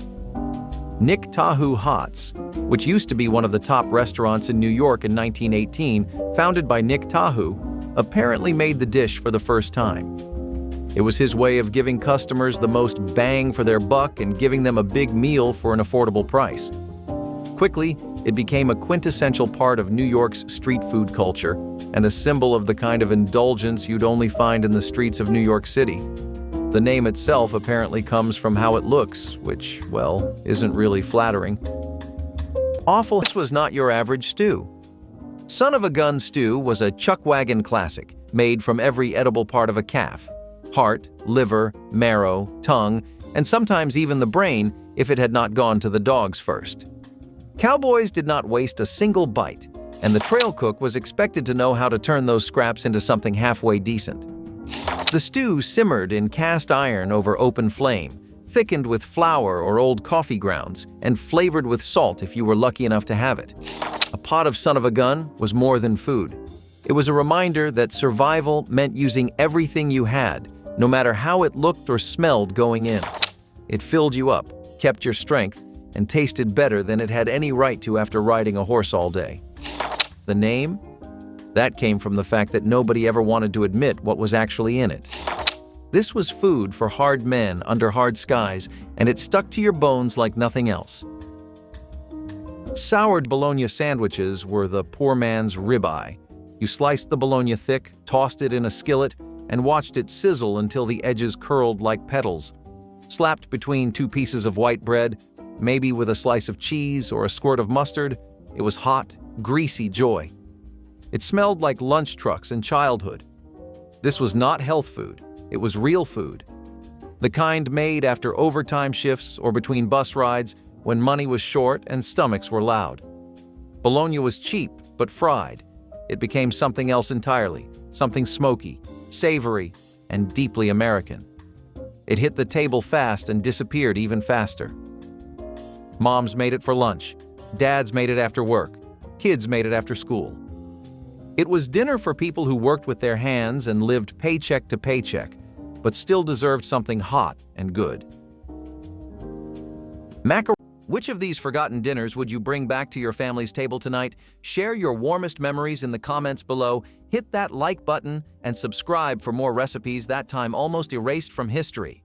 Nick Tahu Hots, which used to be one of the top restaurants in New York in 1918, founded by Nick Tahu, apparently made the dish for the first time. It was his way of giving customers the most bang for their buck and giving them a big meal for an affordable price. Quickly, it became a quintessential part of New York's street food culture and a symbol of the kind of indulgence you'd only find in the streets of New York City. The name itself apparently comes from how it looks, which, well, isn't really flattering. Awful. This was not your average stew. Son of a Gun stew was a chuck wagon classic, made from every edible part of a calf: heart, liver, marrow, tongue, and sometimes even the brain if it had not gone to the dogs first. Cowboys did not waste a single bite, and the trail cook was expected to know how to turn those scraps into something halfway decent. The stew simmered in cast iron over open flame, thickened with flour or old coffee grounds, and flavored with salt if you were lucky enough to have it. A pot of Son of a Gun was more than food. It was a reminder that survival meant using everything you had, no matter how it looked or smelled going in. It filled you up, kept your strength, and tasted better than it had any right to after riding a horse all day. The name? That came from the fact that nobody ever wanted to admit what was actually in it. This was food for hard men under hard skies, and it stuck to your bones like nothing else. Soured bologna sandwiches were the poor man's ribeye. You sliced the bologna thick, tossed it in a skillet, and watched it sizzle until the edges curled like petals. Slapped between two pieces of white bread, maybe with a slice of cheese or a squirt of mustard, it was hot, greasy joy. It smelled like lunch trucks and childhood. This was not health food. It was real food. The kind made after overtime shifts or between bus rides when money was short and stomachs were loud. Bologna was cheap, but fried. It became something else entirely, something smoky, savory, and deeply American. It hit the table fast and disappeared even faster. Moms made it for lunch. Dads made it after work. Kids made it after school. It was dinner for people who worked with their hands and lived paycheck to paycheck, but still deserved something hot and good. Which of these forgotten dinners would you bring back to your family's table tonight? Share your warmest memories in the comments below, hit that like button, and subscribe for more recipes that time almost erased from history.